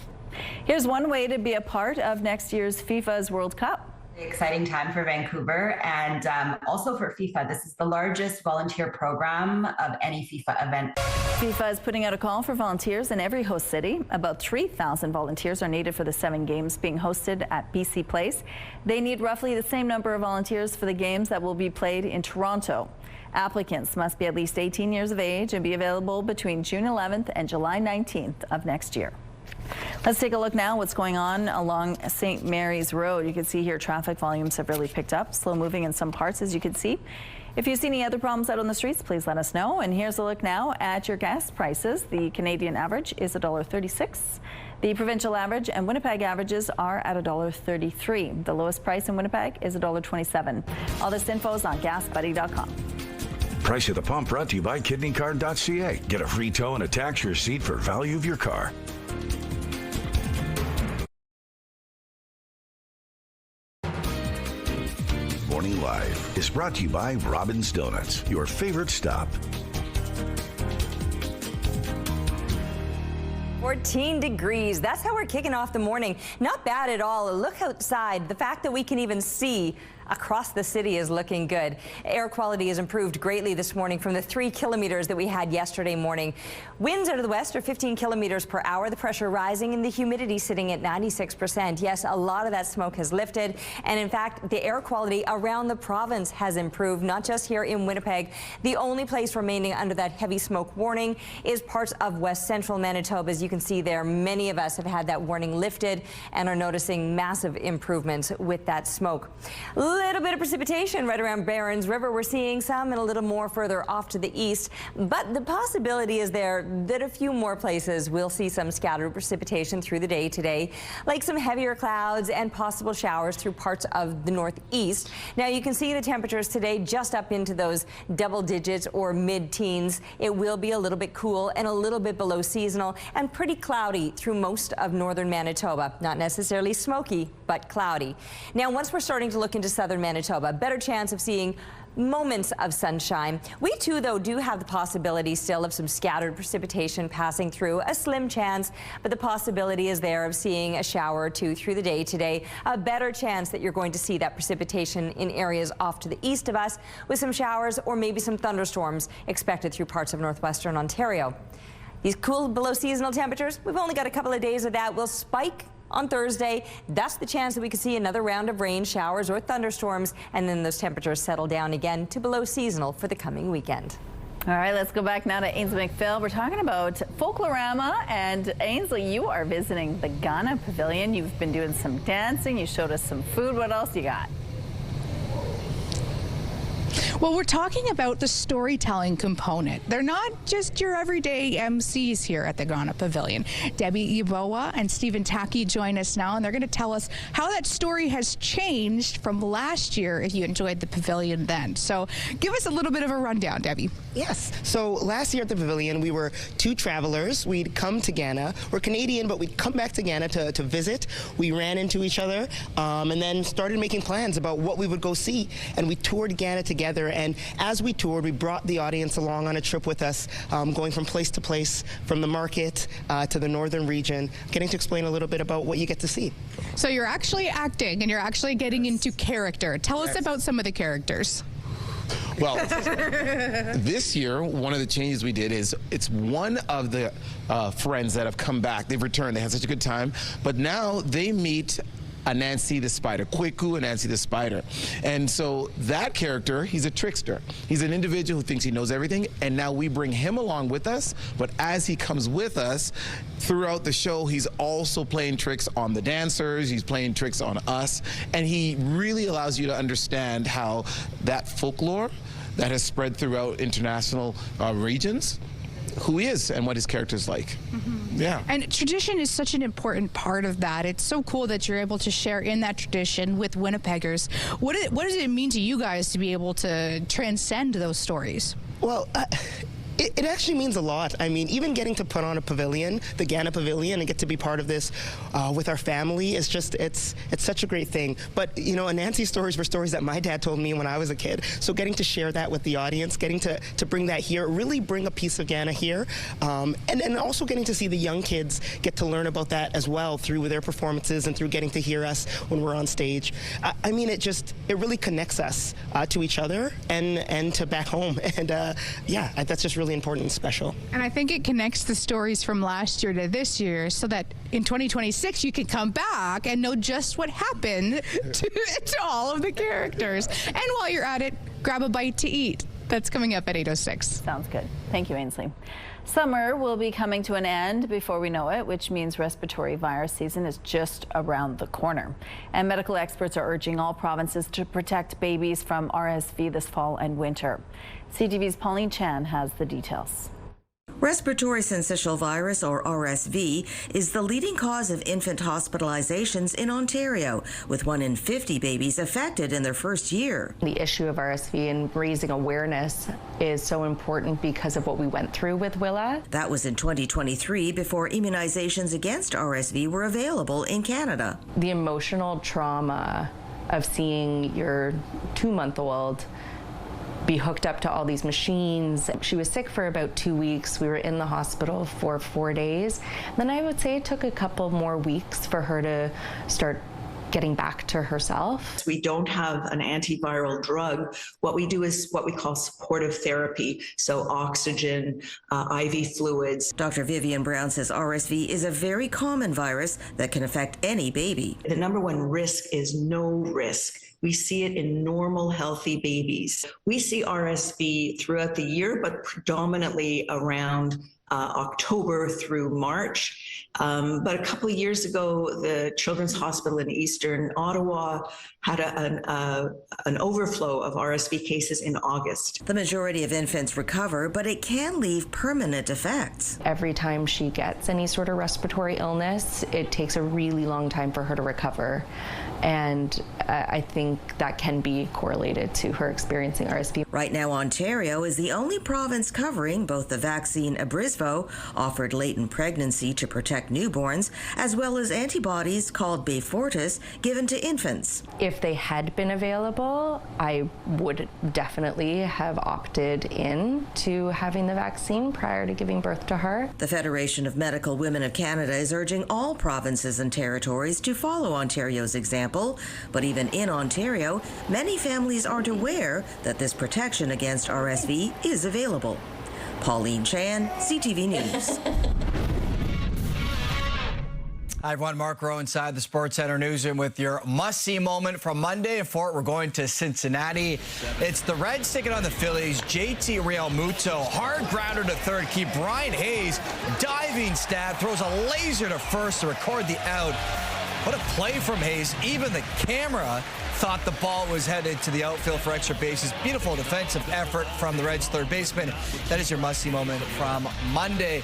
Here's one way to be a part of next year's FIFA's World Cup. Exciting time for Vancouver and also for FIFA. This is the largest volunteer program of any FIFA event. FIFA is putting out a call for volunteers in every host city. About 3,000 volunteers are needed for the 7 games being hosted at BC Place. They need roughly the same number of volunteers for the games that will be played in Toronto. Applicants must be at least 18 years of age and be available between June 11th and July 19th of next year. Let's take a look now what's going on along St. Mary's Road. You can see here traffic volumes have really picked up, slow moving in some parts, as you can see. If you see any other problems out on the streets, please let us know. And here's a look now at your gas prices. The Canadian average is $1.36. The provincial average and Winnipeg averages are at $1.33. The lowest price in Winnipeg is $1.27. All this info is on gasbuddy.com. Price at the pump brought to you by kidneycard.ca. Get a free tow and a tax receipt for value of your car. Morning Live is brought to you by Robin's Donuts, your favorite stop. 14 degrees. That's how we're kicking off the morning. Not bad at all. Look outside. The fact that we can even see across the city is looking good. Air quality has improved greatly this morning from the 3 kilometers that we had yesterday morning. Winds out of the west are 15 kilometers per hour. The pressure rising and the humidity sitting at 96%. Yes, a lot of that smoke has lifted. And in fact, the air quality around the province has improved, not just here in Winnipeg. The only place remaining under that heavy smoke warning is parts of west central Manitoba. As you can see there, many of us have had that warning lifted and are noticing massive improvements with that smoke. Little bit of precipitation right around Barons River. We're seeing some and a little more further off to the east, but the possibility is there that a few more places will see some scattered precipitation through the day today, like some heavier clouds and possible showers through parts of the northeast. Now you can see the temperatures today just up into those double digits or mid-teens. It will be a little bit cool and a little bit below seasonal and pretty cloudy through most of northern Manitoba. Not necessarily smoky, but cloudy. Now once we're starting to look into southern Manitoba, better chance of seeing moments of sunshine. We too, though, do have the possibility still of some scattered precipitation passing through, a slim chance, but the possibility is there of seeing a shower or two through the day today. A better chance that you're going to see that precipitation in areas off to the east of us with some showers or maybe some thunderstorms expected through parts of northwestern Ontario. These cool below seasonal temperatures, we've only got a couple of days of that, will spike on Thursday. That's the chance that we could see another round of rain, showers or thunderstorms, and then those temperatures settle down again to below seasonal for the coming weekend. All right, let's go back now to Ainsley McPhail. We're talking about Folklorama, and Ainsley, you are visiting the Ghana Pavilion. You've been doing some dancing. You showed us some food. What else you got? Well, we're talking about the storytelling component. They're not just your everyday MCs here at the Ghana Pavilion. Debbie Yeboah and Stephen Tacky join us now, and they're going to tell us how that story has changed from last year if you enjoyed the pavilion then. So give us a little bit of a rundown, Debbie. Yes. So last year at the pavilion, we were 2 travelers. We'd come to Ghana. We're Canadian, but we'd come back to Ghana to visit. We ran into each other and then started making plans about what we would go see. And we toured Ghana together. And as we toured, we brought the audience along on a trip with us, going from place to place, from the market to the northern region, getting to explain a little bit about what you get to see. So you're actually acting and you're actually getting into character. Tell us about some of the characters. Well, this year, one of the changes we did is it's one of the friends that have come back. They've returned. They had such a good time. But now they meet a Nancy the Spider, Kweku and Nancy the Spider. And so that character, he's a trickster. He's an individual who thinks he knows everything, and now we bring him along with us, but as he comes with us, throughout the show, he's also playing tricks on the dancers, he's playing tricks on us, and he really allows you to understand how that folklore that has spread throughout international regions, who he is and what his character's like. Mm-hmm. Yeah. And tradition is such an important part of that. It's so cool that you're able to share in that tradition with Winnipeggers. What does it mean to you guys to be able to transcend those stories? Well, it actually means a lot. I mean, even getting to put on a pavilion, the Ghana Pavilion, and get to be part of this with our family is just, it's such a great thing. But, you know, Nancy's stories were stories that my dad told me when I was a kid. So getting to share that with the audience, getting to bring that here, really bring a piece of Ghana here, and also getting to see the young kids get to learn about that as well through their performances and through getting to hear us when we're on stage. I mean, it really connects us to each other and to back home. And yeah, that's just really really important and special. And I think it connects the stories from last year to this year so that in 2026 you can come back and know just what happened to all of the characters. And while you're at it, grab a bite to eat. That's coming up at 8:06. Sounds good. Thank you, Ainsley. Summer will be coming to an end before we know it, which means respiratory virus season is just around the corner. And medical experts are urging all provinces to protect babies from RSV this fall and winter. CTV's Pauline Chan has the details. Respiratory syncytial virus, or RSV, is the leading cause of infant hospitalizations in Ontario, with 1 in 50 babies affected in their first year. The issue of RSV and raising awareness is so important because of what we went through with Willa. That was in 2023, before immunizations against RSV were available in Canada. The emotional trauma of seeing your 2-month-old be hooked up to all these machines. She was sick for about 2 weeks. We were in the hospital for 4 days. Then I would say it took a couple more weeks for her to start getting back to herself. We don't have an antiviral drug. What we do is what we call supportive therapy, so oxygen, IV fluids. Dr. Vivian Brown says RSV is a very common virus that can affect any baby. The number one risk is no risk. We see it in normal, healthy babies. We see RSV throughout the year, but predominantly around October through March. But a couple of years ago, the Children's Hospital in Eastern Ottawa had an overflow of RSV cases in August. The majority of infants recover, but it can leave permanent effects. Every time she gets any sort of respiratory illness, it takes a really long time for her to recover. And I think that can be correlated to her experiencing RSV. Right now, Ontario is the only province covering both the vaccine Abrysvo, offered late in pregnancy to protect newborns, as well as antibodies called Beyfortus, given to infants. If they had been available, I would definitely have opted in to having the vaccine prior to giving birth to her. The Federation of Medical Women of Canada is urging all provinces and territories to follow Ontario's example. But even in Ontario, many families aren't aware that this protection against RSV is available. Pauline Chan, CTV News. Hi everyone, Mark Rowe inside the Sports Center newsroom with your must-see moment from Monday. For it, we're going to Cincinnati. It's the Reds taking on the Phillies. JT Realmuto, hard grounder to third. Keep Brian Hayes, diving stab, throws a laser to first to record the out. What a play from Hayes. Even the camera thought the ball was headed to the outfield for extra bases. Beautiful defensive effort from the Reds' third baseman. That is your must-see moment from Monday.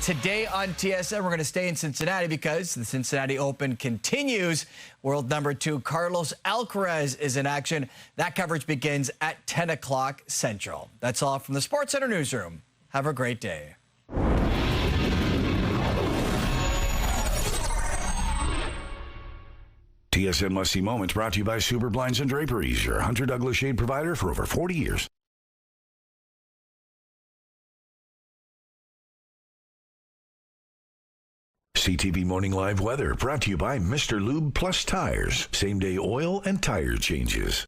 Today on TSN, we're going to stay in Cincinnati because the Cincinnati Open continues. World number 2 Carlos Alcaraz is in action. That coverage begins at 10 o'clock Central. That's all from the Sports Center newsroom. Have a great day. TSN Must-See Moments brought to you by Super Blinds and Draperies, your Hunter Douglas shade provider for over 40 years. CTV Morning Live Weather brought to you by Mr. Lube Plus Tires. Same-day oil and tire changes.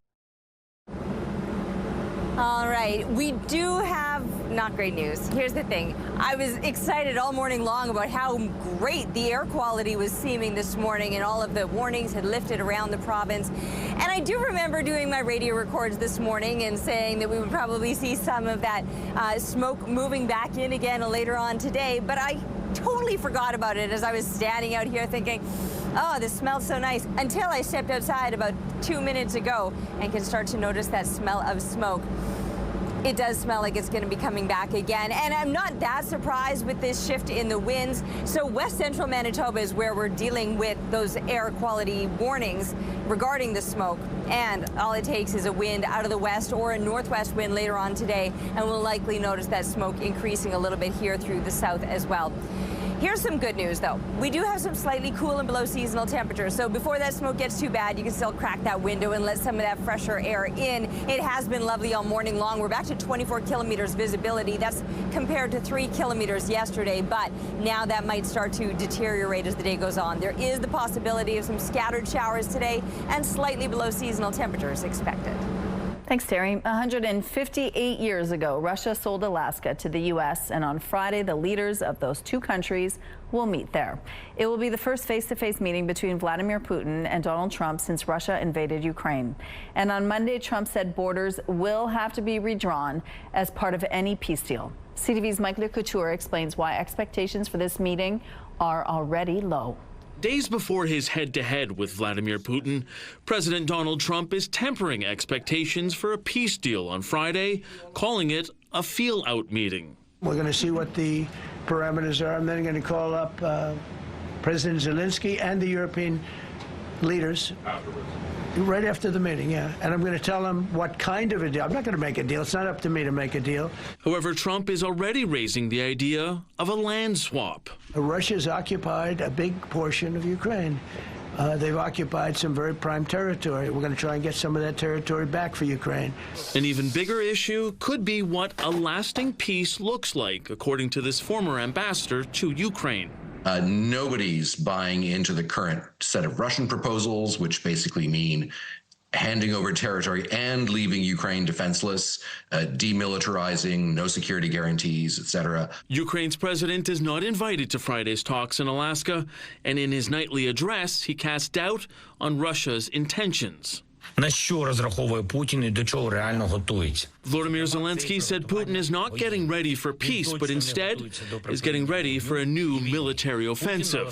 All right, we do have not great news. Here's the thing. I was excited all morning long about how great the air quality was seeming this morning, and all of the warnings had lifted around the province. And I do remember doing my radio records this morning and saying that we would probably see some of that smoke moving back in again later on today, but I totally forgot about it as I was standing out here thinking, oh, this smells so nice, until I stepped outside about 2 minutes ago and can start to notice that smell of smoke. It does smell like it's going to be coming back again, and I'm not that surprised with this shift in the winds. So west central Manitoba is where we're dealing with those air quality warnings regarding the smoke, and all it takes is a wind out of the west or a northwest wind later on today, and we'll likely notice that smoke increasing a little bit here through the south as well. Here's some good news, though. We do have some slightly cool and below seasonal temperatures, so before that smoke gets too bad, you can still crack that window and let some of that fresher air in. It has been lovely all morning long. We're back to 24 kilometers visibility. That's compared to 3 kilometers yesterday, but now that might start to deteriorate as the day goes on. There is the possibility of some scattered showers today and slightly below seasonal temperatures expected. Thanks, Terry. 158 years ago, Russia sold Alaska to the U.S., and on Friday, the leaders of those two countries will meet there. It will be the first face-to-face meeting between Vladimir Putin and Donald Trump since Russia invaded Ukraine. And on Monday, Trump said borders will have to be redrawn as part of any peace deal. CTV's Mike Le Couture explains why expectations for this meeting are already low. Days before his head-to-head with Vladimir Putin, President Donald Trump is tempering expectations for a peace deal on Friday, calling it a feel-out meeting. We're going to see what the parameters are. I'm then going to call up President Zelensky and the European leaders right after the meeting, yeah. And I'm going to tell them what kind of a deal. I'm not going to make a deal. It's not up to me to make a deal. However, Trump is already raising the idea of a land swap. Russia's occupied a big portion of Ukraine. They've occupied some very prime territory. We're going to try and get some of that territory back for Ukraine. An even bigger issue could be what a lasting peace looks like, according to this former ambassador to Ukraine. Nobody's buying into the current set of Russian proposals, which basically mean handing over territory and leaving Ukraine defenseless, demilitarizing, no security guarantees, etc. Ukraine's president is not invited to Friday's talks in Alaska, and in his nightly address, he cast doubt on Russia's intentions. На що розраховує Путін і до чого реально готується? Vladimir Zelensky said Putin is not getting ready for peace, but instead is getting ready for a new military offensive.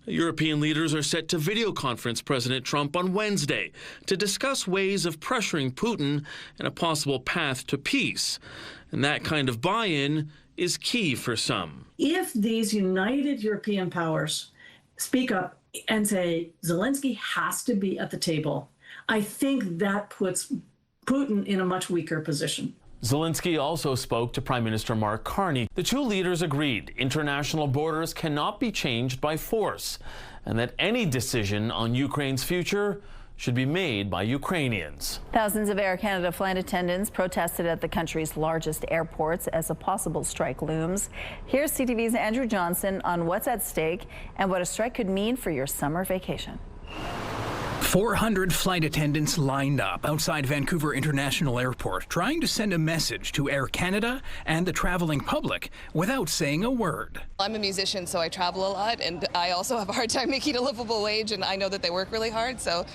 European leaders are set to video conference President Trump on Wednesday to discuss ways of pressuring Putin and a possible path to peace. And that kind of buy-in is key for some. If these united European powers speak up and say Zelensky has to be at the table, I think that puts Putin in a much weaker position. Zelensky also spoke to Prime Minister Mark Carney. The two leaders agreed international borders cannot be changed by force, and that any decision on Ukraine's future should be made by Ukrainians. Thousands of Air Canada flight attendants protested at the country's largest airports as a possible strike looms. Here's CTV's Andrew Johnson on what's at stake and what a strike could mean for your summer vacation. 400 flight attendants lined up outside Vancouver International Airport, trying to send a message to Air Canada and the traveling public without saying a word. I'm a musician, so I travel a lot, and I also have a hard time making a livable wage, and I know that they work really hard, so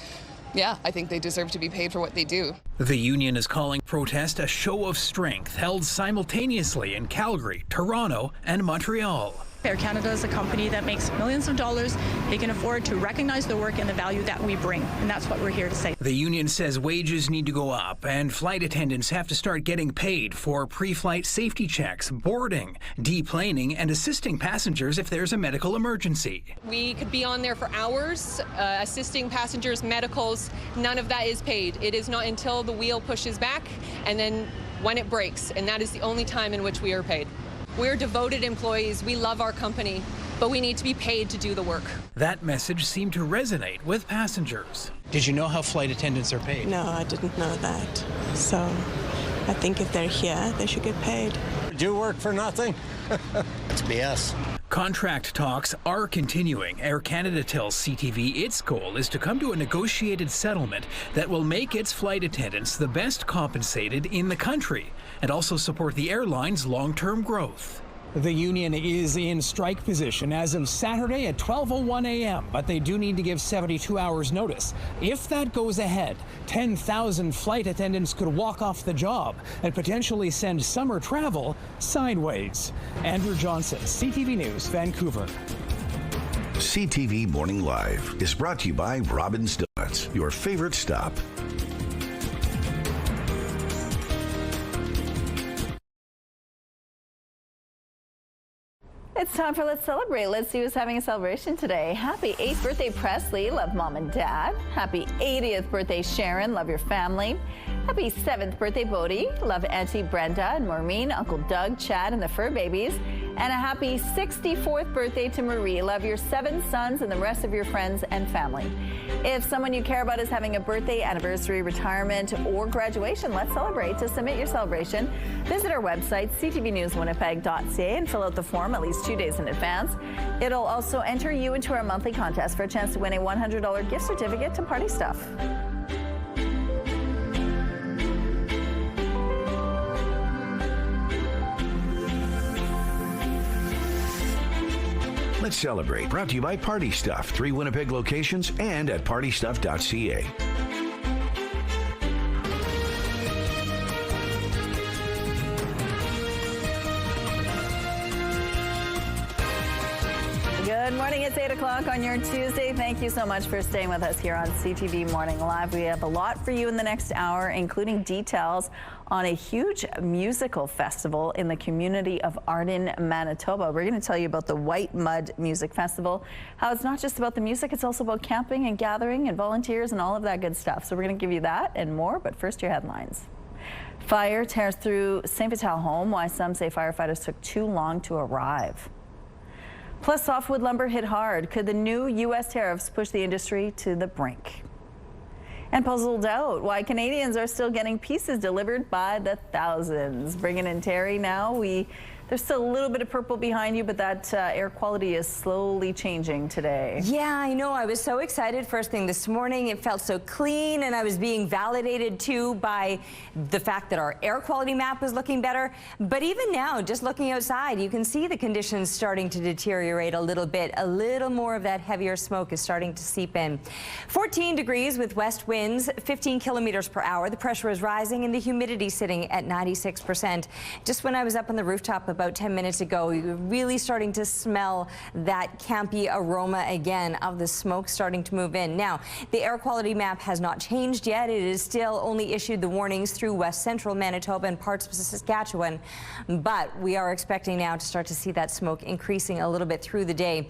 yeah, I think they deserve to be paid for what they do. The union is calling protest a show of strength held simultaneously in Calgary, Toronto, and Montreal. Air Canada is a company that makes millions of dollars. They can afford to recognize the work and the value that we bring, and that's what we're here to say. The union says wages need to go up, and flight attendants have to start getting paid for pre-flight safety checks, boarding, deplaning, and assisting passengers if there's a medical emergency. We could be on there for hours, assisting passengers, medicals. None of that is paid. It is not until the wheel pushes back and then when it breaks, and that is the only time in which we are paid. We're devoted employees. We love our company, but we need to be paid to do the work. That message seemed to resonate with passengers. Did you know how flight attendants are paid? No, I didn't know that. So I think if they're here, they should get paid. Do work for nothing? It's BS. Contract talks are continuing. Air Canada tells CTV its goal is to come to a negotiated settlement that will make its flight attendants the best compensated in the country and also support the airline's long-term growth. The union is in strike position as of Saturday at 12:01 a.m., but they do need to give 72 hours notice. If that goes ahead, 10,000 flight attendants could walk off the job and potentially send summer travel sideways. Andrew Johnson, CTV News, Vancouver. CTV Morning Live is brought to you by Robin's Donuts, your favorite stop. It's time for Let's Celebrate. Let's see who's having a celebration today. Happy 8th birthday, Presley. Love Mom and Dad. Happy 80th birthday, Sharon. Love your family. Happy 7th birthday, Bodie. Love Auntie Brenda and Maureen, Uncle Doug, Chad, and the fur babies. And a happy 64th birthday to Marie. Love your 7 sons and the rest of your friends and family. If someone you care about is having a birthday, anniversary, retirement, or graduation, let's celebrate. To submit your celebration, visit our website, ctvnewswinnipeg.ca, and fill out the form at least 2 days in advance. It'll also enter you into our monthly contest for a chance to win a $100 gift certificate to Party Stuff. Let's celebrate. Brought to you by Party Stuff. 3 Winnipeg locations and at partystuff.ca. Good morning. It's 8 o'clock on your Tuesday. Thank you so much for staying with us here on CTV Morning Live. We have a lot for you in the next hour, including details on a huge musical festival in the community of Arden, Manitoba. We're going to tell you about the White Mud Music Festival, how it's not just about the music, it's also about camping and gathering and volunteers and all of that good stuff. So we're going to give you that and more, but first your headlines. Fire tears through St. Vital home, why some say firefighters took too long to arrive. Plus, softwood lumber hit hard. Could the new U.S. tariffs push the industry to the brink? And puzzled out why Canadians are still getting pieces delivered by the thousands. Bringing in Terry now. There's still a little bit of purple behind you, but that air quality is slowly changing today. Yeah, I know. I was so excited first thing this morning. It felt so clean, and I was being validated too by the fact that our air quality map was looking better. But even now, just looking outside, you can see the conditions starting to deteriorate a little bit. A little more of that heavier smoke is starting to seep in. 14 degrees with west winds, 15 kilometers per hour. The pressure is rising and the humidity sitting at 96%. Just when I was up on the rooftop about 10 minutes ago, you were really starting to smell that campy aroma again of the smoke starting to move in. Now, the air quality map has not changed yet. It is still only issued the warnings through west central Manitoba and parts of Saskatchewan, but we are expecting now to start to see that smoke increasing a little bit through the day.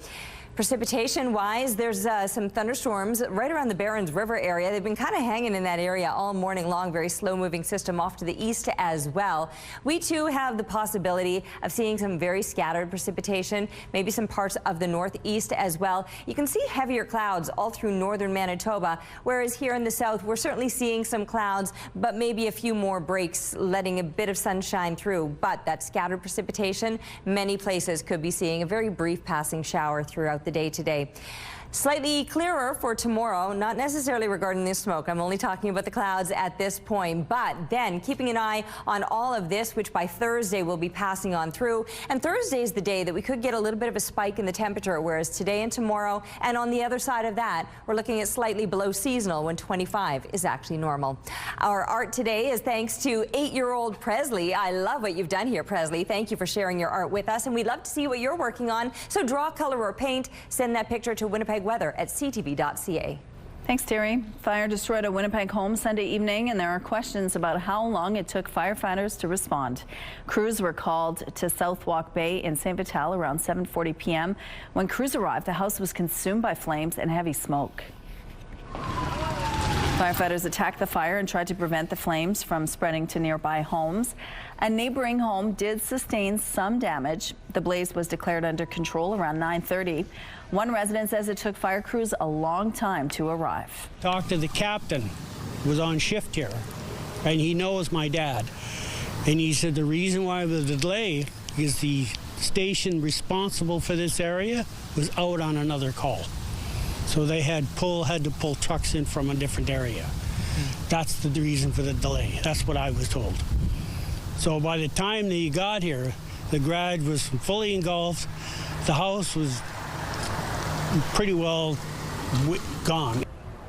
Precipitation-wise, there's some thunderstorms right around the Barons River area. They've been kind of hanging in that area all morning long. Very slow-moving system off to the east as well. We, too, have the possibility of seeing some very scattered precipitation, maybe some parts of the northeast as well. You can see heavier clouds all through northern Manitoba, whereas here in the south, we're certainly seeing some clouds, but maybe a few more breaks, letting a bit of sunshine through. But that scattered precipitation, many places could be seeing a very brief passing shower throughout the day today. Slightly clearer for tomorrow, not necessarily regarding this smoke. I'm only talking about the clouds at this point, but then keeping an eye on all of this, which by Thursday will be passing on through. And Thursday is the day that we could get a little bit of a spike in the temperature, whereas today and tomorrow, and on the other side of that, we're looking at slightly below seasonal when 25 is actually normal. Our art today is thanks to 8-year-old Presley. I love what you've done here, Presley. Thank you for sharing your art with us, and we'd love to see what you're working on. So draw, color, or paint. Send that picture to Winnipeg Weather at ctv.ca. Thanks, Terry. Fire destroyed a Winnipeg home Sunday evening, and there are questions about how long it took firefighters to respond. Crews were called to South Walk Bay in St. Vital around 7:40 p.m. When crews arrived, the house was consumed by flames and heavy smoke. Firefighters attacked the fire and tried to prevent the flames from spreading to nearby homes. A neighboring home did sustain some damage. The blaze was declared under control around 9:30. One resident says it took fire crews a long time to arrive. Talked to the captain, who was on shift here, and he knows my dad. And he said the reason why the delay is the station responsible for this area was out on another call. So they had to pull trucks in from a different area. That's the reason for the delay. That's what I was told. So by the time that he got here, the garage was fully engulfed. The house was pretty well gone.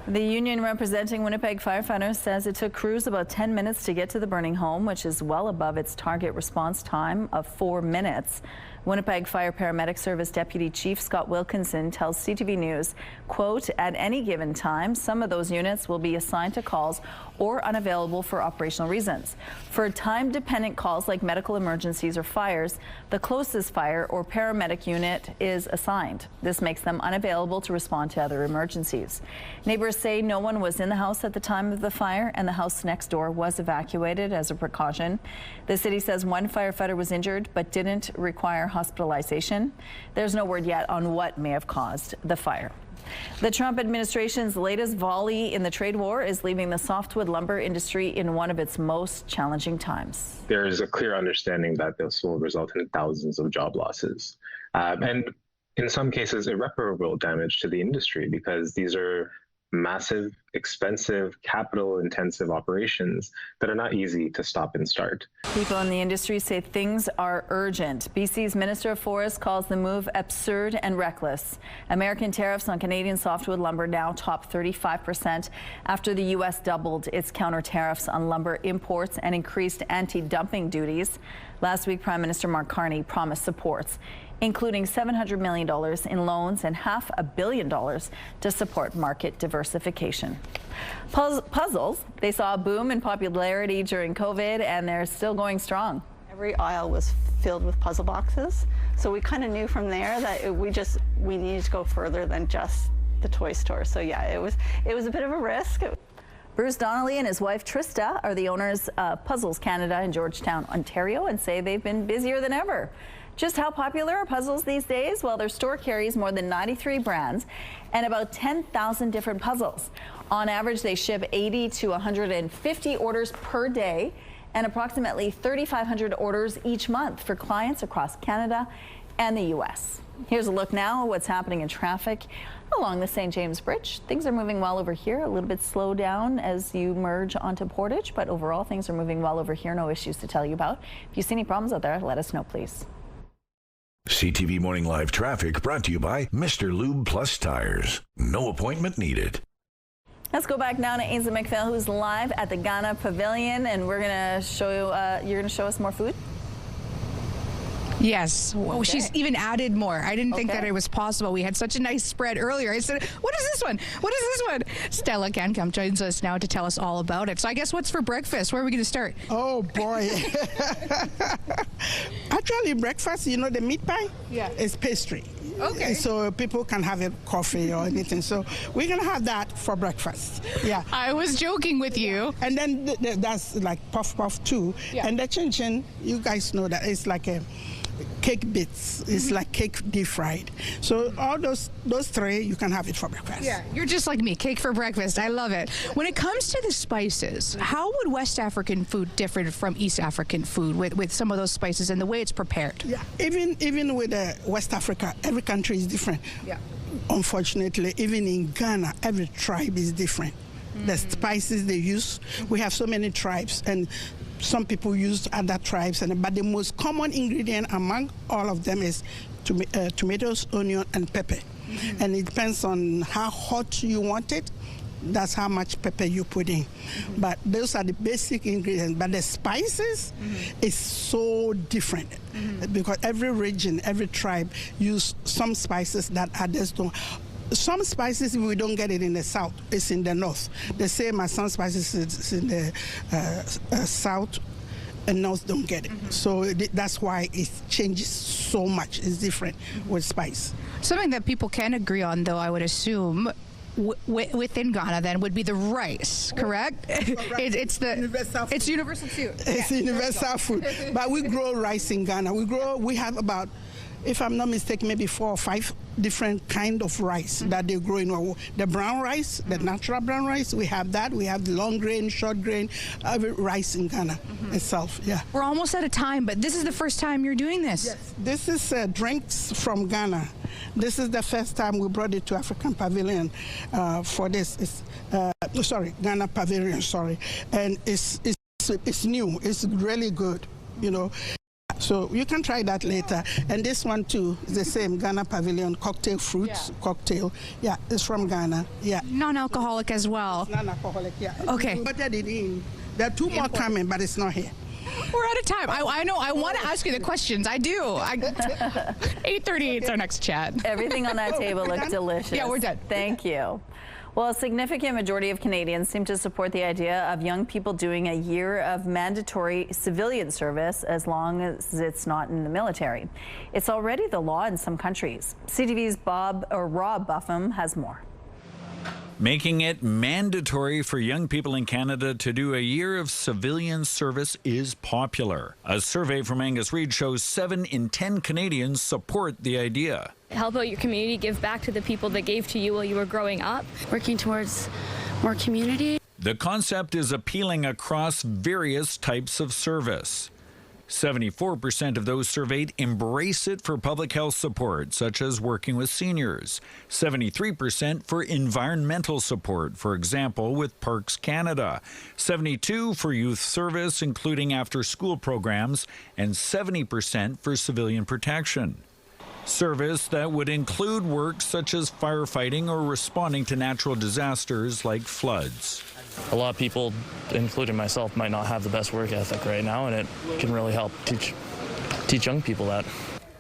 The union representing Winnipeg firefighters says it took crews about 10 minutes to get to the burning home, which is well above its target response time of 4 minutes. Winnipeg Fire Paramedic Service Deputy Chief Scott Wilkinson tells CTV News, quote, at any given time, some of those units will be assigned to calls or unavailable for operational reasons. For time-dependent calls like medical emergencies or fires, the closest fire or paramedic unit is assigned. This makes them unavailable to respond to other emergencies. Neighbors say no one was in the house at the time of the fire, and the house next door was evacuated as a precaution. The city says one firefighter was injured but didn't require hospitalization. There's no word yet on what may have caused the fire. The Trump administration's latest volley in the trade war is leaving the softwood lumber industry in one of its most challenging times. There is a clear understanding that this will result in thousands of job losses. And in some cases, irreparable damage to the industry, because these are massive, expensive, capital-intensive operations that are not easy to stop and start. People in the industry say things are urgent. BC's Minister of Forests calls the move absurd and reckless. American tariffs on Canadian softwood lumber now top 35% after the U.S. doubled its counter tariffs on lumber imports and increased anti-dumping duties. Last week, Prime Minister Mark Carney promised supports, including $700 million in loans and $500 million to support market diversification. Puzzles, they saw a boom in popularity during COVID, and they're still going strong. Every aisle was filled with puzzle boxes, so we kind of knew from there that we needed to go further than just the toy store. So yeah, it was a bit of a risk. Bruce Donnelly and his wife Trista are the owners of Puzzles Canada in Georgetown, Ontario, and say they've been busier than ever. Just how popular are puzzles these days? Well, their store carries more than 93 brands and about 10,000 different puzzles. On average, they ship 80 to 150 orders per day and approximately 3,500 orders each month for clients across Canada and the U.S. Here's a look now at what's happening in traffic along the St. James Bridge. Things are moving well over here, a little bit slow down as you merge onto Portage, but overall things are moving well over here. No issues to tell you about. If you see any problems out there, let us know, please. CTV Morning Live Traffic brought to you by Mr. Lube Plus Tires. No appointment needed. Let's go back now to Ainsley McPhail, who's live at the Ghana Pavilion, and we're going to show you, you're going to show us more food? Yes. Well, she's even added more. I didn't think that it was possible. We had such a nice spread earlier. I said, what is this one? What is this one? Stella Cancom joins us now to tell us all about it. So I guess what's for breakfast? Where are we going to start? Oh, boy. Actually, breakfast, you know, the meat pie? Yeah. It's pastry. Okay. So people can have a coffee or anything. So we're going to have that for breakfast. Yeah. I was joking with you. And then that's like puff too. Yeah. And the chin chin, you guys know that it's like a cake bits. It's like cake deep fried. So all those three, you can have it for breakfast. Yeah, you're just like me, cake for breakfast. I love it. When it comes to the spices, how would West African food differ from East African food with some of those spices and the way it's prepared? Yeah, even with West Africa, every country is different. Yeah. Unfortunately, even in Ghana, every tribe is different. The spices they use, we have so many tribes, and some people use other tribes, but the most common ingredient among all of them is tomatoes, onion, and pepper. And it depends on how hot you want it. That's how much pepper you put in. But those are the basic ingredients. But the spices is so different because every region, every tribe use some spices that others don't. Some spices we don't get it in the south, it's in the north. The same as some spices is in the south and north don't get it. So that's why it changes so much. It's different with spice. Something that people can agree on, though, I would assume, within Ghana then would be the rice, correct? It's universal too. It's universal food. But we grow rice in Ghana. We have about, if I'm not mistaken, maybe 4 or 5 different kind of rice that they grow in. The brown rice, the natural brown rice, we have that. We have the long grain, short grain, rice in Ghana itself, yeah. We're almost out of time, but this is the first time you're doing this. Yes, this is drinks from Ghana. This is the first time we brought it to African Pavilion for this. Ghana Pavilion, sorry. And it's new, it's really good, you know. So you can try that later. And this one too is the same, Ghana Pavilion cocktail fruits cocktail. Yeah, it's from Ghana. Yeah. Non-alcoholic as well. It's non-alcoholic, yeah. Okay. But there are 2 more coming, but it's not here. We're out of time. I know. I want to ask you the questions. I do. 8:38 is our next chat. Everything on that table looks delicious. Yeah, we're done. Thank you. Well, a significant majority of Canadians seem to support the idea of young people doing a year of mandatory civilian service as long as it's not in the military. It's already the law in some countries. CTV's Rob Buffum has more. Making it mandatory for young people in Canada to do a year of civilian service is popular. A survey from Angus Reid shows 7 in 10 Canadians support the idea. Help out your community, give back to the people that gave to you while you were growing up. Working towards more community. The concept is appealing across various types of service. 74% of those surveyed embrace it for public health support, such as working with seniors. 73% for environmental support, for example, with Parks Canada. 72% for youth service, including after-school programs, and 70% for civilian protection. Service that would include work such as firefighting or responding to natural disasters like floods. A lot of people, including myself, might not have the best work ethic right now, and it can really help teach young people that.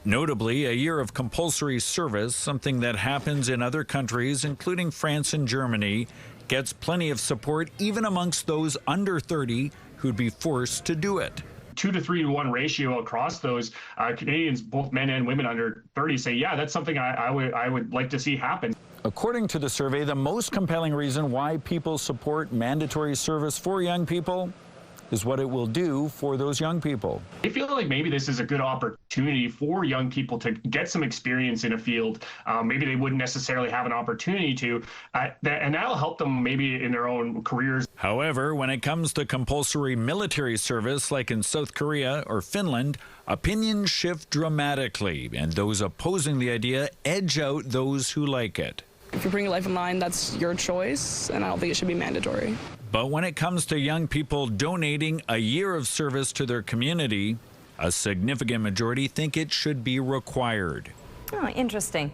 Notably, a year of compulsory service, something that happens in other countries, including France and Germany, gets plenty of support even amongst those under 30 who'd be forced to do it. 2 to 3 to 1 ratio across those Canadians, both men and women under 30, say, yeah, that's something I would like to see happen. According to the survey, the most compelling reason why people support mandatory service for young people is what it will do for those young people. I feel like maybe this is a good opportunity for young people to get some experience in a field. Maybe they wouldn't necessarily have an opportunity to, and that'll help them maybe in their own careers. However, when it comes to compulsory military service, like in South Korea or Finland, opinions shift dramatically, and those opposing the idea edge out those who like it. If you're putting your life in line, that's your choice, and I don't think it should be mandatory. But when it comes to young people donating a year of service to their community, a significant majority think it should be required. Oh, interesting.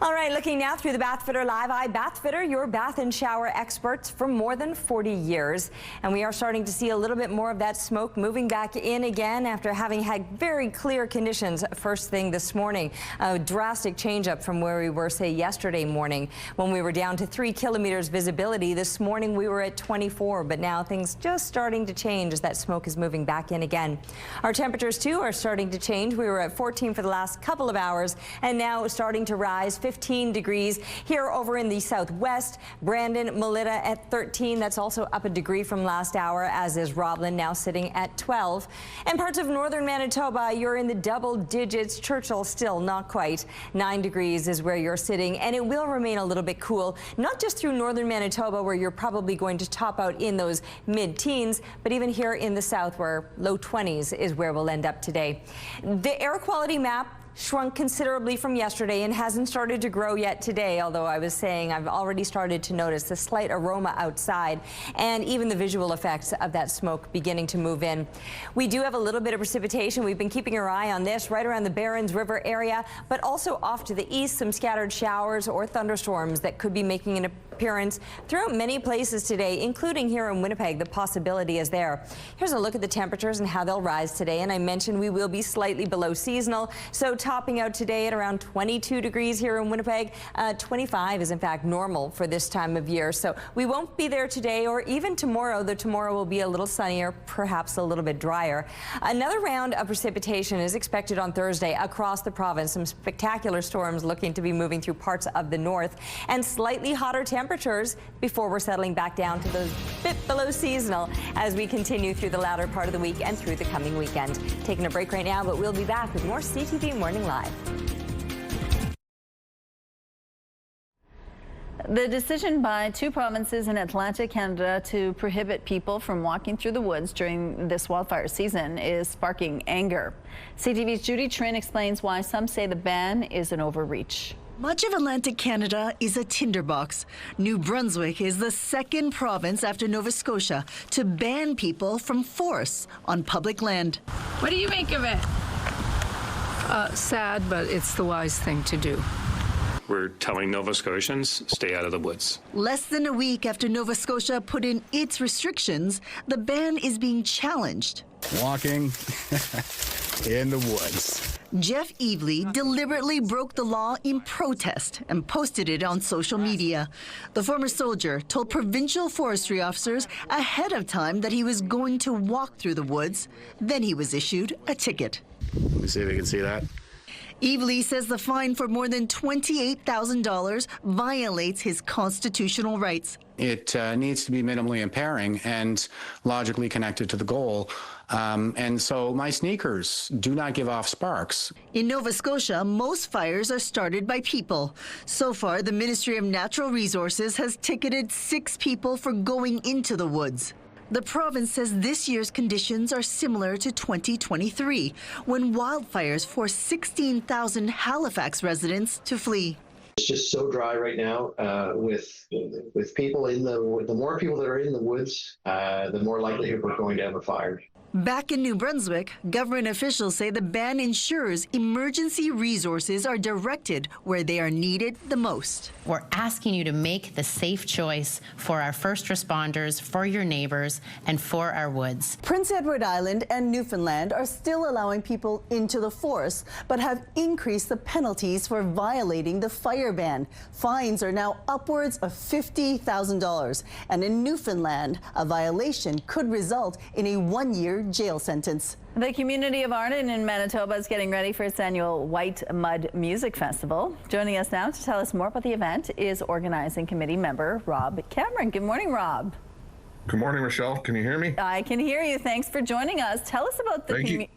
All right, looking now through the Bathfitter Live Eye. Bathfitter, your bath and shower experts for more than 40 years. And we are starting to see a little bit more of that smoke moving back in again after having had very clear conditions first thing this morning. A drastic change up from where we were, say, yesterday morning when we were down to 3 kilometers visibility. This morning we were at 24, but now things just starting to change as that smoke is moving back in again. Our temperatures, too, are starting to change. We were at 14 for the last couple of hours, and now starting to rise 15 degrees here over in the southwest. Brandon, Melita at 13. That's also up a degree from last hour, as is Roblin, now sitting at 12. And parts of northern Manitoba, you're in the double digits. Churchill still not quite. 9 degrees is where you're sitting, and it will remain a little bit cool, not just through northern Manitoba, where you're probably going to top out in those mid-teens, but even here in the south, where low 20s is where we'll end up today. The air quality map shrunk considerably from yesterday and hasn't started to grow yet today, although I was saying I've already started to notice the slight aroma outside and even the visual effects of that smoke beginning to move in. We do have a little bit of precipitation. We've been keeping our eye on this right around the Barrens River area, but also off to the east, some scattered showers or thunderstorms that could be making an appearance throughout many places today, including here in Winnipeg. The possibility is there. Here's a look at the temperatures and how they'll rise today. And I mentioned we will be slightly below seasonal, so topping out today at around 22 degrees here in Winnipeg. 25 is in fact normal for this time of year, so we won't be there today or even tomorrow, though tomorrow will be a little sunnier, perhaps a little bit drier. Another round of precipitation is expected on Thursday across the province. Some spectacular storms looking to be moving through parts of the north, and slightly hotter temperatures before we're settling back down to those bit below seasonal as we continue through the latter part of the week and through the coming weekend. Taking a break right now, but we'll be back with more CTV Morning Live. The decision by 2 provinces in Atlantic Canada to prohibit people from walking through the woods during this wildfire season is sparking anger. CTV's Judy Trin explains why some say the ban is an overreach. Much of Atlantic Canada is a tinderbox. New Brunswick is the second province after Nova Scotia to ban people from force on public land. What do you make of it? Sad, but it's the wise thing to do. We're telling Nova Scotians, stay out of the woods. Less than a week after Nova Scotia put in its restrictions, the ban is being challenged. Walking in the woods. Jeff Evely deliberately broke the law in protest and posted it on social media. The former soldier told provincial forestry officers ahead of time that he was going to walk through the woods. Then he was issued a ticket. Let me see if we can see that. Evely says the fine for more than $28,000 violates his constitutional rights. It needs to be minimally impairing and logically connected to the goal. And so my sneakers do not give off sparks. In Nova Scotia, most fires are started by people. So far, the Ministry of Natural Resources has ticketed 6 people for going into the woods. The province says this year's conditions are similar to 2023, when wildfires forced 16,000 Halifax residents to flee. It's just so dry right now. With people in the more people that are in the woods, the more likelihood we're going to have a fire. Back in New Brunswick, government officials say the ban ensures emergency resources are directed where they are needed the most. We're asking you to make the safe choice for our first responders, for your neighbors, and for our woods. Prince Edward Island and Newfoundland are still allowing people into the forest, but have increased the penalties for violating the fire ban. Fines are now upwards of $50,000. And in Newfoundland, a violation could result in a one-year jail sentence. The community of Arden in Manitoba is getting ready for its annual White Mud Music Festival. Joining us now to tell us more about the event is organizing committee member Rob Cameron. Good morning, Rob. Good morning, Michelle. Can you hear me? I can hear you. Thanks for joining us. Tell us about the community.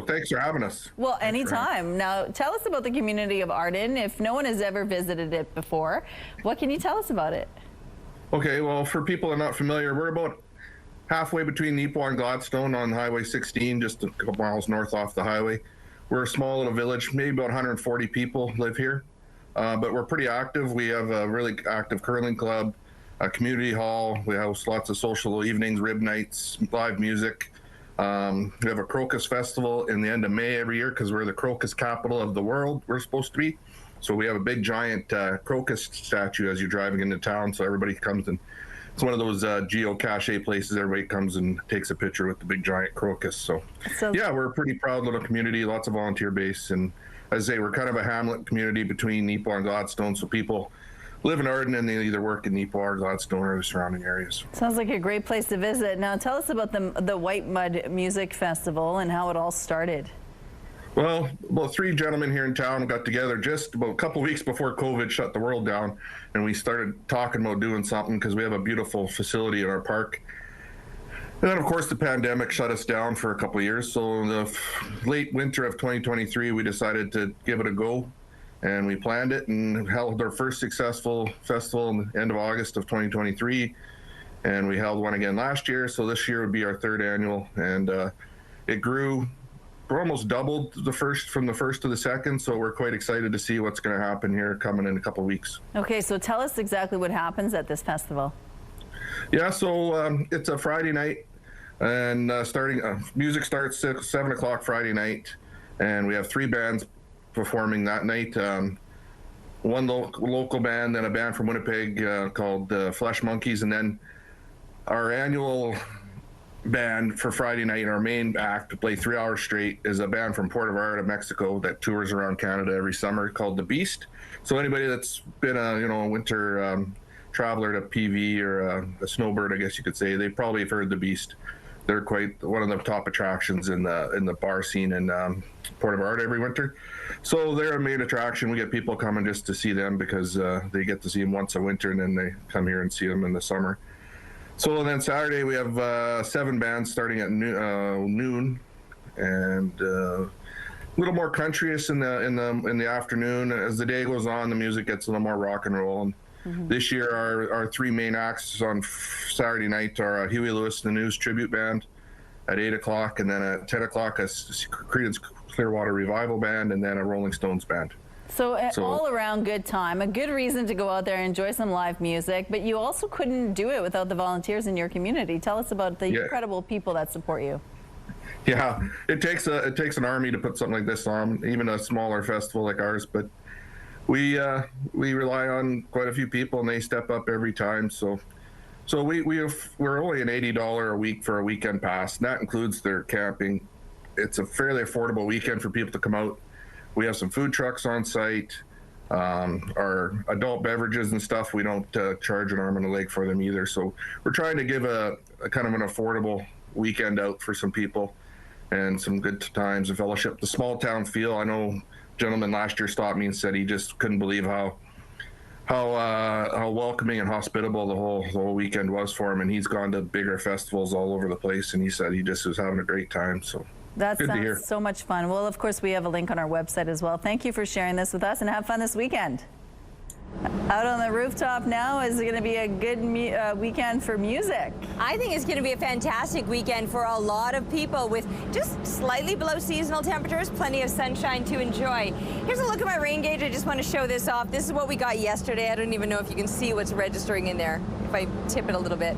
Thanks for having us. Well, anytime. Now, tell us about the community of Arden. If no one has ever visited it before, what can you tell us about it? Okay, well, for people that are not familiar, we're about halfway between Neepawa and Gladstone on Highway 16, just a couple miles north off the highway. We're a small little village, maybe about 140 people live here, but we're pretty active. We have a really active curling club, a community hall. We host lots of social evenings, rib nights, live music. We have a crocus festival in the end of May every year because we're the crocus capital of the world, we're supposed to be. So we have a big giant crocus statue as you're driving into town, so everybody comes and it's one of those geocache places. Everybody comes and takes a picture with the big giant crocus. So yeah, we're a pretty proud little community, lots of volunteer base. And as I say, we're kind of a hamlet community between Neepawa and Gladstone. So people live in Arden and they either work in Neepawa or Gladstone or the surrounding areas. Sounds like a great place to visit. Now tell us about the White Mud Music Festival and how it all started. Well, about 3 gentlemen here in town got together just about a couple of weeks before COVID shut the world down, and we started talking about doing something because we have a beautiful facility in our park. And then, of course, the pandemic shut us down for a couple of years. So in the late winter of 2023, we decided to give it a go, and we planned it and held our first successful festival in the end of August of 2023, and we held one again last year. So this year would be our 3rd annual, and it grew. We're almost doubled from the first to the second, so we're quite excited to see what's going to happen here coming in a couple of weeks. Okay, so tell us exactly what happens at this festival. Yeah, so it's a Friday night, and music starts 7 o'clock Friday night, and we have 3 bands performing that night. One local band, then a band from Winnipeg called Flesh Monkeys, and then our annual band for Friday night, our main act to play 3 hours straight, is a band from Puerto Vallarta, Mexico, that tours around Canada every summer called The Beast. So anybody that's been a winter traveler to PV or a snowbird, I guess you could say, they probably have heard The Beast. They're quite one of the top attractions in the bar scene in Puerto Vallarta every winter. So they're a main attraction. We get people coming just to see them because they get to see them once a winter, and then they come here and see them in the summer. So then Saturday we have 7 bands starting at noon, and a little more countryish in the afternoon. As the day goes on, the music gets a little more rock and roll. And this year our 3 main acts on Saturday night are Huey Lewis and the News tribute band at 8 o'clock, and then at 10 o'clock a Creedence Clearwater Revival band, and then a Rolling Stones band. So all around good time, a good reason to go out there and enjoy some live music, but you also couldn't do it without the volunteers in your community. Tell us about the incredible people that support you. Yeah, it takes an army to put something like this on, even a smaller festival like ours, but we rely on quite a few people, and they step up every time. So we're only an $80 a week for a weekend pass, and that includes their camping. It's a fairly affordable weekend for people to come out. We have some food trucks on site. Our adult beverages and stuff, we don't charge an arm and a leg for them either. So we're trying to give a kind of an affordable weekend out for some people and some good times and fellowship. The small town feel. I know a gentleman last year stopped me and said he just couldn't believe how welcoming and hospitable the whole weekend was for him. And he's gone to bigger festivals all over the place, and he said he just was having a great time. So that sounds so much fun. Well, of course, we have a link on our website as well. Thank you for sharing this with us, and have fun this weekend. Out on the rooftop now, is it going to be a good weekend for music? I think it's going to be a fantastic weekend for a lot of people with just slightly below seasonal temperatures, plenty of sunshine to enjoy. Here's a look at my rain gauge. I just want to show this off. This is what we got yesterday. I don't even know if you can see what's registering in there if I tip it a little bit.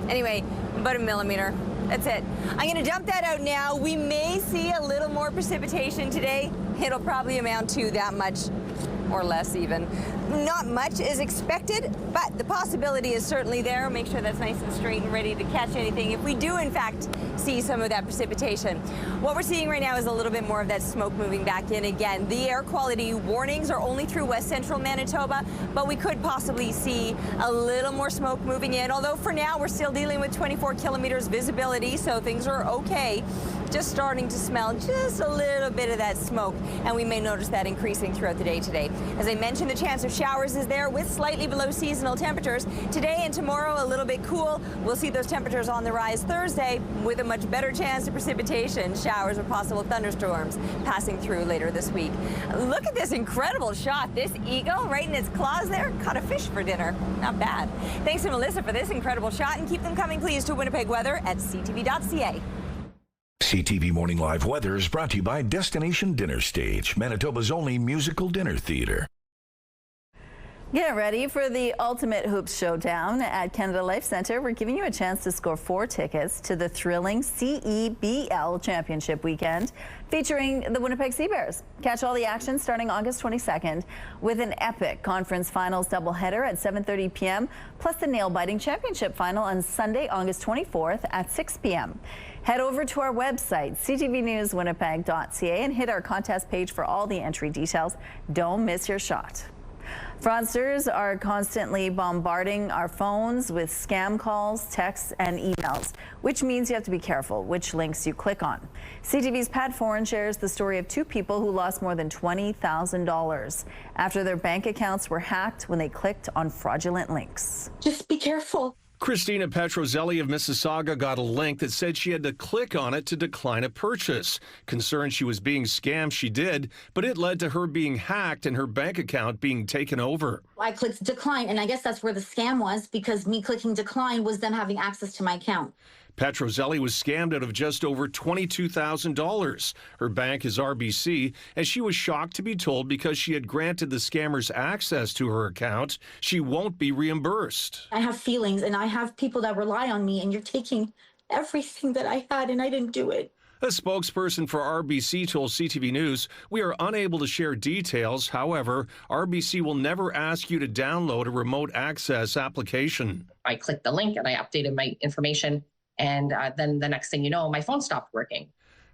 Anyway, about 1 millimeter. That's it. I'm going to dump that out now. We may see a little more precipitation today. It'll probably amount to that much or less even. Not much is expected, but the possibility is certainly there. Make sure that's nice and straight and ready to catch anything if we do in fact see some of that precipitation. What we're seeing right now is a little bit more of that smoke moving back in again. The air quality warnings are only through west central Manitoba, but we could possibly see a little more smoke moving in, although for now we're still dealing with 24 kilometers visibility, so things are okay. Just starting to smell just a little bit of that smoke, and we may notice that increasing throughout the day today. As I mentioned, the chance of showers is there with slightly below seasonal temperatures. Today and tomorrow a little bit cool. We'll see those temperatures on the rise Thursday with a much better chance of precipitation, showers or possible thunderstorms passing through later this week. Look at this incredible shot. This eagle right in its claws there caught a fish for dinner. Not bad. Thanks to Melissa for this incredible shot, and keep them coming please to Winnipeg weather at ctv.ca. CTV Morning Live Weather is brought to you by Destination Dinner Stage, Manitoba's only musical dinner theater. Get ready for the ultimate hoops showdown at Canada Life Centre. We're giving you a chance to score 4 tickets to the thrilling CEBL Championship Weekend featuring the Winnipeg Sea Bears. Catch all the action starting August 22nd with an epic conference finals doubleheader at 7:30 p.m. plus the nail-biting championship final on Sunday, August 24th at 6 p.m. Head over to our website, ctvnewswinnipeg.ca, and hit our contest page for all the entry details. Don't miss your shot. Fraudsters are constantly bombarding our phones with scam calls, texts, and emails, which means you have to be careful which links you click on. CTV's Pat Foran shares the story of 2 people who lost more than $20,000 after their bank accounts were hacked when they clicked on fraudulent links. Just be careful. Christina Petrozelli of Mississauga got a link that said she had to click on it to decline a purchase. Concerned she was being scammed, she did, but it led to her being hacked and her bank account being taken over. I clicked decline, and I guess that's where the scam was, because me clicking decline was them having access to my account. Petrozelli was scammed out of just over $22,000. Her bank is RBC, and she was shocked to be told because she had granted the scammers access to her account, she won't be reimbursed. I have feelings, and I have people that rely on me, and you're taking everything that I had, and I didn't do it. A spokesperson for RBC told CTV News, "We are unable to share details. However, RBC will never ask you to download a remote access application." I clicked the link and I updated my information. And then the next thing you know, my phone stopped working.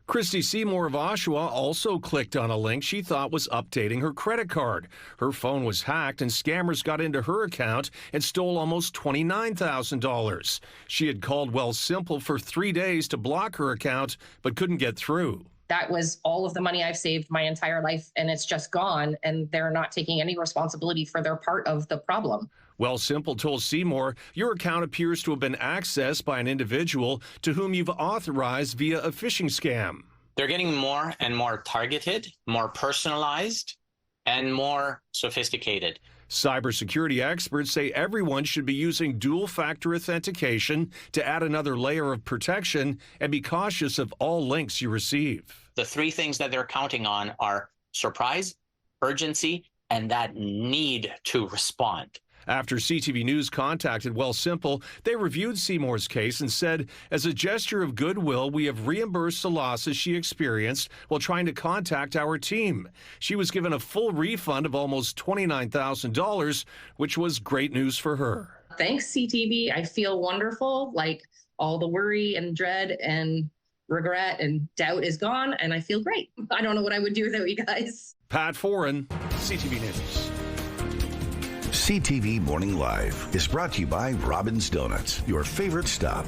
Christy Seymour of Oshawa also clicked on a link she thought was updating her credit card. Her phone was hacked and scammers got into her account and stole almost $29,000. She had called Wealthsimple for 3 days to block her account, but couldn't get through. That was all of the money I've saved my entire life, and it's just gone, and they're not taking any responsibility for their part of the problem. Wealthsimple told Seymour, your account appears to have been accessed by an individual to whom you've authorized via a phishing scam. They're getting more and more targeted, more personalized, and more sophisticated. Cybersecurity experts say everyone should be using dual-factor authentication to add another layer of protection and be cautious of all links you receive. The 3 things that they're counting on are surprise, urgency, and that need to respond. After CTV News contacted Wealthsimple, they reviewed Seymour's case and said, as a gesture of goodwill, we have reimbursed the losses she experienced while trying to contact our team. She was given a full refund of almost $29,000, which was great news for her. Thanks, CTV. I feel wonderful. Like all the worry and dread and regret and doubt is gone, and I feel great. I don't know what I would do without you guys. Pat Foran, CTV News. CTV Morning Live is brought to you by Robin's Donuts, your favorite stop.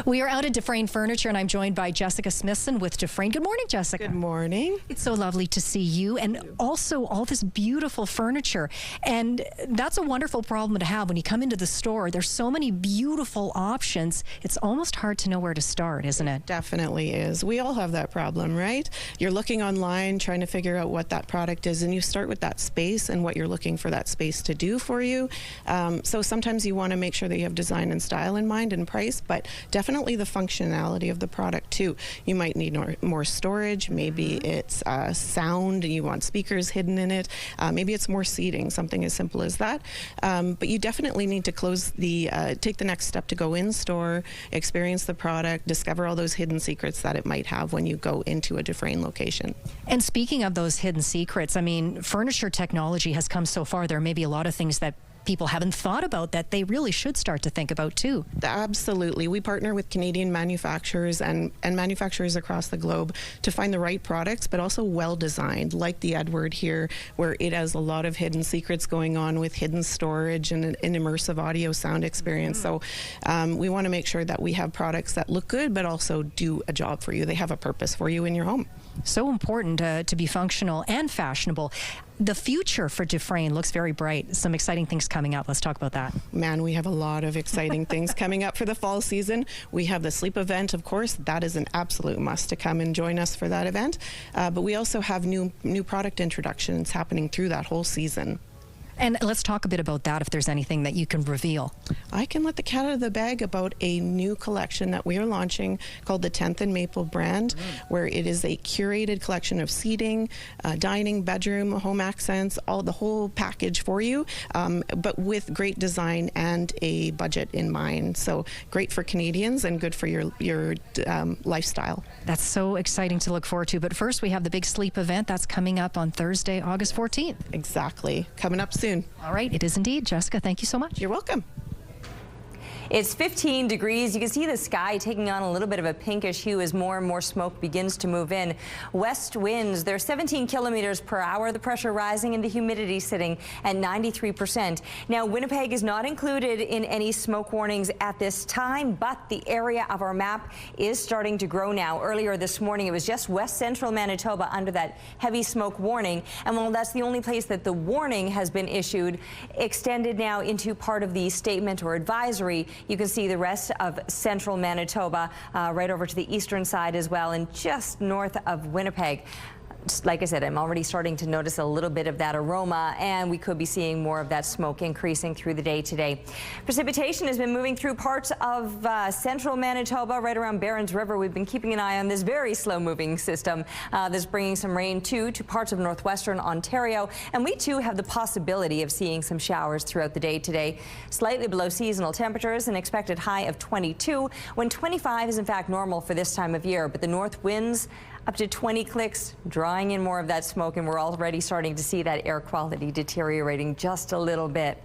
We are out at Dufresne Furniture, and I'm joined by Jessica Smithson with Dufresne. Good morning, Jessica. Good morning. It's so lovely to see you, and also all this beautiful furniture. And that's a wonderful problem to have when you come into the store. There's so many beautiful options. It's almost hard to know where to start, isn't it? Definitely is. We all have that problem, right? You're looking online, trying to figure out what that product is, and you start with that space and what you're looking for that space to do for you. So sometimes you want to make sure that you have design and style in mind and price, but definitely the functionality of the product too. You might need more storage. Maybe it's sound, and you want speakers hidden in it. Maybe it's more seating, something as simple as that. But you definitely need to take the next step to go in store, experience the product, discover all those hidden secrets that it might have when you go into a Dufresne location. And speaking of those hidden secrets, I mean, furniture technology has come so far. There may be a lot of things that people haven't thought about that they really should start to think about too. Absolutely. We partner with Canadian manufacturers and manufacturers across the globe to find the right products, but also well designed, like the Edward here, where it has a lot of hidden secrets going on with hidden storage and an immersive audio sound experience. So we want to make sure that we have products that look good, but also do a job for you. They have a purpose for you in your home. So important to be functional and fashionable. The future for Dufresne looks very bright. Some exciting things coming up. Let's talk about that. Man, we have a lot of exciting things coming up for the fall season. We have the sleep event, of course. That is an absolute must to come and join us for that event. But we also have new product introductions happening through that whole season. And let's talk a bit about that, if there's anything that you can reveal. I can let the cat out of the bag about a new collection that we are launching called the 10th and Maple brand, where it is a curated collection of seating, dining, bedroom, home accents, the whole package for you, but with great design and a budget in mind. So great for Canadians and good for your lifestyle. That's so exciting to look forward to. But first, we have the big sleep event that's coming up on Thursday, August 14th. Exactly. Coming up soon. All right, it is indeed. Jessica, thank you so much. You're welcome. It's 15 degrees. You can see the sky taking on a little bit of a pinkish hue as more and more smoke begins to move in. West winds, they're 17 kilometers per hour. The pressure rising and the humidity sitting at 93%. Now, Winnipeg is not included in any smoke warnings at this time, but the area of our map is starting to grow now. Earlier this morning, it was just west central Manitoba under that heavy smoke warning. And while that's the only place that the warning has been issued, extended now into part of the statement or advisory. You can see the rest of central Manitoba right over to the eastern side as well, and just north of Winnipeg. Like I said, I'm already starting to notice a little bit of that aroma, and we could be seeing more of that smoke increasing through the day today. Precipitation has been moving through parts of central Manitoba, right around Barons River. We've been keeping an eye on this very slow-moving system that's bringing some rain too to parts of northwestern Ontario, and we too have the possibility of seeing some showers throughout the day today. Slightly below seasonal temperatures, an expected high of 22, when 25 is in fact normal for this time of year, but the north winds up to 20 clicks, drawing in more of that smoke, and we're already starting to see that air quality deteriorating just a little bit.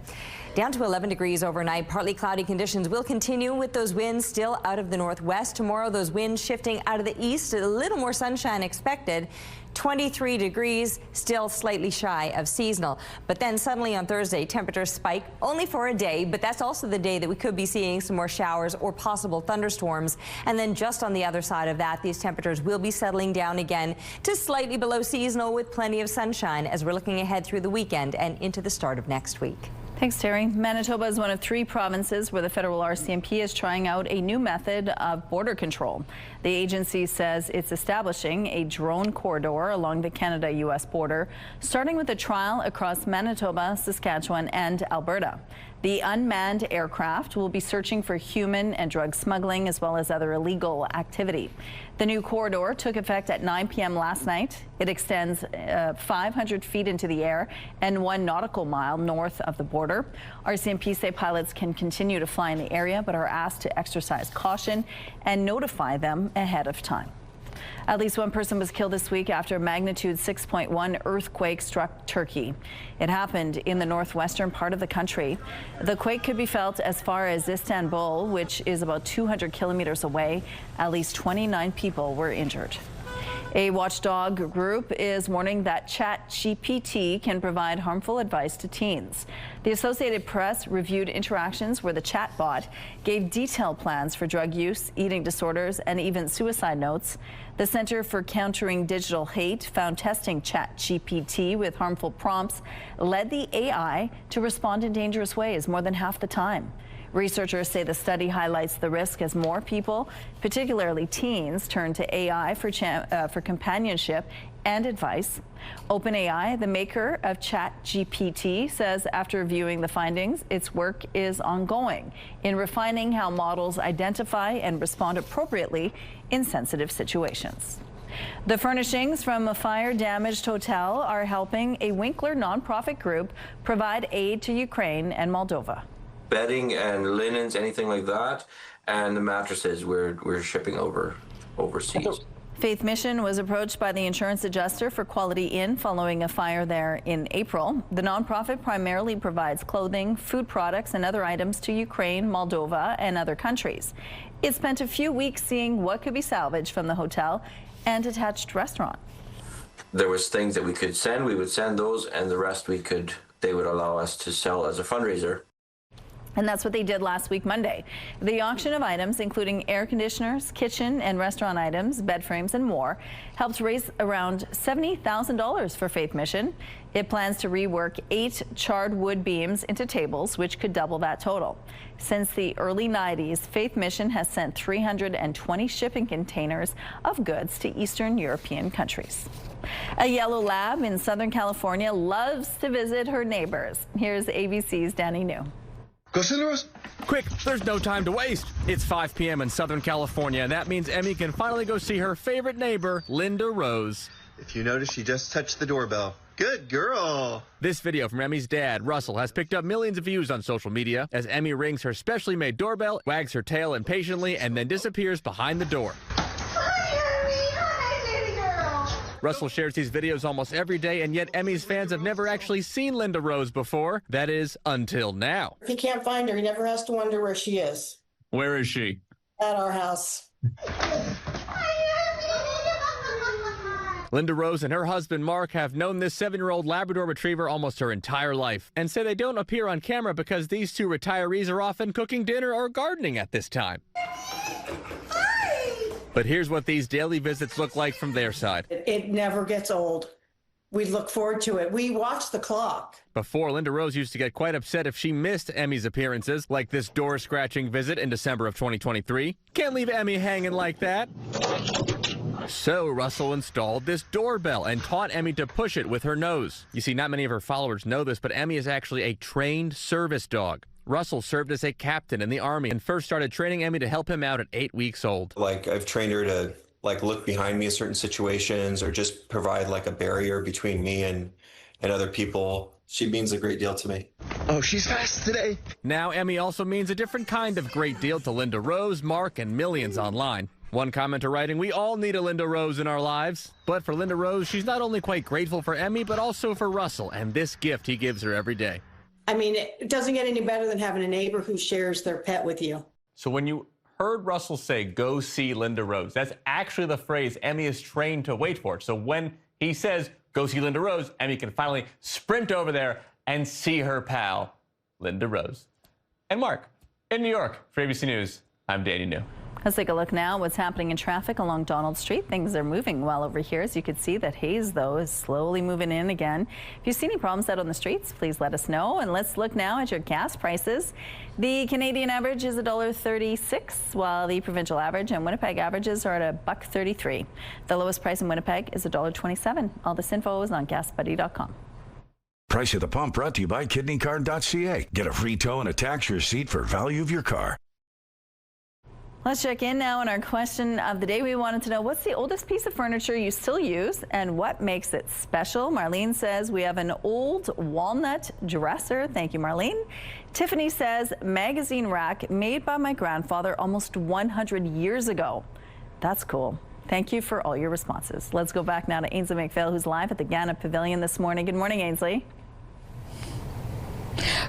Down to 11 degrees overnight. Partly cloudy conditions will continue with those winds still out of the northwest. Tomorrow, those winds shifting out of the east. A little more sunshine expected. 23 degrees, still slightly shy of seasonal. But then suddenly on Thursday, temperatures spike only for a day, but that's also the day that we could be seeing some more showers or possible thunderstorms. And then just on the other side of that, these temperatures will be settling down again to slightly below seasonal with plenty of sunshine as we're looking ahead through the weekend and into the start of next week. Thanks, Terry. Manitoba is one of 3 provinces where the federal RCMP is trying out a new method of border control. The agency says it's establishing a drone corridor along the Canada-U.S. border, starting with a trial across Manitoba, Saskatchewan, and Alberta. The unmanned aircraft will be searching for human and drug smuggling as well as other illegal activity. The new corridor took effect at 9 p.m. last night. It extends 500 feet into the air and 1 nautical mile north of the border. RCMP say pilots can continue to fly in the area but are asked to exercise caution and notify them ahead of time. At least 1 person was killed this week after a magnitude 6.1 earthquake struck Turkey. It happened in the northwestern part of the country. The quake could be felt as far as Istanbul, which is about 200 kilometers away. At least 29 people were injured. A watchdog group is warning that ChatGPT can provide harmful advice to teens. The Associated Press reviewed interactions where the chatbot gave detailed plans for drug use, eating disorders, and even suicide notes. The Center for Countering Digital Hate found testing ChatGPT with harmful prompts led the AI to respond in dangerous ways more than half the time. Researchers say the study highlights the risk as more people, particularly teens, turn to AI for companionship and advice. OpenAI, the maker of ChatGPT, says after reviewing the findings, its work is ongoing in refining how models identify and respond appropriately in sensitive situations. The furnishings from a fire-damaged hotel are helping a Winkler nonprofit group provide aid to Ukraine and Moldova. Bedding and linens, anything like that, and the mattresses we're shipping overseas. Faith Mission was approached by the insurance adjuster for Quality Inn following a fire there in April. The nonprofit primarily provides clothing, food products, and other items to Ukraine, Moldova, and other countries. It spent a few weeks seeing what could be salvaged from the hotel and attached restaurant. There was things that we could send, we would send those, and the rest they would allow us to sell as a fundraiser. And that's what they did last week, Monday. The auction of items, including air conditioners, kitchen and restaurant items, bed frames, and more, helped raise around $70,000 for Faith Mission. It plans to rework 8 charred wood beams into tables, which could double that total. Since the early 90s, Faith Mission has sent 320 shipping containers of goods to Eastern European countries. A yellow lab in Southern California loves to visit her neighbors. Here's ABC's Danny New. Go see Lewis. Quick, there's no time to waste. It's 5 p.m. in Southern California, and that means Emmy can finally go see her favorite neighbor, Linda Rose. If you notice, she just touched the doorbell. Good girl. This video from Emmy's dad, Russell, has picked up millions of views on social media as Emmy rings her specially made doorbell, wags her tail impatiently, and then disappears behind the door. Russell shares these videos almost every day, and yet Emmy's fans have never actually seen Linda Rose before. That is, until now. If he can't find her, he never has to wonder where she is. Where is she? At our house. Linda Rose and her husband Mark have known this 7-year-old Labrador Retriever almost her entire life and say they don't appear on camera because these two retirees are often cooking dinner or gardening at this time. But here's what these daily visits look like from their side. It never gets old. We look forward to it. We watch the clock. Before, Linda Rose used to get quite upset if she missed Emmy's appearances, like this door-scratching visit in December of 2023. Can't leave Emmy hanging like that. So Russell installed this doorbell and taught Emmy to push it with her nose. You see, not many of her followers know this, but Emmy is actually a trained service dog. Russell served as a captain in the Army and first started training Emmy to help him out at 8 weeks old. I've trained her to look behind me in certain situations or just provide a barrier between me and other people. She means a great deal to me. Oh, she's fast today. Now Emmy also means a different kind of great deal to Linda Rose, Mark, and millions online. One commenter writing, "We all need a Linda Rose in our lives." But for Linda Rose, she's not only quite grateful for Emmy, but also for Russell and this gift he gives her every day. I mean, it doesn't get any better than having a neighbor who shares their pet with you. So when you heard Russell say, "Go see Linda Rose," that's actually the phrase Emmy is trained to wait for. So when he says, "Go see Linda Rose," Emmy can finally sprint over there and see her pal, Linda Rose. And Mark, in New York, for ABC News, I'm Danny New. Let's take a look now what's happening in traffic along Donald Street. Things are moving well over here. As you can see, that haze, though, is slowly moving in again. If you see any problems out on the streets, please let us know. And let's look now at your gas prices. The Canadian average is $1.36, while the provincial average and Winnipeg averages are at $1.33. The lowest price in Winnipeg is $1.27. All this info is on GasBuddy.com. Price at the Pump brought to you by KidneyCard.ca. Get a free tow and a tax receipt for value of your car. Let's check in now on our question of the day. We wanted to know, what's the oldest piece of furniture you still use and what makes it special? Marlene says we have an old walnut dresser. Thank you, Marlene. Tiffany says magazine rack made by my grandfather almost 100 years ago. That's cool. Thank you for all your responses. Let's go back now to Ainsley McPhail, who's live at the Gannett Pavilion this morning. Good morning, Ainsley.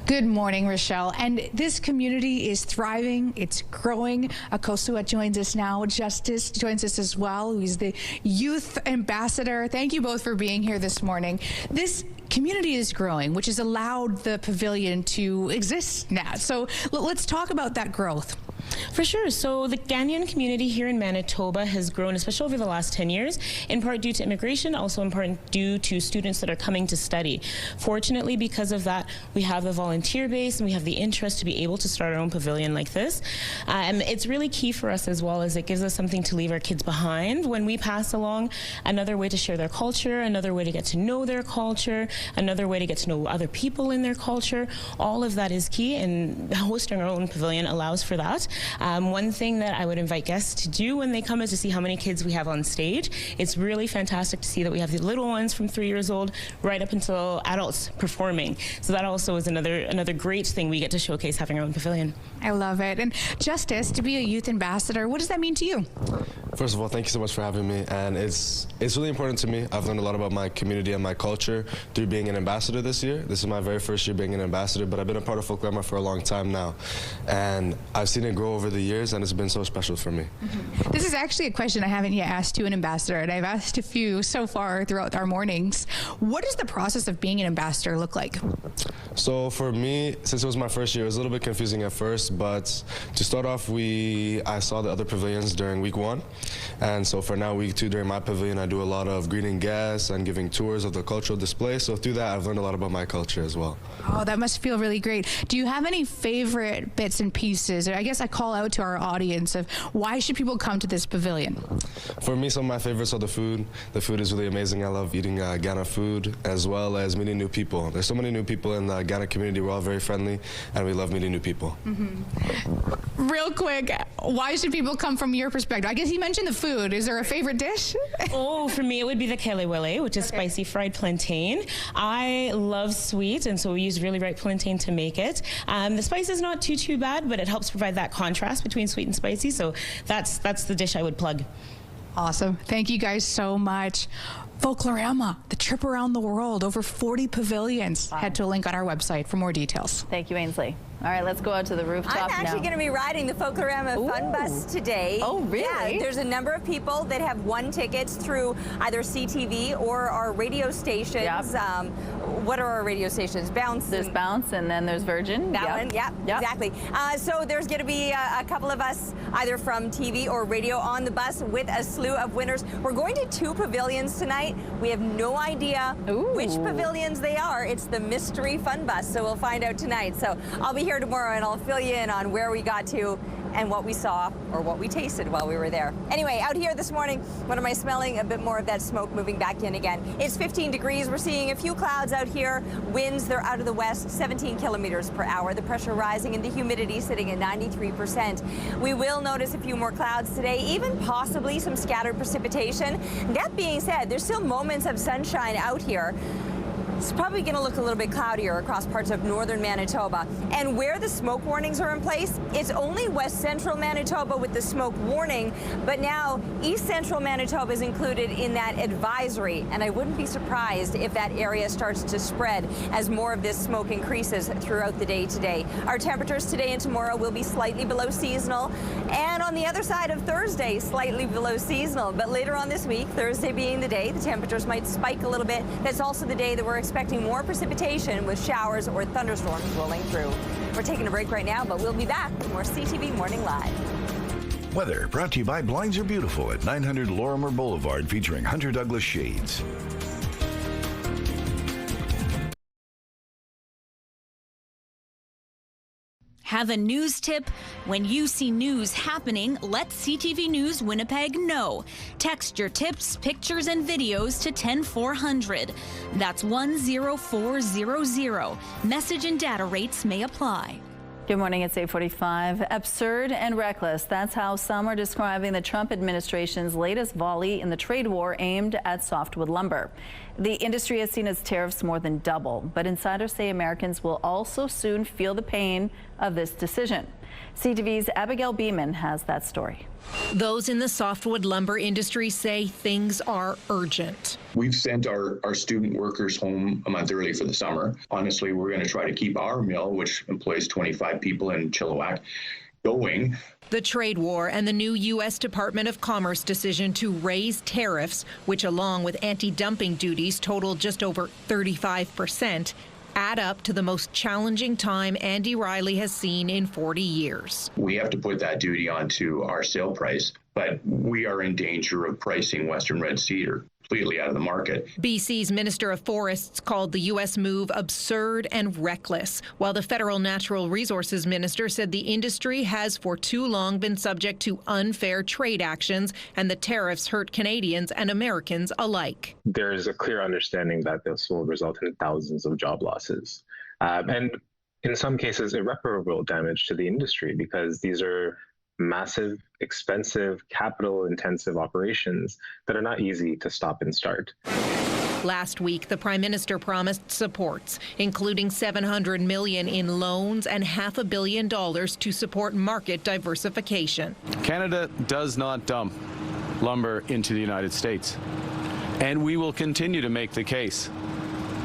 Good morning, Rochelle. And this community is thriving. It's growing. Akosua joins us now. Justice joins us as well, who's the youth ambassador. Thank you both for being here this morning. This community is growing, which has allowed the pavilion to exist now. So let's talk about that growth. For sure. So the Ghanaian community here in Manitoba has grown, especially over the last 10 years, in part due to immigration, also in part due to students that are coming to study. Fortunately, because of that, we have the volunteer base and we have the interest to be able to start our own pavilion like this. And it's really key for us as well, as it gives us something to leave our kids behind when we pass along, another way to share their culture, another way to get to know their culture, another way to get to know other people in their culture. All of that is key, and hosting our own pavilion allows for that. One thing that I would invite guests to do when they come is to see how many kids we have on stage. It's really fantastic to see that we have the little ones from 3 years old right up until adults performing. So that also is another great thing we get to showcase having our own pavilion. I love it. And Justice, to be a youth ambassador, what does that mean to you? First of all, thank you so much for having me. And it's really important to me. I've learned a lot about my community and my culture through being an ambassador this year. This is my very first year being an ambassador, but I've been a part of Folklorama for a long time now. And I've seen it grow over the years, and it's been so special for me. Mm-hmm. This is actually a question I haven't yet asked to an ambassador, and I've asked a few so far throughout our mornings. What does the process of being an ambassador look like? So for me, since it was my first year, it was a little bit confusing at first, but to start off, I saw the other pavilions during week 1. And so for now, week 2, during my pavilion, I do a lot of greeting guests and giving tours of the cultural display. So through that, I've learned a lot about my culture as well. Oh, that must feel really great. Do you have any favorite bits and pieces, or I guess I call out to our audience, of why should people come to this pavilion? For me, some of my favorites are the food. The food is really amazing. I love eating Ghana food, as well as meeting new people. There's so many new people in the Ghana community. We're all very friendly, and we love meeting new people. Mm-hmm. Real quick, why should people come from your perspective? I guess you mentioned the food. Is there a favorite dish? Oh, for me, it would be the kelewele, which is spicy fried plantain. I love sweet, and so we use really ripe plantain to make it. The spice is not too bad, but it helps provide that contrast between sweet and spicy, so that's the dish I would plug. Awesome. Thank you guys so much. Folklorama, the trip around the world, over 40 pavilions. Wow. Head to a link on our website for more details. Thank you, Ainsley. All right, let's go out to the rooftop now. I'm actually going to be riding the Folklorama Fun Bus today. Oh, really? Yeah, there's a number of people that have won tickets through either CTV or our radio stations. Yep. What are our radio stations? Bounce. There's Bounce, and then there's Virgin. That one, yep. Exactly. So there's going to be a couple of us either from TV or radio on the bus with a slew of winners. We're going to 2 pavilions tonight. We have no idea which pavilions they are. It's the mystery fun bus, so we'll find out tonight. So I'll be here tomorrow, and I'll fill you in on where we got to and what we saw or what we tasted while we were there. Anyway, out here this morning, what am I smelling? A bit more of that smoke moving back in again. It's 15 degrees. We're seeing a few clouds out here. Winds, they're out of the west, 17 kilometers per hour. The pressure rising and the humidity sitting at 93%. We will notice a few more clouds today, even possibly some scattered precipitation. That being said, there's still moments of sunshine out here. It's probably going to look a little bit cloudier across parts of northern Manitoba. And where the smoke warnings are in place, it's only west central Manitoba with the smoke warning, but now east central Manitoba is included in that advisory. And I wouldn't be surprised if that area starts to spread as more of this smoke increases throughout the day today. Our temperatures today and tomorrow will be slightly below seasonal. And on the other side of Thursday, slightly below seasonal. But later on this week, Thursday being the day, the temperatures might spike a little bit. That's also the day that we're expecting more precipitation with showers or thunderstorms rolling through. We're taking a break right now, but we'll be back with more CTV Morning Live. Weather brought to you by Blinds Are Beautiful at 900 Lorimer Boulevard, featuring Hunter Douglas shades. Have a news tip? When you see news happening, let CTV News Winnipeg know. Text your tips, pictures, and videos to 10400. That's 10400. Message and data rates may apply. Good morning, it's 8:45. Absurd and reckless. That's how some are describing the Trump administration's latest volley in the trade war aimed at softwood lumber. The industry has seen its tariffs more than double, but insiders say Americans will also soon feel the pain of this decision. CTV's Abigail Beeman has that story. Those in the softwood lumber industry say things are urgent. We've sent our student workers home a month early for the summer. Honestly, we're going to try to keep our mill, which employs 25 people in Chilliwack, going. The trade war and the new U.S. Department of Commerce decision to raise tariffs, which along with anti-dumping duties total just over 35%, add up to the most challenging time Andy Riley has seen in 40 years. We have to put that duty onto our sale price, but we are in danger of pricing Western red cedar completely out of the market. BC's Minister of Forests called the U.S. move absurd and reckless, while the federal Natural Resources Minister said the industry has for too long been subject to unfair trade actions and the tariffs hurt Canadians and Americans alike. There is a clear understanding that this will result in thousands of job losses. And in some cases, irreparable damage to the industry, because these are massive, expensive, capital-intensive operations that are not easy to stop and start. Last week, the Prime Minister promised supports, including $700 million in loans and $500 million to support market diversification. Canada does not dump lumber into the United States, and we will continue to make the case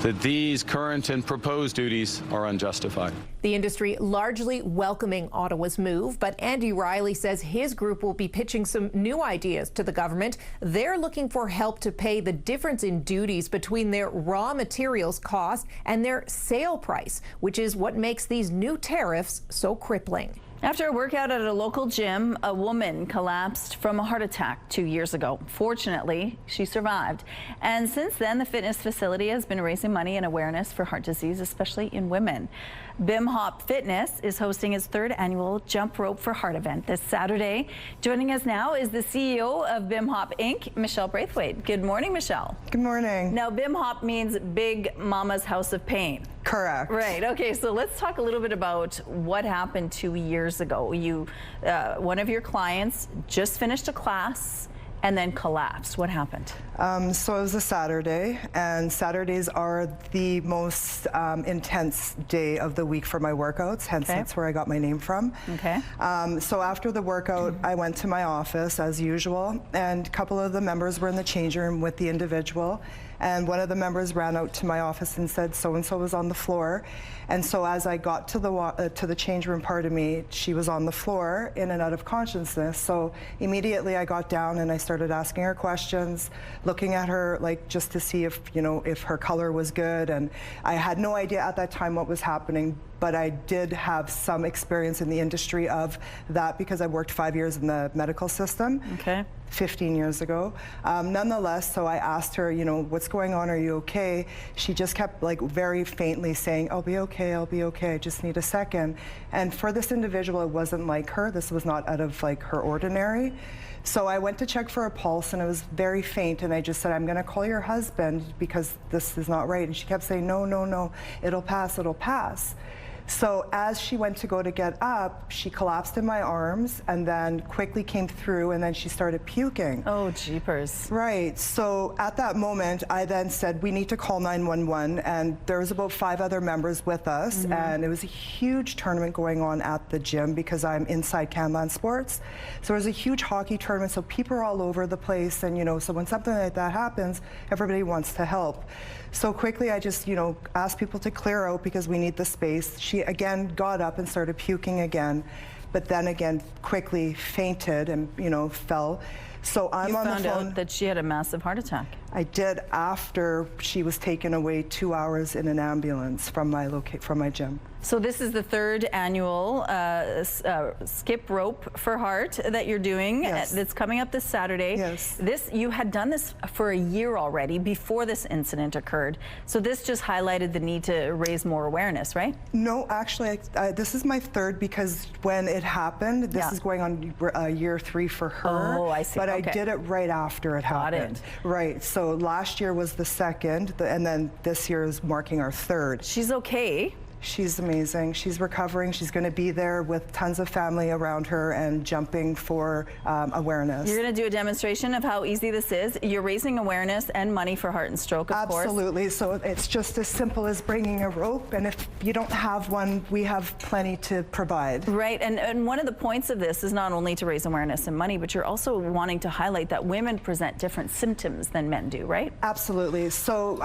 that these current and proposed duties are unjustified. The industry largely welcoming Ottawa's move, but Andy Riley says his group will be pitching some new ideas to the government. They're looking for help to pay the difference in duties between their raw materials cost and their sale price, which is what makes these new tariffs so crippling. After a workout at a local gym, a woman collapsed from a heart attack 2 years ago. Fortunately, she survived. And since then, the fitness facility has been raising money and awareness for heart disease, especially in women. Bim Hop Fitness is hosting its 3rd annual Jump Rope for Heart event this Saturday. Joining us now is the CEO of Bim Hop Inc., Michelle Braithwaite. Good morning, Michelle. Good morning. Now, Bim Hop means Big Mama's House of Pain. Correct. Right. Okay. So let's talk a little bit about what happened 2 years ago. One of your clients just finished a class and then collapsed. What happened? So it was a Saturday, and Saturdays are the most intense day of the week for my workouts, hence that's where I got my name from. Okay. So after the workout, I went to my office as usual, and a couple of the members were in the change room with the individual, and one of the members ran out to my office and said so-and-so was on the floor. And so as I got to the change room part of me, she was on the floor in and out of consciousness. So immediately I got down and I started asking her questions, looking at her like just to see if, if her color was good. And I had no idea at that time what was happening, but I did have some experience in the industry of that because I worked 5 years in the medical system. Okay. 15 years ago. Nonetheless, so I asked her, what's going on? Are you okay? She just kept like very faintly saying, I'll be okay, I just need a second. And for this individual, it wasn't like her. This was not out of like her ordinary. So I went to check for a pulse and it was very faint, and I just said, I'm gonna call your husband because this is not right. And she kept saying, no, it'll pass, it'll pass. So as she went to go to get up, she collapsed in my arms and then quickly came through, and then she started puking. Oh, jeepers. Right. So at that moment, I then said, we need to call 911. And there was about 5 other members with us. And it was a huge tournament going on at the gym because I'm inside Canland Sports. So it was a huge hockey tournament. So people are all over the place. And, so when something like that happens, everybody wants to help. So quickly, I just, asked people to clear out because we need the space. She again got up and started puking again, but then again quickly fainted and, fell. So I'm on the phone. You found out that she had a massive heart attack. I did after she was taken away 2 hours in an ambulance from my gym. So this is the 3rd annual skip rope for heart that you're doing. Yes. That's coming up this Saturday. Yes. You had done this for a year already before this incident occurred. So this just highlighted the need to raise more awareness, right? No, actually, this is my 3rd because when it happened, this is going on year 3 for her. Oh, I see. But I did it right after it happened. Right. So last year was the 2nd, and then this year is marking our 3rd. She's okay. She's amazing. She's recovering. She's going to be there with tons of family around her and jumping for awareness. You're going to do a demonstration of how easy this is. You're raising awareness and money for Heart and Stroke, of course. Absolutely. So it's just as simple as bringing a rope, and if you don't have one, we have plenty to provide. Right, and one of the points of this is not only to raise awareness and money, but you're also wanting to highlight that women present different symptoms than men do, right? Absolutely. So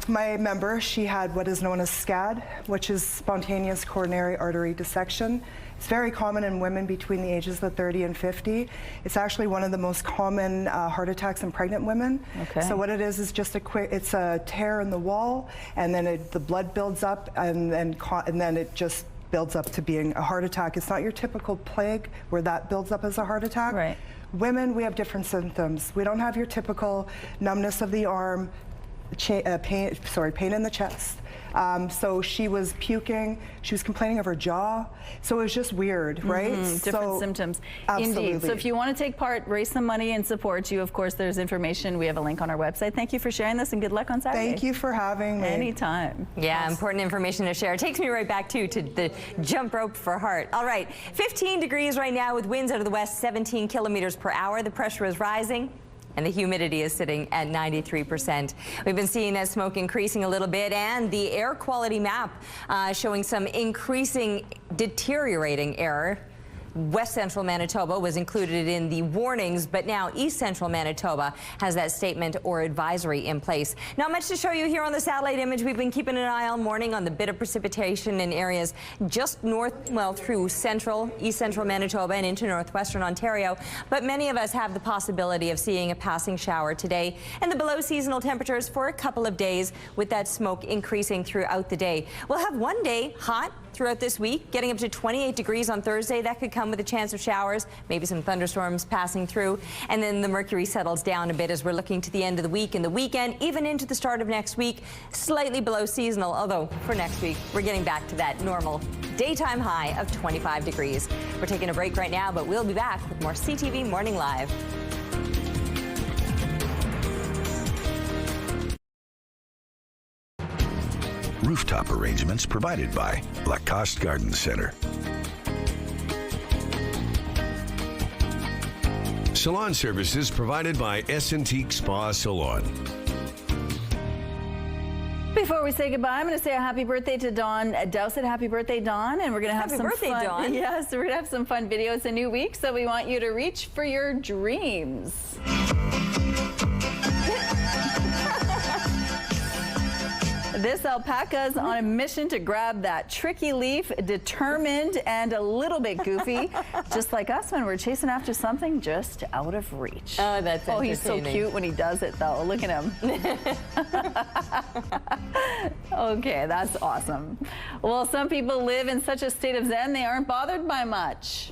my member, she had what is known as SCAD, which is spontaneous coronary artery dissection. It's very common in women between the ages of 30 and 50. It's actually one of the most common heart attacks in pregnant women. Okay. So what it is just it's a tear in the wall, and then the blood builds up, and then it just builds up to being a heart attack. It's not your typical plague where that builds up as a heart attack. Right. Women, we have different symptoms. We don't have your typical numbness of the arm, pain in the chest. So she was puking, she was complaining of her jaw, so it was just weird, right? Different symptoms. Absolutely. Indeed. So if you want to take part, raise some money and support you, of course, there's information. We have a link on our website. Thank you for sharing this, and good luck on Saturday. Thank you for having me. Anytime. Yeah, important information to share. It takes me right back to the jump rope for heart. All right, 15 degrees right now with winds out of the west, 17 kilometers per hour. The pressure is rising, and the humidity is sitting at 93%. We've been seeing that smoke increasing a little bit, and the air quality map showing some increasing deteriorating air. West Central Manitoba was included in the warnings, but now East Central Manitoba has that statement or advisory in place. Not much to show you here on the satellite image. We've been keeping an eye all morning on the bit of precipitation in areas just north, well, through East Central Manitoba and into northwestern Ontario. But many of us have the possibility of seeing a passing shower today, and the below seasonal temperatures for a couple of days with that smoke increasing throughout the day. We'll have one day hot throughout this week, getting up to 28 degrees on Thursday. That could come with a chance of showers, maybe some thunderstorms passing through, and then the mercury settles down a bit as we're looking to the end of the week and the weekend, even into the start of next week, slightly below seasonal, although for next week, we're getting back to that normal daytime high of 25 degrees. We're taking a break right now, but we'll be back with more CTV Morning Live. Rooftop arrangements provided by Lacoste Garden Center. Salon services provided by S&Teak Spa Salon. Before we say goodbye, I'm going to say a happy birthday to Dawn Dowsett. Happy birthday, Dawn. And we're going to have some fun. Dawn. Yes, we're going to have some fun videos a new week. So we want you to reach for your dreams. This alpaca's on a mission to grab that tricky leaf, determined and a little bit goofy, just like us when we're chasing after something just out of reach. Oh, that's entertaining. Oh, he's so cute when he does it, though. Look at him. Okay, that's awesome. Well, some people live in such a state of zen, they aren't bothered by much.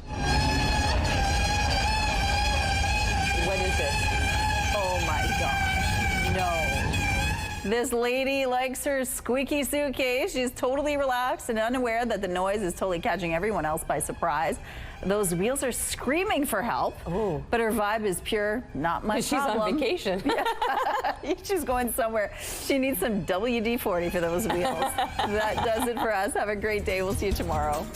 What is it? Oh, my gosh. No. This lady likes her squeaky suitcase. She's totally relaxed and unaware that the noise is totally catching everyone else by surprise. Those wheels are screaming for help, but her vibe is pure, not my problem. She's on vacation. Yeah. She's going somewhere. She needs some WD-40 for those wheels. That does it for us. Have a great day. We'll see you tomorrow.